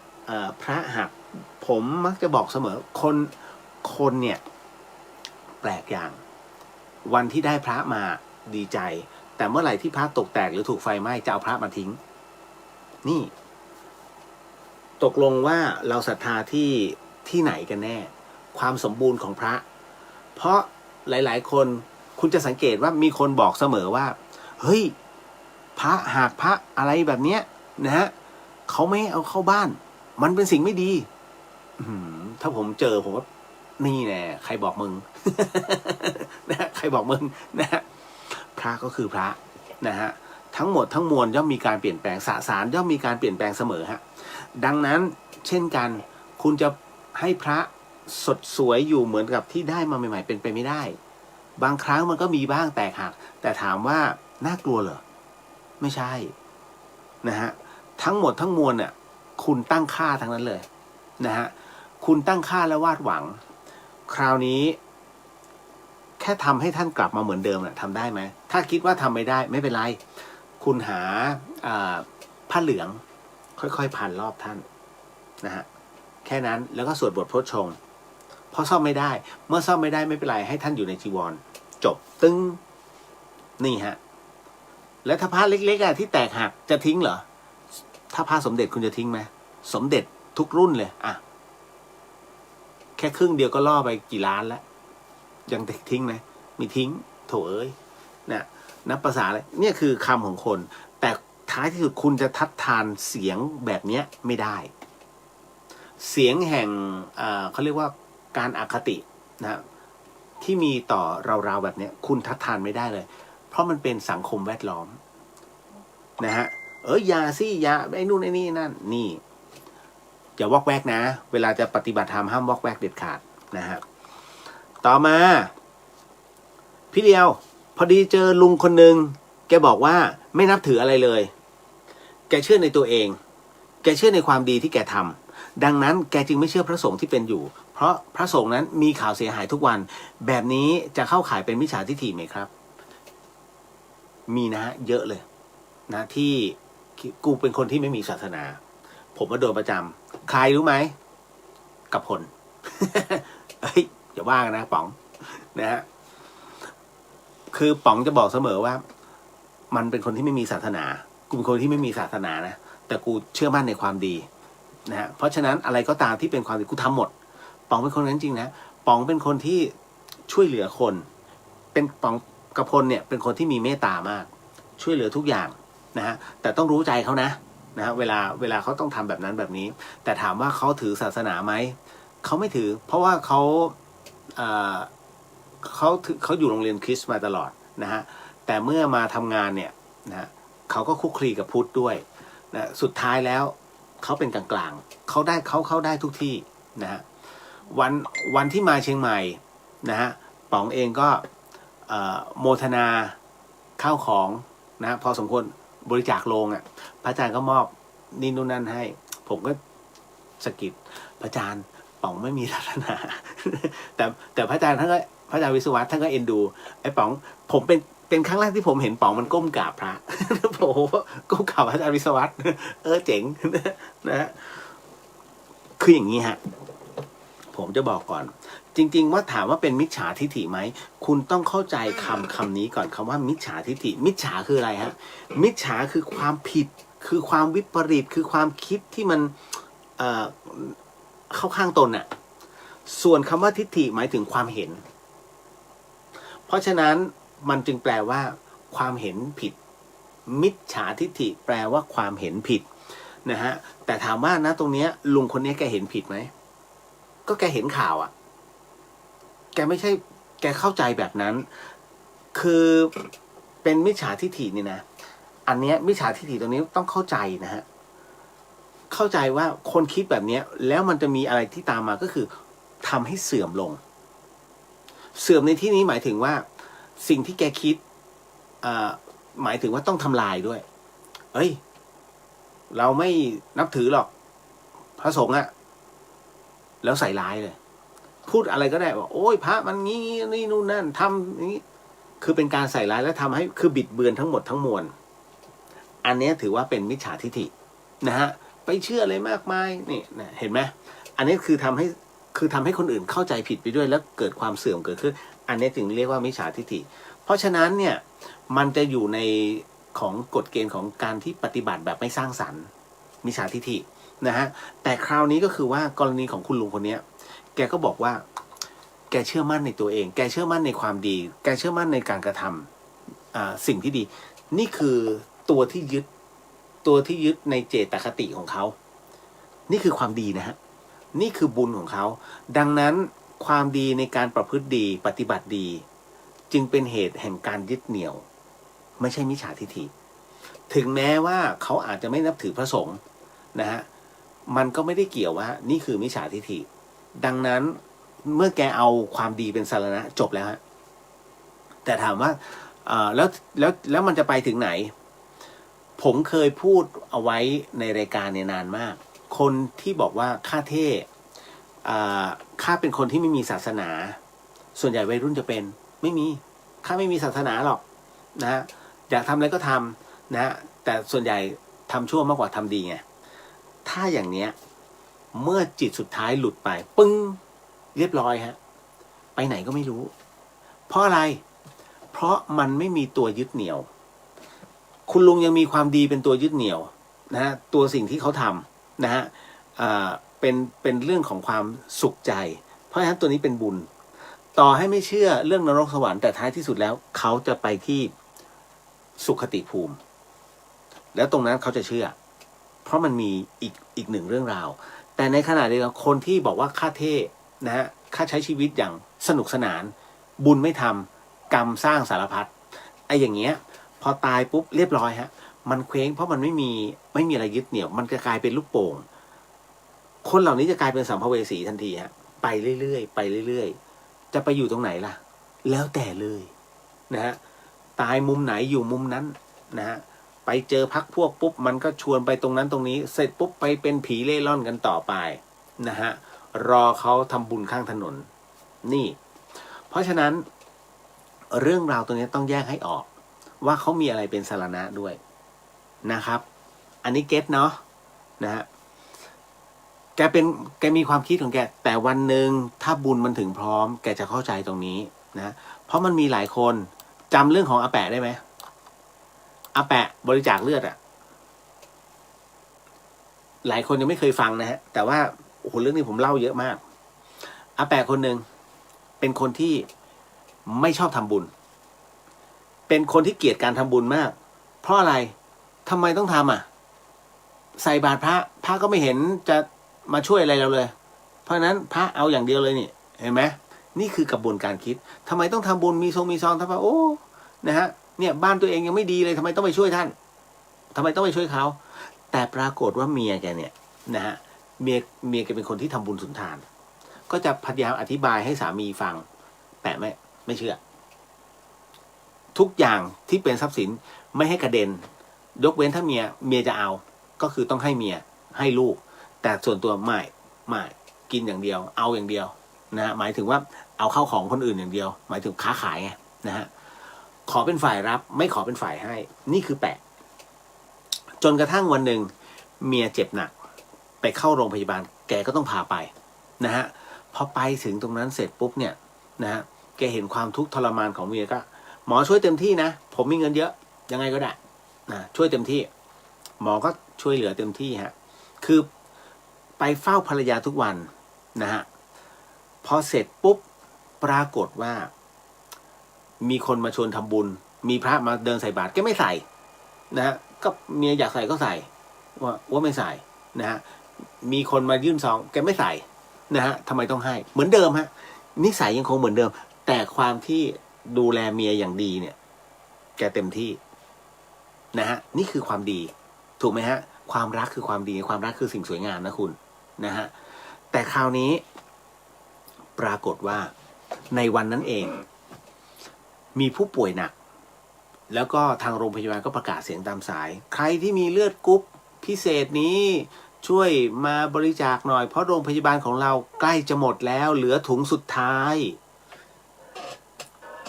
Speaker 1: พระหักผมมักจะบอกเสมอคนเนี่ยแปลกอย่างวันที่ได้พระมาดีใจแต่เมื่อไหร่ที่พระตกแตกหรือถูกไฟไหม้จะเอาพระมาทิ้งนี่ตกลงว่าเราศรัทธาที่ไหนกันแน่ความสมบูรณ์ของพระเพราะหลายๆคนคุณจะสังเกตว่ามีคนบอกเสมอว่าเฮ้ยพระหากพระอะไรแบบเนี้ยนะฮะเขาไม่เอาเข้าบ้านมันเป็นสิ่งไม่ดีถ้าผมเจอผมว่านี่แน่ใครบอกมึง นะใครบอกมึงนะฮะพระก็คือพระนะฮะทั้งหมดทั้งมวลย่อมมีการเปลี่ยนแปลงสสารย่อมมีการเปลี่ยนแปลงเสมอฮะดังนั้นเช่นกันคุณจะให้พระสดสวยอยู่เหมือนกับที่ได้มาใหม่ๆเป็นไปไม่ได้บางครั้งมันก็มีบ้างแตกหักแต่ถามว่าน่ากลัวเหรอไม่ใช่นะฮะทั้งหมดทั้งมวลเนี่ยคุณตั้งค่าทั้งนั้นเลยนะฮะคุณตั้งค่าและวาดหวังคราวนี้แค่ทำให้ท่านกลับมาเหมือนเดิมทำได้ไหมถ้าคิดว่าทำไม่ได้ไม่เป็นไรคุณหาผ้าเหลืองค่อยๆพันรอบท่านนะฮะแค่นั้นแล้วก็สวดบทโพชฌงค์เพราะซ่อมไม่ได้เมื่อซ่อมไม่ได้ไม่เป็นไรให้ท่านอยู่ในจีวรจบตึ้งนี่ฮะ แล้วถ้าพระเล็กๆที่แตกหักจะทิ้งเหรอถ้าพระสมเด็จคุณจะทิ้งไหมสมเด็จทุกรุ่นเลยอ่ะแค่ครึ่งเดียวก็ล่อไปกี่ล้านแล้วยังทิ้งไหมมีทิ้งโถเอ้ยเนี่ยนับภาษาอะไรเนี่ยคือคำของคนแต่ท้ายที่สุดคุณจะทัดทานเสียงแบบเนี้ยไม่ได้เสียงแห่งเขาเรียกว่าการอคตินะที่มีต่อเราแบบเนี้ยคุณทัดทานไม่ได้เลยเพราะมันเป็นสังคมแวดล้อมนะฮะยาซี่ยาไอ้นู่นไอ้นี่นั่นนี่อย่าวอกแวกนะเวลาจะปฏิบัติธรรมห้ามวอกแวกเด็ดขาดนะฮะต่อมาพี่เดียวพอดีเจอลุงคนหนึ่งแกบอกว่าไม่นับถืออะไรเลยแกเชื่อในตัวเองแกเชื่อในความดีที่แกทำดังนั้นแกจึงไม่เชื่อพระสงฆ์ที่เป็นอยู่เพราะพระสงฆ์นั้นมีข่าวเสียหายทุกวันแบบนี้จะเข้าข่ายเป็นมิจฉาทิฏฐิไหมครับมีนะฮะเยอะเลยนะที่กูเป็นคนที่ไม่มีศาสนาผมมาโดนประจำใครรู้ไหมกับผล เฮ้ยอย่าว่ากันนะป๋องนะฮะคือป๋องจะบอกเสมอว่ามันเป็นคนที่ไม่มีศาสนากูเป็นคนที่ไม่มีศาสนานะแต่กูเชื่อมั่นในความดีนะฮะเพราะฉะนั้นอะไรก็ตามที่เป็นความดีกูทำหมดป๋องเป็นคนนั้นจริงนะป๋องเป็นคนที่ช่วยเหลือคนเป็นป๋องกับพลเนี่ยเป็นคนที่มีเมตตามากช่วยเหลือทุกอย่างนะฮะแต่ต้องรู้ใจเขานะฮะเวลาเขาต้องทำแบบนั้นแบบนี้แต่ถามว่าเขาถือศาสนาไหมเขาไม่ถือเพราะว่าเขาอยู่โรงเรียนคริสต์มาตลอดนะฮะแต่เมื่อมาทำงานเนี่ยนะเขาก็คุกคลีกับพุทธด้วยนะสุดท้ายแล้วเขาเป็นกลางๆเขาได้ทุกที่นะฮะวันที่มาเชียงใหม่นะฮะป๋องเองก็โมทนาข้าวของนะพอสมควรบริจาคโรงอ่ะพระอาจารย์ก็มอบนี่นู่นนั่นให้ผมก็สะกิดพระอาจารย์ป๋องไม่มีศาสนา แต่พระอาจารย์ท่านก็พระอาจารย์วิศวะท่านก็เอ็นดูไอ้ป๋องผมเป็นครั้งแรกที่ผมเห็นป๋องมันก้มกราบพระ โอ้โหก้มกราบพระอาจารย์วิศวะเจ๋ง นะฮะคืออย่างนี้ฮะผมจะบอกก่อนจริงๆว่าถามว่าเป็นมิจฉาทิฏฐิไหมคุณต้องเข้าใจคำนี้ก่อนคำว่ามิจฉาทิฏฐิมิจฉาคืออะไรฮะมิจฉาคือความผิดคือความวิปริตคือความคิดที่มันเข้าข้างตนน่ะส่วนคำว่าทิฏฐิหมายถึงความเห็นเพราะฉะนั้นมันจึงแปลว่าความเห็นผิดมิจฉาทิฏฐิแปลว่าความเห็นผิดนะฮะแต่ถามว่านะตรงเนี้ยลุงคนนี้แกเห็นผิดไหมก็แกเห็นข่าวอ่ะแกไม่ใช่แกเข้าใจแบบนั้นคือเป็นมิจฉาทิฏฐินี่นะอันเนี้ยมิจฉาทิฏฐิตรงนี้ต้องเข้าใจนะฮะเข้าใจว่าคนคิดแบบเนี้ยแล้วมันจะมีอะไรที่ตามมาก็คือทำให้เสื่อมลงเสื่อมในที่นี้หมายถึงว่าสิ่งที่แกคิดหมายถึงว่าต้องทำลายด้วยเอ้ยเราไม่นับถือหรอกพระสงฆ์อะแล้วใส่ร้ายเลยพูดอะไรก็ได้ว่าโอ้ยพระมันงี้นี่นู่นนั่นทำนี้คือเป็นการใส่ร้ายและทำให้คือบิดเบือนทั้งหมดทั้งมวลอันนี้ถือว่าเป็นมิจฉาทิฏฐินะฮะไปเชื่ออะไรมากมายนี่นะเห็นไหมอันนี้คือทำให้คนอื่นเข้าใจผิดไปด้วยแล้วเกิดความเสื่อมเกิดขึ้นอันนี้ถึงเรียกว่ามิจฉาทิฏฐิเพราะฉะนั้นเนี่ยมันจะอยู่ในของกฎเกณฑ์ของการที่ปฏิบัติแบบไม่สร้างสรรค์มิจฉาทิฏฐินะฮะแต่คราวนี้ก็คือว่ากรณีของคุณลุงคนนี้แกก็บอกว่าแกเชื่อมั่นในตัวเองแกเชื่อมั่นในความดีแกเชื่อมั่นในการกระทำสิ่งที่ดีนี่คือตัวที่ยึดในเจตคติของเขานี่คือความดีนะฮะนี่คือบุญของเขาดังนั้นความดีในการประพฤติดีปฏิบัติดีจึงเป็นเหตุแห่งการยึดเหนี่ยวไม่ใช่มิจฉาทิฏฐิถึงแม้ว่าเขาอาจจะไม่นับถือพระสงฆ์นะฮะมันก็ไม่ได้เกี่ยวว่านี่คือมิจฉาทิฏฐิดังนั้นเมื่อแกเอาความดีเป็นสรณะจบแล้วฮะแต่ถามว่าแล้วมันจะไปถึงไหนผมเคยพูดเอาไว้ในรายการเนี่ยนานมากคนที่บอกว่าข้าเท่ข้าเป็นคนที่ไม่มีศาสนาส่วนใหญ่วัยรุ่นจะเป็นไม่มีข้าไม่มีศาสนาหรอกนะฮะอยากทำอะไรก็ทำนะฮะแต่ส่วนใหญ่ทำชั่วมากกว่าทำดีไงถ้าอย่างเนี้ยเมื่อจิตสุดท้ายหลุดไปปึ้งเรียบร้อยฮะไปไหนก็ไม่รู้เพราะอะไรเพราะมันไม่มีตัวยึดเหนี่ยว คุณลุงยังมีความดีเป็นตัวยึดเหนี่ยวนะฮะตัวสิ่งที่เขาทำนะฮะเป็นเรื่องของความสุขใจเพราะฉะนั้นตัวนี้เป็นบุญต่อให้ไม่เชื่อเรื่องนรกสวรรค์แต่ท้ายที่สุดแล้วเขาจะไปที่สุขติภูมิแล้วตรงนั้นเขาจะเชื่อเพราะมันมีอีกหนึ่งเรื่องราวแต่ในขณะเดียวกันคนที่บอกว่าค่าเท่นะฮะค่าใช้ชีวิตอย่างสนุกสนานบุญไม่ทำกรรมสร้างสารพัดไอ้อย่างเงี้ยพอตายปุ๊บเรียบร้อยฮะมันเคว้งเพราะมันไม่มีอะไรยึดเหนี่ยวมันจะกลายเป็นลูกโป่งคนเหล่านี้จะกลายเป็นสัมภเวสีทันทีฮะไปเรื่อยๆไปเรื่อยๆจะไปอยู่ตรงไหนล่ะแล้วแต่เลยนะฮะตายมุมไหนอยู่มุมนั้นนะฮะไปเจอพักพวกปุ๊บมันก็ชวนไปตรงนั้นตรงนี้เสร็จปุ๊บไปเป็นผีเล่ร่อนกันต่อไปนะฮะรอเขาทำบุญข้างถนนนี่เพราะฉะนั้นเรื่องราวตัวนี้ต้องแยกให้ออกว่าเขามีอะไรเป็นสารณะด้วยนะครับอันนี้เก็ตเนาะนะฮะแกมีความคิดของแกแต่วันหนึ่งถ้าบุญมันถึงพร้อมแกจะเข้าใจตรงนี้นะเพราะมันมีหลายคนจำเรื่องของอาแปะได้ไหมอาแปะบริจาคเลือดอะหลายคนยังไม่เคยฟังนะฮะแต่ว่าโอ้โหเรื่องนี้ผมเล่าเยอะมากอาแปะคนหนึ่งเป็นคนที่ไม่ชอบทำบุญเป็นคนที่เกลียดการทำบุญมากเพราะอะไรทำไมต้องทำอ่ะใส่บาตรพระก็ไม่เห็นจะมาช่วยอะไรเราเลยเพราะฉะนั้นพระเอาอย่างเดียวเลยนี่เห็นไหมนี่คือกระบวนการคิดทำไมต้องทำบุญมีซองทำไมโอ้นะฮะเนี่ยบ้านตัวเองยังไม่ดีเลยทำไมต้องไปช่วยท่านทำไมต้องไปช่วยเขาแต่ปรากฏว่าเมียแกเนี่ยนะฮะเมียแกเป็นคนที่ทำบุญสุนทานก็จะพยายามอธิบายให้สามีฟังแต่ไม่เชื่อทุกอย่างที่เป็นทรัพย์สินไม่ให้กระเด็นยกเว้นถ้าเมียจะเอาก็คือต้องให้เมียให้ลูกแต่ส่วนตัวไม่กินอย่างเดียวเอาอย่างเดียวนะฮะหมายถึงว่าเอาเข้าของคนอื่นอย่างเดียวหมายถึงค้าขายไงนะฮะขอเป็นฝ่ายรับไม่ขอเป็นฝ่ายให้นี่คือแปะจนกระทั่งวันหนึ่งเมียเจ็บหนักไปเข้าโรงพยาบาลแกก็ต้องพาไปนะฮะพอไปถึงตรงนั้นเสร็จปุ๊บเนี่ยนะฮะแกเห็นความทุกข์ทรมานของเมียก็หมอช่วยเต็มที่นะผมมีเงินเยอะยังไงก็ได้นะช่วยเต็มที่หมอก็ช่วยเหลือเต็มที่ฮะคือไปเฝ้าภรรยาทุกวันนะฮะพอเสร็จปุ๊บปรากฏว่ามีคนมาชวนทำบุญมีพระมาเดินใส่บาตรแกไม่ใส่นะฮะก็เมียอยากใส่ก็ใส่ว่าไม่ใส่นะฮะมีคนมายื่นซองแกไม่ใส่นะฮะทำไมต้องให้เหมือนเดิมฮะนิสัยยังคงเหมือนเดิมแต่ความที่ดูแลเมียอย่างดีเนี่ยแกเต็มที่นะฮะนี่คือความดีถูกไหมฮะความรักคือความดีความรักคือสิ่งสวยงามนะคุณนะฮะแต่คราวนี้ปรากฏว่าในวันนั้นเองมีผู้ป่วยหนักแล้วก็ทางโรงพยาบาลก็ประกาศเสียงตามสายใครที่มีเลือดกรุ๊ปพิเศษนี้ช่วยมาบริจาคหน่อยเพราะโรงพยาบาลของเราใกล้จะหมดแล้วเหลือถุงสุดท้าย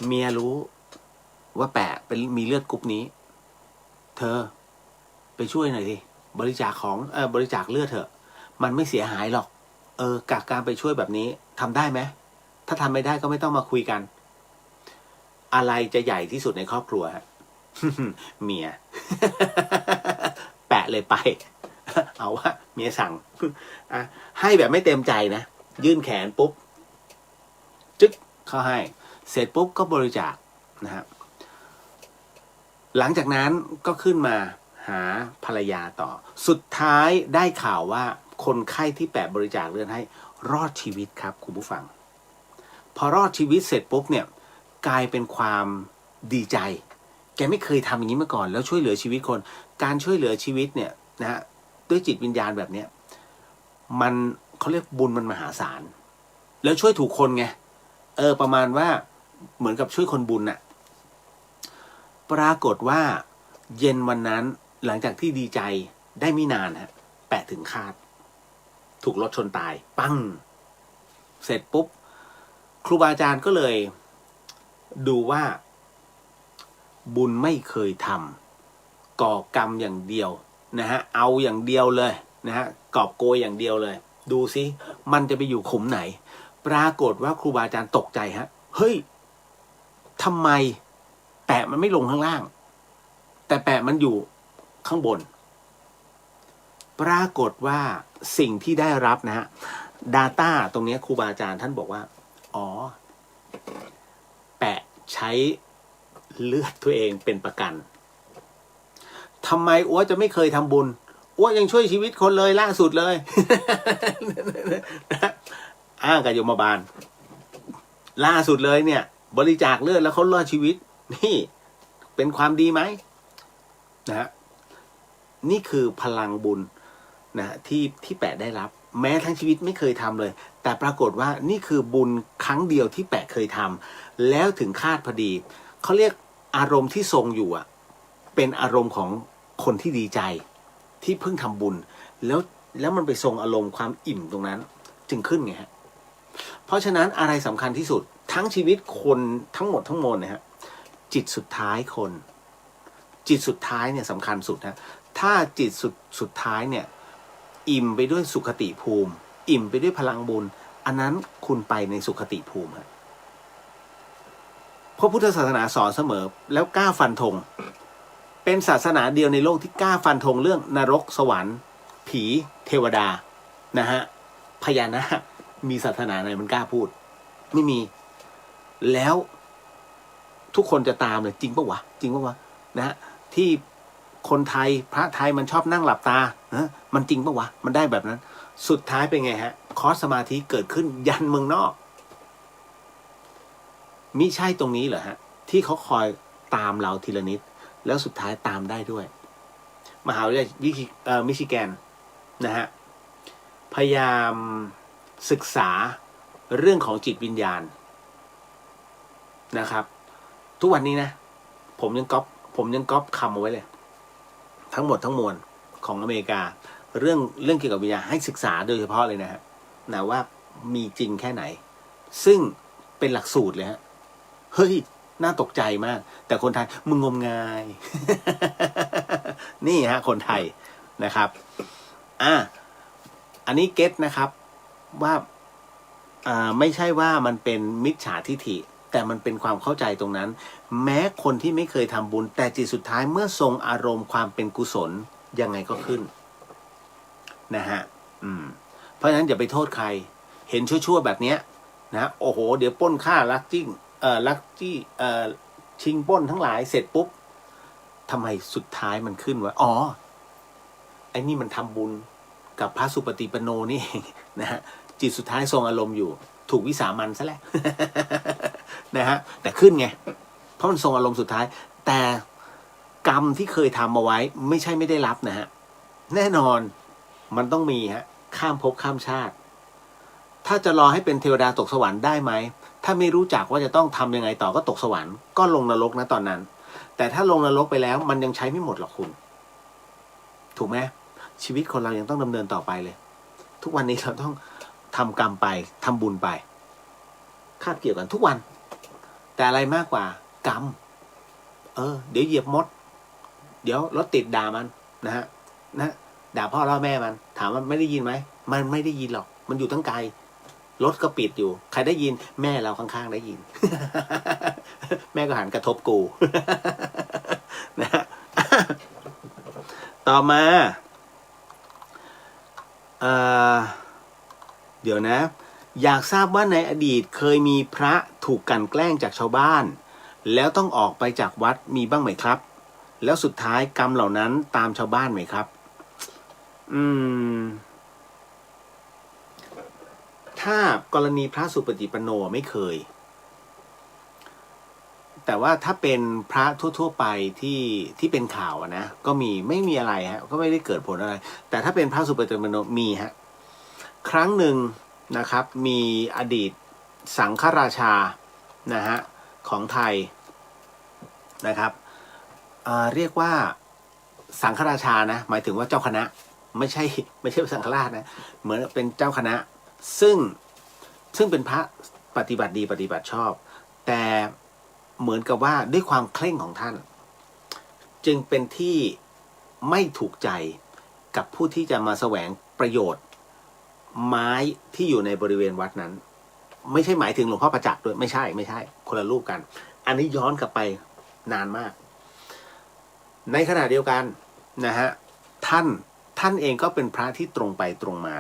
Speaker 1: เมียรู้ว่าแปะเป็นมีเลือดกรุ๊ปนี้เธอไปช่วยหน่อยดิบริจาคบริจาคเลือดเถอะมันไม่เสียหายหรอกกับการไปช่วยแบบนี้ทำได้ไหมถ้าทำไม่ได้ก็ไม่ต้องมาคุยกันอะไรจะใหญ่ที่สุดในครอบครัวฮะ เมีย แปะเลยไป เอาว่าเมียสั่ง ให้แบบไม่เต็มใจนะยื่นแขนปุ๊บจึ๊กเขาให้เสร็จปุ๊บก็บริจาคนะฮะหลังจากนั้นก็ขึ้นมาหาภรรยาต่อสุดท้ายได้ข่าวว่าคนไข้ที่แปะบริจาคเลือดให้รอดชีวิตครับคุณผู้ฟังพอรอดชีวิตเสร็จปุ๊บเนี่ยกลายเป็นความดีใจแกไม่เคยทำอย่างนี้มาก่อนแล้วช่วยเหลือชีวิตคนการช่วยเหลือชีวิตเนี่ยนะฮะด้วยจิตวิญญาณแบบเนี้ยมันเขาเรียกบุญมันมหาศาลแล้วช่วยถูกคนไงประมาณว่าเหมือนกับช่วยคนบุญน่ะปรากฏว่าเย็นวันนั้นหลังจากที่ดีใจได้ไม่นานฮะแปะถึงคาดถูกรถชนตายปั้งเสร็จปุ๊บครูบาอาจารย์ก็เลยดูว่าบุญไม่เคยทำก่อกรรมอย่างเดียวนะฮะเอาอย่างเดียวเลยนะฮะกอบโกยอย่างเดียวเลยดูซิมันจะไปอยู่ขุมไหนปรากฏว่าครูบาอาจารย์ตกใจฮะเฮ้ยทำไมแปะมันไม่ลงข้างล่าง แต่แปะมันอยู่ข้างบนปรากฏว่าสิ่งที่ได้รับนะฮะ Data ตรงนี้ครูบาอาจารย์ท่านบอกว่าอ๋อแปะใช้เลือดตัวเองเป็นประกันทำไมอัวจะไม่เคยทำบุญอัวยังช่วยชีวิตคนเลยล่าสุดเลย อ้างกับโยมบาลล่าสุดเลยเนี่ยบริจาคเลือดแล้วเขารอดชีวิตนี่เป็นความดีไหมนะฮะนี่คือพลังบุญนะที่แปะได้รับแม้ทั้งชีวิตไม่เคยทำเลยแต่ปรากฏว่านี่คือบุญครั้งเดียวที่แปะเคยทำแล้วถึงคาดพอดีเขาเรียกอารมณ์ที่ทรงอยู่อ่ะเป็นอารมณ์ของคนที่ดีใจที่เพิ่งทำบุญแล้วมันไปทรงอารมณ์ความอิ่มตรงนั้นจึงขึ้นไงฮะเพราะฉะนั้นอะไรสำคัญที่สุดทั้งชีวิตคนทั้งหมดทั้งมวลนะฮะจิตสุดท้ายคนจิตสุดท้ายเนี่ยสำคัญสุดนะถ้าจิตสุดท้ายเนี่ยอิ่มไปด้วยสุขติภูมิอิ่มไปด้วยพลังบุญอันนั้นคุณไปในสุขติภูมิฮะพระพุทธศาสนาสอนเสมอแล้วกล้าฟันธงเป็นศาสนาเดียวในโลกที่กล้าฟันธงเรื่องนรกสวรรค์ผีเทวดานะฮะพญานาคมีศาสนาไหนมันกล้าพูดไม่มีแล้วทุกคนจะตามเลยจริงปะวะจริงปะวะนะฮะที่คนไทยพระไทยมันชอบนั่งหลับตามันจริงปะวะมันได้แบบนั้นสุดท้ายเป็นไงฮะคอร์สสมาธิเกิดขึ้นยันเมืองนอกมิใช่ตรงนี้เหรอฮะที่เขาคอยตามเราทีละนิดแล้วสุดท้ายตามได้ด้วยมหาวิทยาลัยมิชิแกนนะฮะพยายามศึกษาเรื่องของจิตวิญญาณนะครับทุกวันนี้นะผมยังก๊อปคำเอาไว้เลยทั้งหมดทั้งมวลของอเมริกาเรื่องเกี่ยวกับวิญญาณให้ศึกษาโดยเฉพาะเลยนะฮะนะว่ามีจริงแค่ไหนซึ่งเป็นหลักสูตรเลยฮะเฮ้ยน่าตกใจมากแต่คนไทยมึงงมงาย นี่ฮะคนไทยนะครับอันนี้เก็ตนะครับว่าไม่ใช่ว่ามันเป็นมิจฉาทิฐิแต่มันเป็นความเข้าใจตรงนั้นแม้คนที่ไม่เคยทำบุญแต่จิตสุดท้ายเมื่อทรงอารมณ์ความเป็นกุศลยังไงก็ขึ้นนะฮะเพราะฉะนั้นอย่าไปโทษใครเห็นชั่วๆแบบเนี้ยนะโอ้โหเดี๋ยวปล้นฆ่าลักจี้ชิงปล้นทั้งหลายเสร็จปุ๊บทำไมสุดท้ายมันขึ้นวะอ๋อไอ้นี่มันทำบุญกับพระสุปฏิปันโนนี่เองนะฮะจิตสุดท้ายทรงอารมณ์อยู่ถูกวิสามันซะแล้ว นะฮะแต่ขึ้นไงเพราะมันทรงอารมณ์สุดท้ายแต่กรรมที่เคยทำเอาไว้ไม่ใช่ไม่ได้รับนะฮะแน่นอนมันต้องมีฮะข้ามภพข้ามชาติถ้าจะรอให้เป็นเทวดาตกสวรรค์ได้ไหมถ้าไม่รู้จักว่าจะต้องทำยังไงต่อก็ตกสวรรค์ก็ลงนรกนะตอนนั้นแต่ถ้าลงนรกไปแล้วมันยังใช้ไม่หมดหรอกคุณถูกไหมชีวิตคนเรายังต้องดำเนินต่อไปเลยทุกวันนี้เราต้องทำกรรมไปทำบุญไปคาบเกี่ยวกันทุกวันแต่อะไรมากกว่ากรรมเดี๋ยวเหยียบมดเดี๋ยวรถติดด่ามันนะฮะด่าพ่อล่อแม่มันถามว่าไม่ได้ยินไหมมันไม่ได้ยินหรอกมันอยู่ตั้งไกลรถก็ปิดอยู่ใครได้ยินแม่เราข้างๆได้ยิน แม่ก็หันกระทบกูนะ ต่อมาเดี๋ยวนะอยากทราบว่าในอดีตเคยมีพระถูกกลั่นแกล้งจากชาวบ้านแล้วต้องออกไปจากวัดมีบ้างไหมครับแล้วสุดท้ายกรรมเหล่านั้นตามชาวบ้านไหมครับถ้ากรณีพระสุปฏิปันโนไม่เคยแต่ว่าถ้าเป็นพระทั่วๆไปที่เป็นข่าวนะก็ไม่มีอะไรฮะก็ไม่ได้เกิดผลอะไรแต่ถ้าเป็นพระสุปฏิปันโนมีฮะครั้งหนึ่งนะครับมีอดีตสังฆราชานะฮะของไทยนะครับเรียกว่าสังฆราชานะหมายถึงว่าเจ้าคณะไม่ใช่สังฆราชนะเหมือนเป็นเจ้าคณะซึ่งเป็นพระปฏิบัติดีปฏิบัติชอบแต่เหมือนกับว่าด้วยความเคร่งของท่านจึงเป็นที่ไม่ถูกใจกับผู้ที่จะมาแสวงประโยชน์ไม้ที่อยู่ในบริเวณวัดนั้นไม่ใช่หมายถึงหลวงพ่อประจักษ์ด้วยไม่ใช่คนละรูปกันอันนี้ย้อนกลับไปนานมาก ในขณะเดียวกันนะฮะท่านเองก็เป็นพระที่ตรงไปตรงมา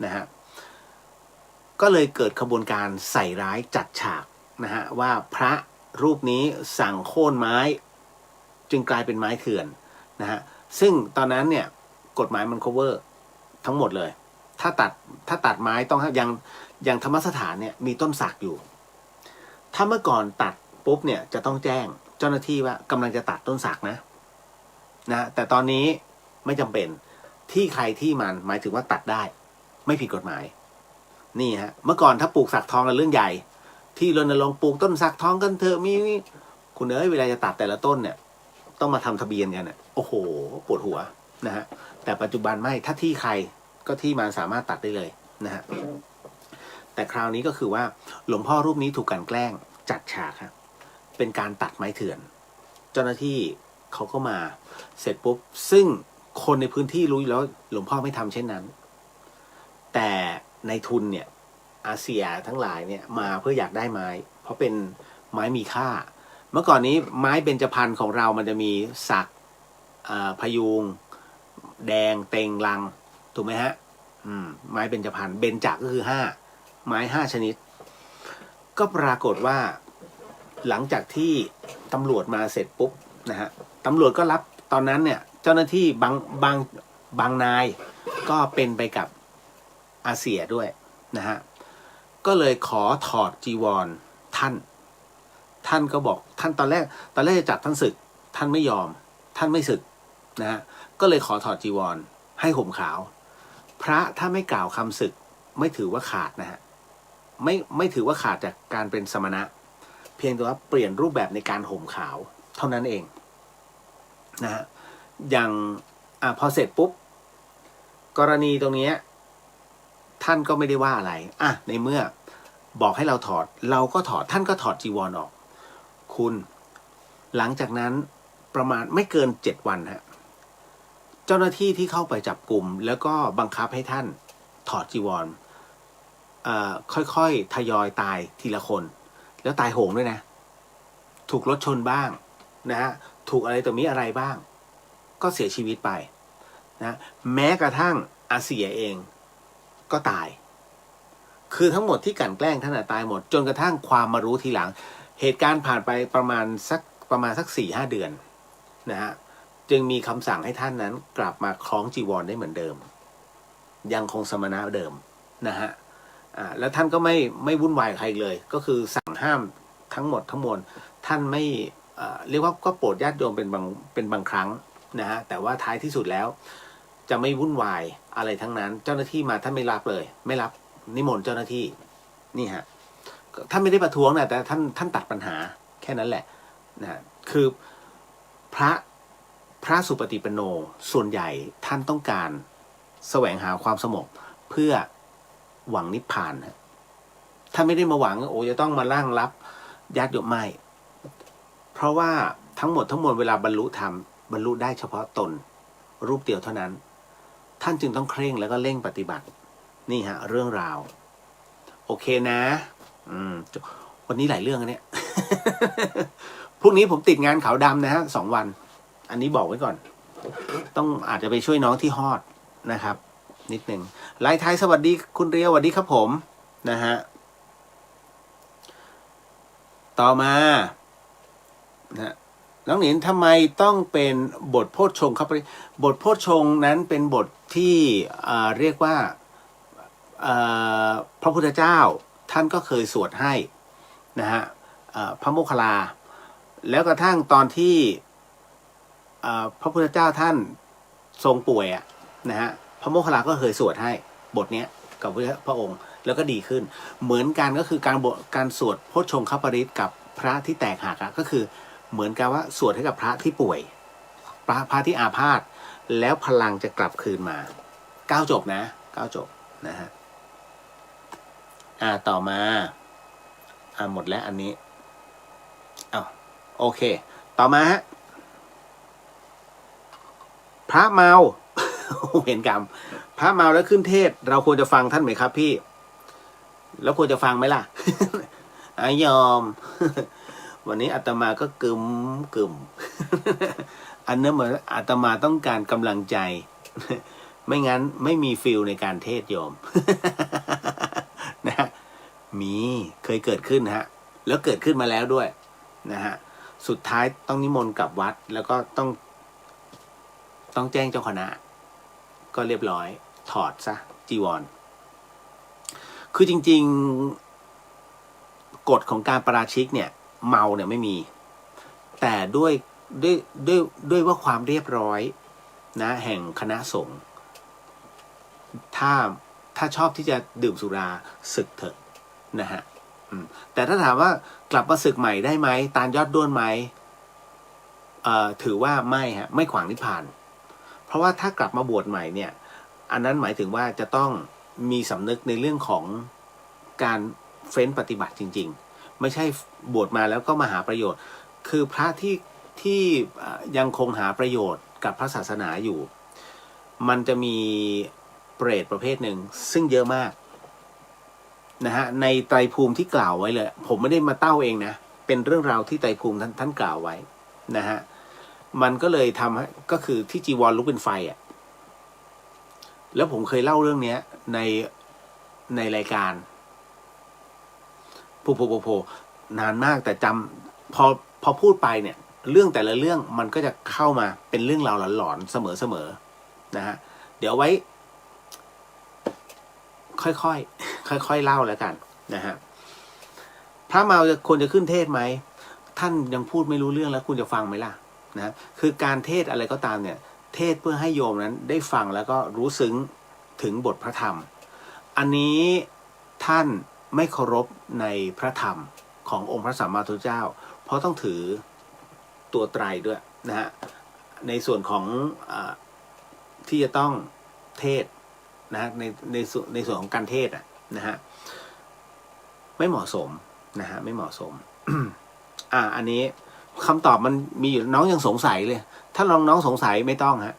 Speaker 1: นะฮะก็เลยเกิดขบวนการใส่ร้ายจัดฉากนะฮะว่าพระรูปนี้สั่งโค่นไม้จึงกลายเป็นไม้เถื่อนนะฮะซึ่งตอนนั้นเนี่ยกฎหมายมัน cover ทั้งหมดเลยถ้าตัดไม้ต้องอย่างธรรมสถานเนี่ยมีต้นสักอยู่ถ้าเมื่อก่อนตัดปุ๊บเนี่ยจะต้องแจ้งเจ้าหน้าที่ว่ากำลังจะตัดต้นสักนะแต่ตอนนี้ไม่จำเป็นที่ใครที่มันหมายถึงว่าตัดได้ไม่ผิดกฎหมายนี่ฮะเมื่อก่อนถ้าปลูกสักทองกันเรื่องใหญ่ที่รณรงค์ปลูกต้นสักทองกันเถอะมีคุณเวลาจะตัดแต่ละต้นเนี่ยต้องมาทำทะเบียนกันเนี่ยโอ้โหปวดหัวนะฮะแต่ปัจจุบันไม่ถ้าที่ใครก็ที่มันสามารถตัดได้เลยนะฮะแต่คราวนี้ก็คือว่าหลวงพ่อรูปนี้ถูกกลั่นแกล้งจัดฉากครับเป็นการตัดไม้เถื่อนเจ้าหน้าที่เขาก็มาเสร็จปุ๊บซึ่งคนในพื้นที่รู้อยู่แล้วหลวงพ่อไม่ทำเช่นนั้นแต่ในทุนเนี่ยอาเซียทั้งหลายเนี่ยมาเพื่ออยากได้ไม้เพราะเป็นไม้มีค่าเมื่อก่อนนี้ไม้เบญจพรรณของเรามันจะมีสักพยุงแดงเต็งลังถูกไหมฮะไม้เบญจพรรณเบญจก็คือ5ไม้5ชนิดก็ปรากฏว่าหลังจากที่ตำรวจมาเสร็จปุ๊บนะฮะตำรวจก็รับตอนนั้นเนี่ยเจ้าหน้าที่บางนายก็เป็นไปกับอาเซียด้วยนะฮะก็เลยขอถอดจีวรท่านก็บอกท่านตอนแรกจะจับท่านศึกท่านไม่ยอมท่านไม่ศึกนะฮะก็เลยขอถอดจีวรให้ห่มขาวพระถ้าไม่กล่าวคำศึกไม่ถือว่าขาดนะฮะไม่ถือว่าขาดจากการเป็นสมณะเพียงแต่ว่าเปลี่ยนรูปแบบในการห่มขาวเท่านั้นเองนะฮะอย่างพอเสร็จปุ๊บกรณีตรงนี้ท่านก็ไม่ได้ว่าอะไรในเมื่อบอกให้เราถอดเราก็ถอดท่านก็ถอดจีวรออกคุณหลังจากนั้นประมาณไม่เกิน7 วันฮะเจ้าหน้าที่ที่เข้าไปจับกลุ่มแล้วก็บังคับให้ท่านถอดจีวรค่อยๆทยอยตายทีละคนแล้วตายโหงด้วยนะถูกรถชนบ้างนะฮะถูกอะไรต่อมีอะไรบ้างก็เสียชีวิตไปนะแม้กระทั่งอาเซียเองก็ตายคือทั้งหมดที่กลั่นแกล้งท่านตายหมดจนกระทั่งความมารู้ทีหลังเหตุการณ์ผ่านไปประมาณสัก 4-5 เดือนนะฮะจึงมีคำสั่งให้ท่านนั้นกลับมาคล้องจีวรได้เหมือนเดิมยังคงสมณะเดิมนะฮะแล้วท่านก็ไม่วุ่นวายกับใครเลยก็คือสั่งห้ามทั้งหมดทั้งมวลท่านไม่เรียกว่าก็โปรดญาติโยมเป็นบางครั้งนะฮะแต่ว่าท้ายที่สุดแล้วจะไม่วุ่นวายอะไรทั้งนั้นเจ้าหน้าที่มาท่านไม่รับเลยไม่รับนิมนต์เจ้าหน้าที่นี่ฮะท่านไม่ได้ประท้วงนะแต่ท่านตัดปัญหาแค่นั้นแหละนะคือพระสุปฏิปันโนส่วนใหญ่ท่านต้องการแสวงหาความสงบเพื่อหวังนิพพานนะท่านไม่ได้มาหวังจะต้องมาร่างรับญาติโยมไม่เพราะว่าทั้งหมดทั้งมวลเวลาบรรลุธรรมบรรลุได้เฉพาะตนรูปเดียวเท่านั้นท่านจึงต้องเคร่งแล้วก็เร่งปฏิบัตินี่ฮะเรื่องราวโอเคนะวันนี้หลายเรื่องอันเนี้ย พรุ่งนี้ผมติดงานขาวดำนะฮะ2 วันอันนี้บอกไว้ก่อนต้องอาจจะไปช่วยน้องที่ฮอดนะครับนิดนึงไลน์ไทยสวัสดีคุณเรียวสวัสดีครับผมนะฮะต่อมานะน้องหนินทำไมต้องเป็นบทโพชฌงค์ครับบทโพชฌงค์นั้นเป็นบทที่เรียกว่าพระพุทธเจ้าท่านก็เคยสวดให้นะฮะพระโมคคัลลาแล้วกระทั่งตอนที่พระพุทธเจ้าท่านทรงป่วยนะฮะพระโมคคัลลาก็เคยสวดให้บทนี้กับพระองค์แล้วก็ดีขึ้นเหมือนกันก็คือการสวดโพชฌงคปริตกับพระที่แตกหักก็คือเหมือนกับว่าสวดให้กับพระที่ป่วยพระที่อาพาธแล้วพลังจะกลับคืนมา9 จบนะ9 จบนะฮะต่อมาหมดแล้วอันนี้โอเคต่อมาฮะพระเมา เห็นกรรมพระเมาแล้วขึ้นเทศเราควรจะฟังท่านไหมครับพี่แล้วควรจะฟังไหมล่ะ ยอม วันนี้อาตมาก็กึมกึม อันนั้นเหมือนอาตมาต้องการกำลังใจ ไม่งั้นไม่มีฟิลในการเทศโยม นะฮะมีเคยเกิดขึ้นฮะแล้วเกิดขึ้นมาแล้วด้วยนะฮะสุดท้ายต้องนิมนต์กลับวัดแล้วก็ต้องแจ้งเจ้าคณะก็เรียบร้อยถอดซะจีวรคือจริงๆกฎของการปราชิกเนี่ยเมาเนี่ยไม่มีแต่ด้วยว่าความเรียบร้อยนะแห่งคณะสงฆ์ถ้าชอบที่จะดื่มสุราสึกเถอะนะฮะแต่ถ้าถามว่ากลับมาสึกใหม่ได้ไหมตาลยอดด้วนไหมถือว่าไม่ฮะไม่ขวางนิพพานเพราะว่าถ้ากลับมาบวชใหม่เนี่ยอันนั้นหมายถึงว่าจะต้องมีสำนึกในเรื่องของการเฟ้นปฏิบัติจริงๆไม่ใช่บวชมาแล้วก็มาหาประโยชน์คือพระที่ยังคงหาประโยชน์กับพระศาสนาอยู่มันจะมีเปรตประเภทหนึ่งซึ่งเยอะมากนะฮะในไตรภูมิที่กล่าวไว้เลยผมไม่ได้มาเต้าเองนะเป็นเรื่องราวที่ไตรภูมิท่านกล่าวไว้นะฮะมันก็เลยทำให้ก็คือที่จีวรลุกเป็นไฟอ่ะแล้วผมเคยเล่าเรื่องนี้ในรายการโผนานมากแต่จำพอพูดไปเนี่ยเรื่องแต่ละเรื่องมันก็จะเข้ามาเป็นเรื่องราวหลอนๆเสมอนะฮะเดี๋ยวไว้ค่อยๆเล่าแล้วกันนะฮะพระเมาควรจะขึ้นเทศไหมท่านยังพูดไม่รู้เรื่องแล้วคุณจะฟังไหมล่ะนะคือการเทศอะไรก็ตามเนี่ยเทศเพื่อให้โยมนั้นได้ฟังแล้วก็รู้ซึ้งถึงบทพระธรรมอันนี้ท่านไม่เคารพในพระธรรมขององค์พระสัมมาสัมพุทธเจ้าเพราะต้องถือตัวไตรด้วยนะฮะในส่วนของที่จะต้องเทศนะในส่วนของการเทศนะฮะไม่เหมาะสมนะฮะไม่เหมาะสม อันนี้คำตอบมันมีอยู่น้องยังสงสัยเลยถ้าน้องสงสัยไม่ต้องฮะ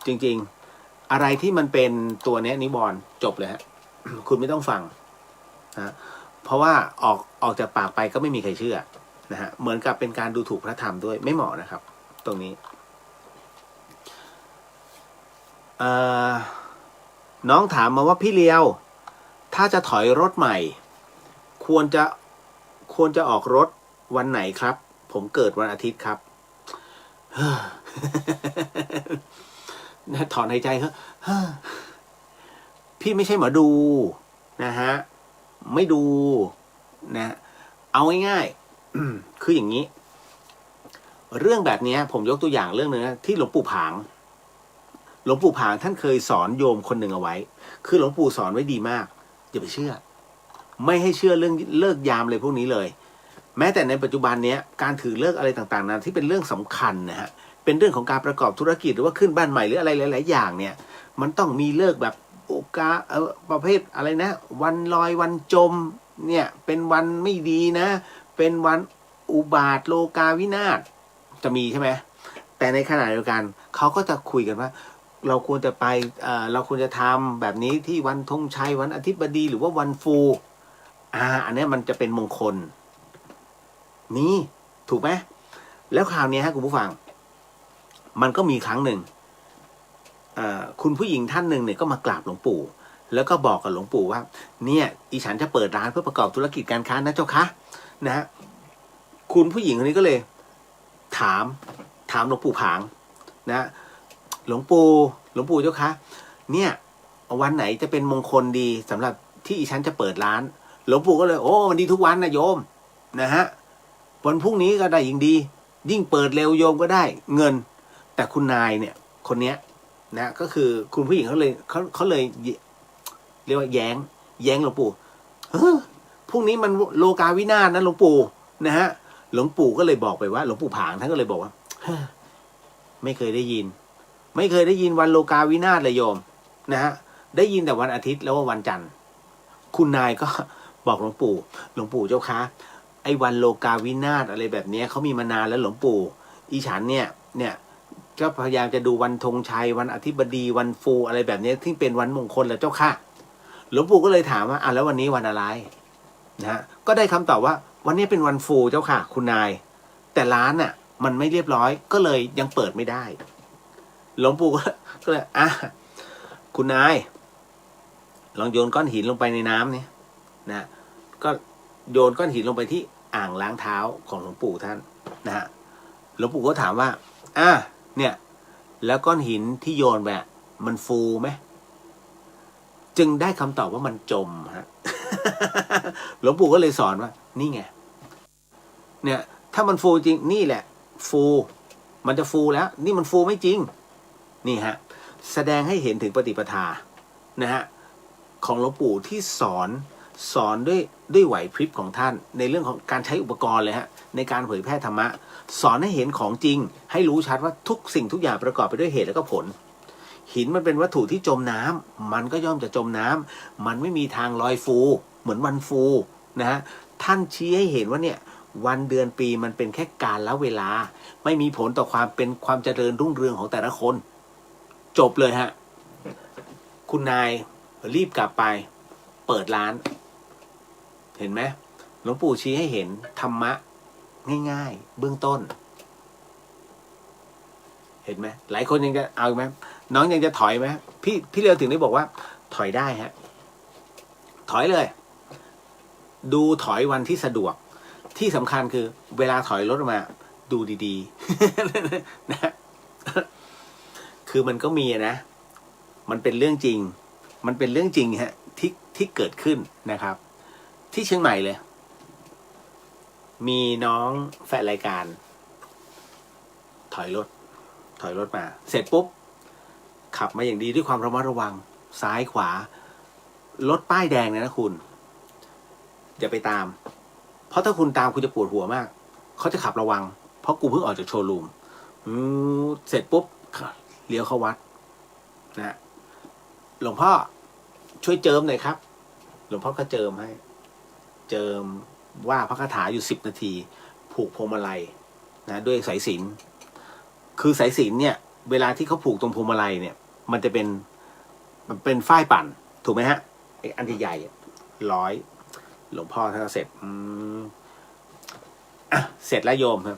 Speaker 1: จริงๆอะไรที่มันเป็นตัวเนี้ยนิวรณ์จบเลยฮะ คุณไม่ต้องฟังนะเพราะว่าออกจากปากไปก็ไม่มีใครเชื่อนะฮะเหมือนกับเป็นการดูถูกพระธรรมด้วยไม่เหมาะนะครับ ตรงนี้น้องถามมาว่าพี่เลียวถ้าจะถอยรถใหม่ควรจะออกรถวันไหนครับผมเกิดวันอาทิตย์ครับ ถอนหายใจครับพี่ไม่ใช่หมอดูนะฮะไม่ดูนะเอาง่ายๆ คืออย่างนี้เรื่องแบบนี้ผมยกตัวอย่างเรื่องนึงนะที่หลวงปู่ผางท่านเคยสอนโยมคนหนึ่งเอาไว้คือหลวงปู่สอนไว้ดีมากอย่าไปเชื่อไม่ให้เชื่อเรื่องเลิกยามเลยพวกนี้เลยแม้แต่ในปัจจุบันนี้การถือเลิกอะไรต่างๆนั้นที่เป็นเรื่องสำคัญนะฮะเป็นเรื่องของการประกอบธุรกิจหรือว่าขึ้นบ้านใหม่หรืออะไรหลายๆอย่างเนี่ยมันต้องมีเลิกแบบโอกาประเภทอะไรนะวันลอยวันจมเนี่ยเป็นวันไม่ดีนะเป็นวันอุบาทโลกาวินาศจะมีใช่ไหมแต่ในขณะเดียวกันเขาก็จะคุยกันว่าเราควรจะไปเราควรจะทำแบบนี้ที่วันธงชัยวันอาทิตย์บดีหรือว่าวันฟูอันนี้มันจะเป็นมงคลนี่ถูกไหมแล้วคราวนี้ฮะคุณผู้ฟังมันก็มีครั้งหนึ่งคุณผู้หญิงท่านหนึ่งเนี่ยก็มากราบหลวงปู่แล้วก็บอกกับหลวงปู่ว่าเนี่ยอีฉันจะเปิดร้านเพื่อประกอบธุรกิจการค้านะเจ้าคะนะฮะคุณผู้หญิงคนนี้ก็เลยถามหลวงปู่ผางนะหลวงปู่เจ้าคะเนี่ยวันไหนจะเป็นมงคลดีสำหรับที่อีฉันจะเปิดร้านหลวงปู่ก็เลยโอ้มันดีทุกวันนะโยมนะฮะวันพรุ่งนี้ก็ได้ยิ่งดียิ่งเปิดเร็วโยมก็ได้เงินแต่คุณนายเนี่ยคนเนี้ยนะก็คือคุณผู้หญิงเขาเลยเรียกว่าแย้งหลวงปู่พรุ่งนี้มันโลกาวินาศนะหลวงปู่นะฮะหลวงปู่ก็เลยบอกไปว่าหลวงปู่ผางท่านก็เลยบอกว่าไม่เคยได้ยินวันโลกาวินาศเลยโยมนะฮะได้ยินแต่วันอาทิตย์แล้วว่าวันจันทร์คุณนายก็บอกหลวงปู่เจ้าคะไอ้วันโลกาวินาศอะไรแบบนี้เขามีมานานแล้วหลวงปู่อีฉันเนี่ยก็พยายามจะดูวันธงชัยวันอธิบดีวันฟูอะไรแบบนี้ที่เป็นวันมงคลแล้วเจ้าค่ะหลวงปู่ก็เลยถามว่าแล้ววันนี้วันอะไรนะฮะก็ได้คำตอบว่าวันนี้เป็นวันฟูเจ้าค่ะคุณนาย แต่ร้านน่ะมันไม่เรียบร้อยก็เลยยังเปิดไม่ได้หลวงปู่ก็เลยคุณนายลองโยนก้อนหินลงไปในน้ำนี่นะก็โยนก้อนหินลงไปที่อ่างล้างเท้าของหลวงปู่ท่านนะฮะหลวงปู่ก็ถามว่าเนี่ยแล้วก้อนหินที่โยนไปมันฟูไหมจึงได้คำตอบว่ามันจมฮะ หลวงปู่ก็เลยสอนว่านี่ไงเนี่ยถ้ามันฟูจริงนี่แหละฟูมันจะฟูแล้วนี่มันฟูไม่จริงนี่ฮะแสดงให้เห็นถึงปฏิปทานะฮะของหลวงปู่ที่สอนด้วยไหวพริบของท่านในเรื่องของการใช้อุปกรณ์เลยฮะในการเผยแพร่ธรรมะสอนให้เห็นของจริงให้รู้ชัดว่าทุกสิ่งทุกอย่างประกอบไปด้วยเหตุและก็ผลหินมันเป็นวัตถุที่จมน้ำมันก็ย่อมจะจมน้ำมันไม่มีทางลอยฟูเหมือนวันฟูนะฮะท่านชี้ให้เห็นว่าเนี่ยวันเดือนปีมันเป็นแค่กาลและเวลาไม่มีผลต่อความเจริญรุ่งเรืองของแต่ละคนจบเลยฮะคุณนายรีบกลับไปเปิดร้านเห็นไหมหลวงปู่ชี้ให้เห็นธรรมะง่ายๆเบื้องต้นเห็นไหมหลายคนยังจะเอาไหมน้องยังจะถอยไหมพี่เรียวถึงได้บอกว่าถอยได้ฮะถอยเลยดูถอยวันที่สะดวกที่สำคัญคือเวลาถอยรถมาดูดีๆ นะคือมันก็มีนะมันเป็นเรื่องจริงมันเป็นเรื่องจริงฮะที่เกิดขึ้นนะครับที่เชียงใหม่เลยมีน้องแฟนรายการถอยรถมาเสร็จปุ๊บขับมาอย่างดีด้วยความระมัดระวังซ้ายขวารถป้ายแดงเนี่ยนะคุณอย่าไปตามเพราะถ้าคุณตามคุณจะปวดหัวมากเขาจะขับระวังเพราะกูเพิ่งออกจากโชว์รูมเสร็จปุ๊บเลี้ยวเข้าวัดนะหลวงพ่อช่วยเจิมหน่อยครับหลวงพ่อก็เจิมให้เจิมว่าพระคาถาอยู่10 นาทีผูกพวงมาลัยนะด้วยสายสิญจน์คือสายสิญจน์เนี่ยเวลาที่เขาผูกตรงพวงมาลัยเนี่ยมันเป็นฝ้ายปั่นถูกไหมฮะไอ้อันที่ใหญ่ร้อยหลวงพ่อท่านเสร็จเสร็จแล้วโยมครับ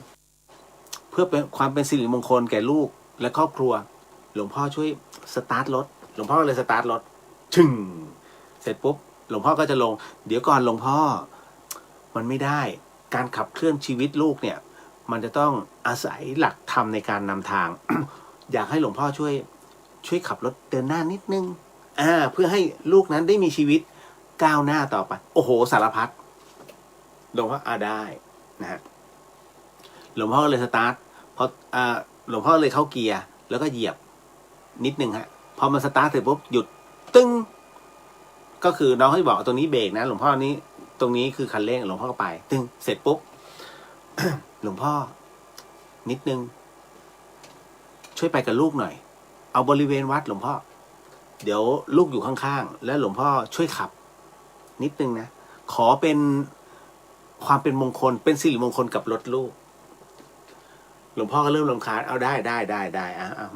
Speaker 1: เพื่อเป็นความเป็นสิริมงคลแก่ลูกและครอบครัวหลวงพ่อช่วยสตาร์ทรถหลวงพ่อเลยสตาร์ทรถชึ่งเสร็จปุ๊บหลวงพ่อก็จะลงเดี๋ยวก่อนหลวงพ่อมันไม่ได้การขับเคลื่อนชีวิตลูกเนี่ยมันจะต้องอาศัยหลักธรรมในการนำทาง อยากให้หลวงพ่อช่วยขับรถเดินหน้านิดนึงเพื่อให้ลูกนั้นได้มีชีวิตก้าวหน้าต่อไปโอ้โหสารพัดหลวงพ่อได้นะฮะหลวงพ่อก็เลยสตาร์ทพอหลวงพ่อเลยเข้าเกียร์แล้วก็เหยียบนิดนึงฮะพอมันสตาร์ทเสร็จปุ๊บหยุดตึ้งก็คือน้องให้บอกตรงนี้เบรกนะหลวงพ่อนี้ตรงนี้คือคันเร่งหลวงพ่อก็ไปตึ้งเสร็จปุ๊บ หลวงพ่อนิดนึงช่วยไปกับลูกหน่อยเอาบริเวณวัดหลวงพ่อเดี๋ยวลูกอยู่ข้างๆแล้วหลวงพ่อช่วยขับนิดนึงนะขอเป็นความเป็นมงคลเป็นสิริมงคลกับรถลูกหลวงพ่อก็เริ่มรำคาญเอาได้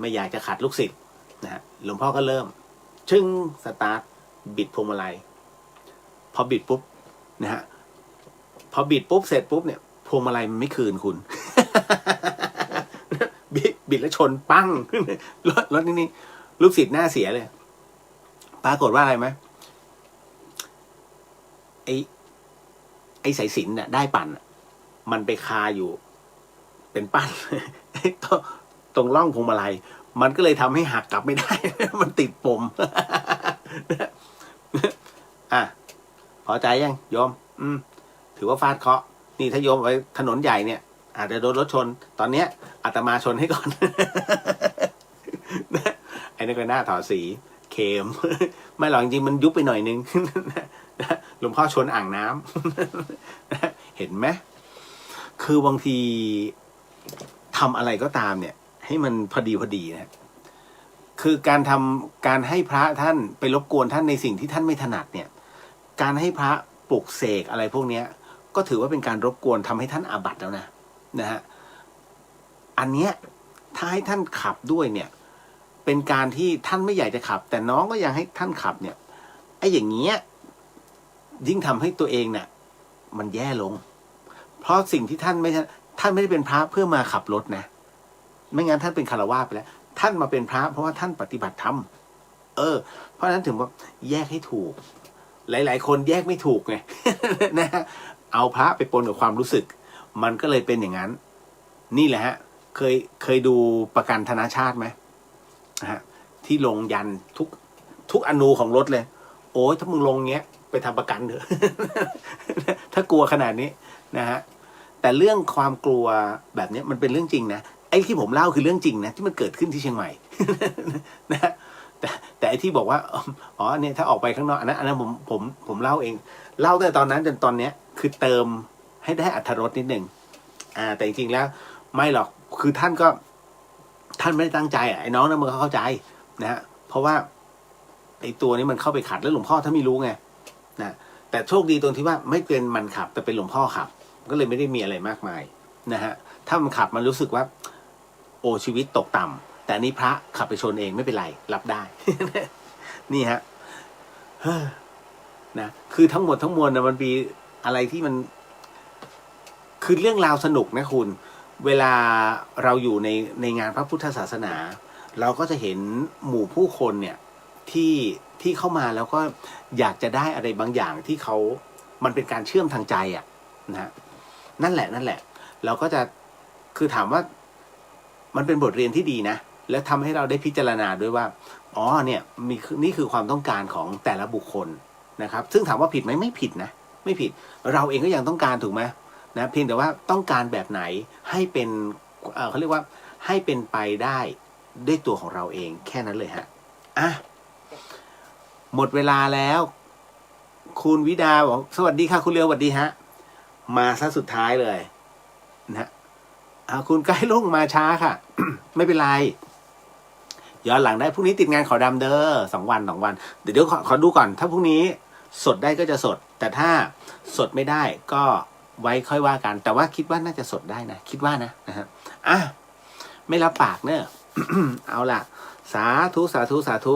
Speaker 1: ไม่อยากจะขัดลูกศิษย์นะฮะหลวงพ่อก็เริ่มชึ่งสตาร์ทบิดพวงมาลัยพอบิดปุ๊บนะฮะพอบิดปุ๊บเสร็จปุ๊บเนี่ยพวงมาลัยมันไม่คืนคุณ บิดแล้วชนปั้งรถนี่ลูกศิษย์หน้าเสียเลยปรากฏว่าอะไรไหมไอ้สายสิญจน์เนี่ยได้ปั่นมันไปคาอยู่เป็นปั้น ตรงร่องพวงมาลัยมันก็เลยทำให้หักกลับไม่ได้ มันติดปม พอใจยังโยมถือว่าฟาดเคราะห์นี่ถ้าโยมไปถนนใหญ่เนี่ยอาจจะโดนรถชนตอนเนี้ยอาตมาชนให้ก่อน ไอ้นั่นก็หน้าถอดสีเค็ม ไม่หรอกจริงๆมันยุบไปหน่อยนึง หลวงพ่อชนอ่างน้ำ เห็นไหมคือบางทีทำอะไรก็ตามเนี่ยให้มันพอดีนะคือการให้พระท่านไปรบกวนท่านในสิ่งที่ท่านไม่ถนัดเนี่ยการให้พระปลุกเสกอะไรพวกเนี้ยก็ถือว่าเป็นการรบกวนทำให้ท่านอาบัติแล้วนะฮะอันเนี้ยถ้าให้ท่านขับด้วยเนี่ยเป็นการที่ท่านไม่อยากจะขับแต่น้องก็ยังให้ท่านขับเนี่ยไอ้อย่างเงี้ยยิ่งทำให้ตัวเองเนี่ยมันแย่ลงเพราะสิ่งที่ท่านไม่ ท่านไม่ได้เป็นพระเพื่อมาขับรถนะไม่งั้นท่านเป็นคฤหัสถ์ไปแล้วท่านมาเป็นพระเพราะว่าท่านปฏิบัติธรรมเพราะฉะนั้นถึงว่าแยกให้ถูกหลายๆคนแยกไม่ถูกไง นะฮะเอาพระไปปนกับความรู้สึกมันก็เลยเป็นอย่างนั้นนี่แหละฮะเคยดูประกันธนาชาติไหมนะฮะที่ลงยันทุกอนูของรถเลยโอ้ยถ้ามึงลงเงี้ยไปทำประกันเถอะ ถ้ากลัวขนาดนี้นะฮะแต่เรื่องความกลัวแบบนี้มันเป็นเรื่องจริงนะไอ้ที่ผมเล่าคือเรื่องจริงนะที่มันเกิดขึ้นที่เชียงใหม่ นะแต่ไอ้ที่บอกว่าอ๋อเนี่ยถ้าออกไปข้างนอกอันนั้นผมเล่าเองเล่าตั้งแต่ตอนนั้นจนตอนเนี้ยคือเติมให้ได้อรรถรสนิดหนึ่งแต่จริงๆแล้วไม่หรอกคือท่านไม่ได้ตั้งใจไอ้น้องนั้นมันเข้าใจนะฮะเพราะว่าไอ้ตัวนี้มันเข้าไปขัดแล้วหลวงพ่อถ้าไม่รู้ไงนะแต่โชคดีตรงที่ว่าไม่เป็นมันขับแต่เป็นหลวงพ่อขับก็เลยไม่ได้มีอะไรมากมายนะฮะถ้ามันขับมันรู้สึกว่าโอ้ชีวิตตกต่ำแต่นี้พระขับไปชนเองไม่เป็นไรรับได้ นี่ฮะนะคือทั้งหมดทั้งมวลนะมันมีอะไรที่มันคือเรื่องราวสนุกนะคุณเวลาเราอยู่ในงานพระพุทธศาสนาเราก็จะเห็นหมู่ผู้คนเนี่ยที่เข้ามาแล้วก็อยากจะได้อะไรบางอย่างที่มันเป็นการเชื่อมทางใจอ่ะนะนั่นแหละเราก็จะคือถามว่ามันเป็นบทเรียนที่ดีนะและทำให้เราได้พิจารณาด้วยว่าอ๋อเนี่ยนี่คือความต้องการของแต่ละบุคคลนะครับซึ่งถามว่าผิดไหมไม่ผิดนะไม่ผิดเราเองก็ยังต้องการถูกไหมนะเพียงแต่ว่าต้องการแบบไหนให้เป็นเขาเรียกว่าให้เป็นไปได้ด้วยตัวของเราเองแค่นั้นเลยฮะหมดเวลาแล้วคุณวิดาบอกสวัสดีค่ะคุณเลียวสวัสดีฮะมาซะสุดท้ายเลยนะคุณใกล้ลงมาช้าค่ะ ไม่เป็นไรย้อนหลังได้พรุ่งนี้ติดงานขอดำเด้อ2 วันเดี๋ยวขอดูก่อนถ้าพรุ่งนี้สดได้ก็จะสดแต่ถ้าสดไม่ได้ก็ไว้ค่อยว่ากันแต่ว่าคิดว่าน่าจะสดได้นะคิดว่านะฮะไม่รับปากเนอะ เอาล่ะสาธุ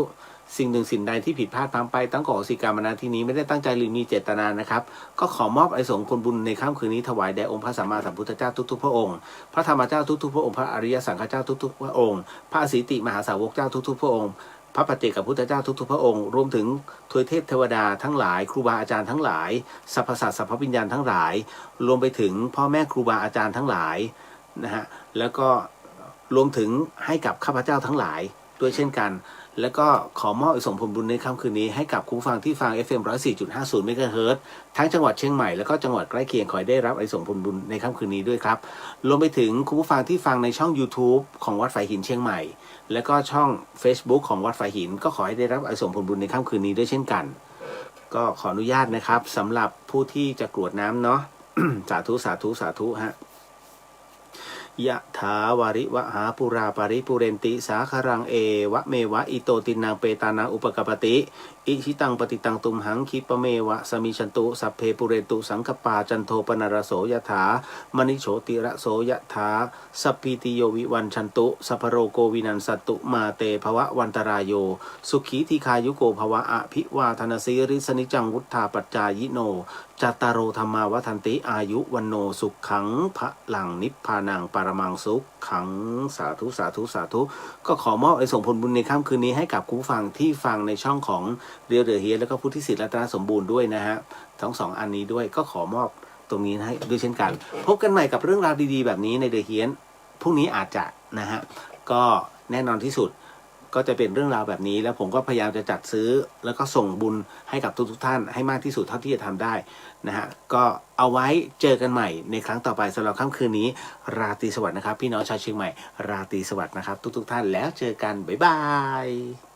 Speaker 1: สิ่งหนึ่งสิ่งใดที่ผิดพลาดพลั้งไปตั้งขอสิกรรมนาที่นี้ไม่ได้ตั้งใจหรือมีเจตนานะครับก็ขอมอบไอสงฆ์ผลบุญในค่ำคืนนี้ถวายแด่องค์พระสัมมาสัมพุทธเจ้าทุกๆพระองค์พระธรรมเจ้าทุกๆพระองค์พระอริยสังฆเจ้าทุกๆพระองค์พระอสิติมหาสาวกเจ้าทุกๆพระองค์พระปัจเจกพุทธเจ้าทุกๆพระองค์รวมถึงทวยเทพเทวดาทั้งหลายครูบาอาจารย์ทั้งหลายสรรพสัตว์สรรพวิญญาณทั้งหลายรวมไปถึงพ่อแม่ครูบาอาจารย์ทั้งหลายนะฮะแล้วก็รวมถึงให้กับข้าพเจ้าทั้งหลายด้วยเช่นกันแล้วก็ขอมอบส่งผลบุญในค่ำคืนนี้ให้กับคุณฟังที่ฟัง FM 104.50 เมกะเฮิรตซ์ทั้งจังหวัดเชียงใหม่แล้วก็จังหวัดใกล้เคียงขอให้ได้รับไอ้ส่งผลบุญในค่ำคืนนี้ด้วยครับรวมไปถึงคุณผู้ฟังที่ฟังในช่อง YouTube ของวัดฝายหินเชียงใหม่แล้วก็ช่อง Facebook ของวัดฝายหินก็ขอให้ได้รับไอ้ส่งผลบุญในค่ำคืนนี้ด้วยเช่นกันก็ขออนุญาตนะครับสำหรับผู้ที่จะกรวดน้ำเนาะ สาธุฮะยะถาวาริวหาปุราปาริปุเรนติสาคารังเอวะเมวะอิโตตินังเปตานังอุปกปติอิชิตังปฏิตังตุมหังคิปเมวะสมิชันตุสัพเพปุเรตุสังคปาจันโทปนรโสยะถามณิโชติระโสยะถาสัพพิติโยวิวันชันตุสัพพโรโกวินันสัตตุมาเตภวะวันตรายโยสุขีทีคายุโกภวะอภิวาทนาสีริสนิจังวุฒาปัจจายิโนจัตตารโอธรรมาวัฏันติอายุวันโนสุขขังพระหลังนิพพานังปรมังสุขขังสาธุก็ขอมอบไอ้ส่งผลบุญในค่ำคืนนี้ให้กับผู้ฟังที่ฟังในช่องของเรียวเดือเฮียแล้วก็พุทธิสิทธิ์รัตนสมบูรณ์ด้วยนะฮะทั้ง2 อันนี้ด้วยก็ขอมอบตรงนี้ให้ด้วยเช่นกันพบกันใหม่กับเรื่องราวดีๆแบบนี้ในเดือเฮียพรุ่งนี้อาจจะนะฮะก็แน่นอนที่สุดก็จะเป็นเรื่องราวแบบนี้แล้วผมก็พยายามจะจัดซื้อแล้วก็ส่งบุญให้กับทุกท่านให้มากที่สุดเท่าที่จะทำได้นะฮะก็เอาไว้เจอกันใหม่ในครั้งต่อไปสำหรับค่ำคืนนี้ราตรีสวัสดิ์นะครับพี่น้องชาวเชียงใหม่ราตรีสวัสดิ์นะครับทุกท่านแล้วเจอกันบ๊ายบาย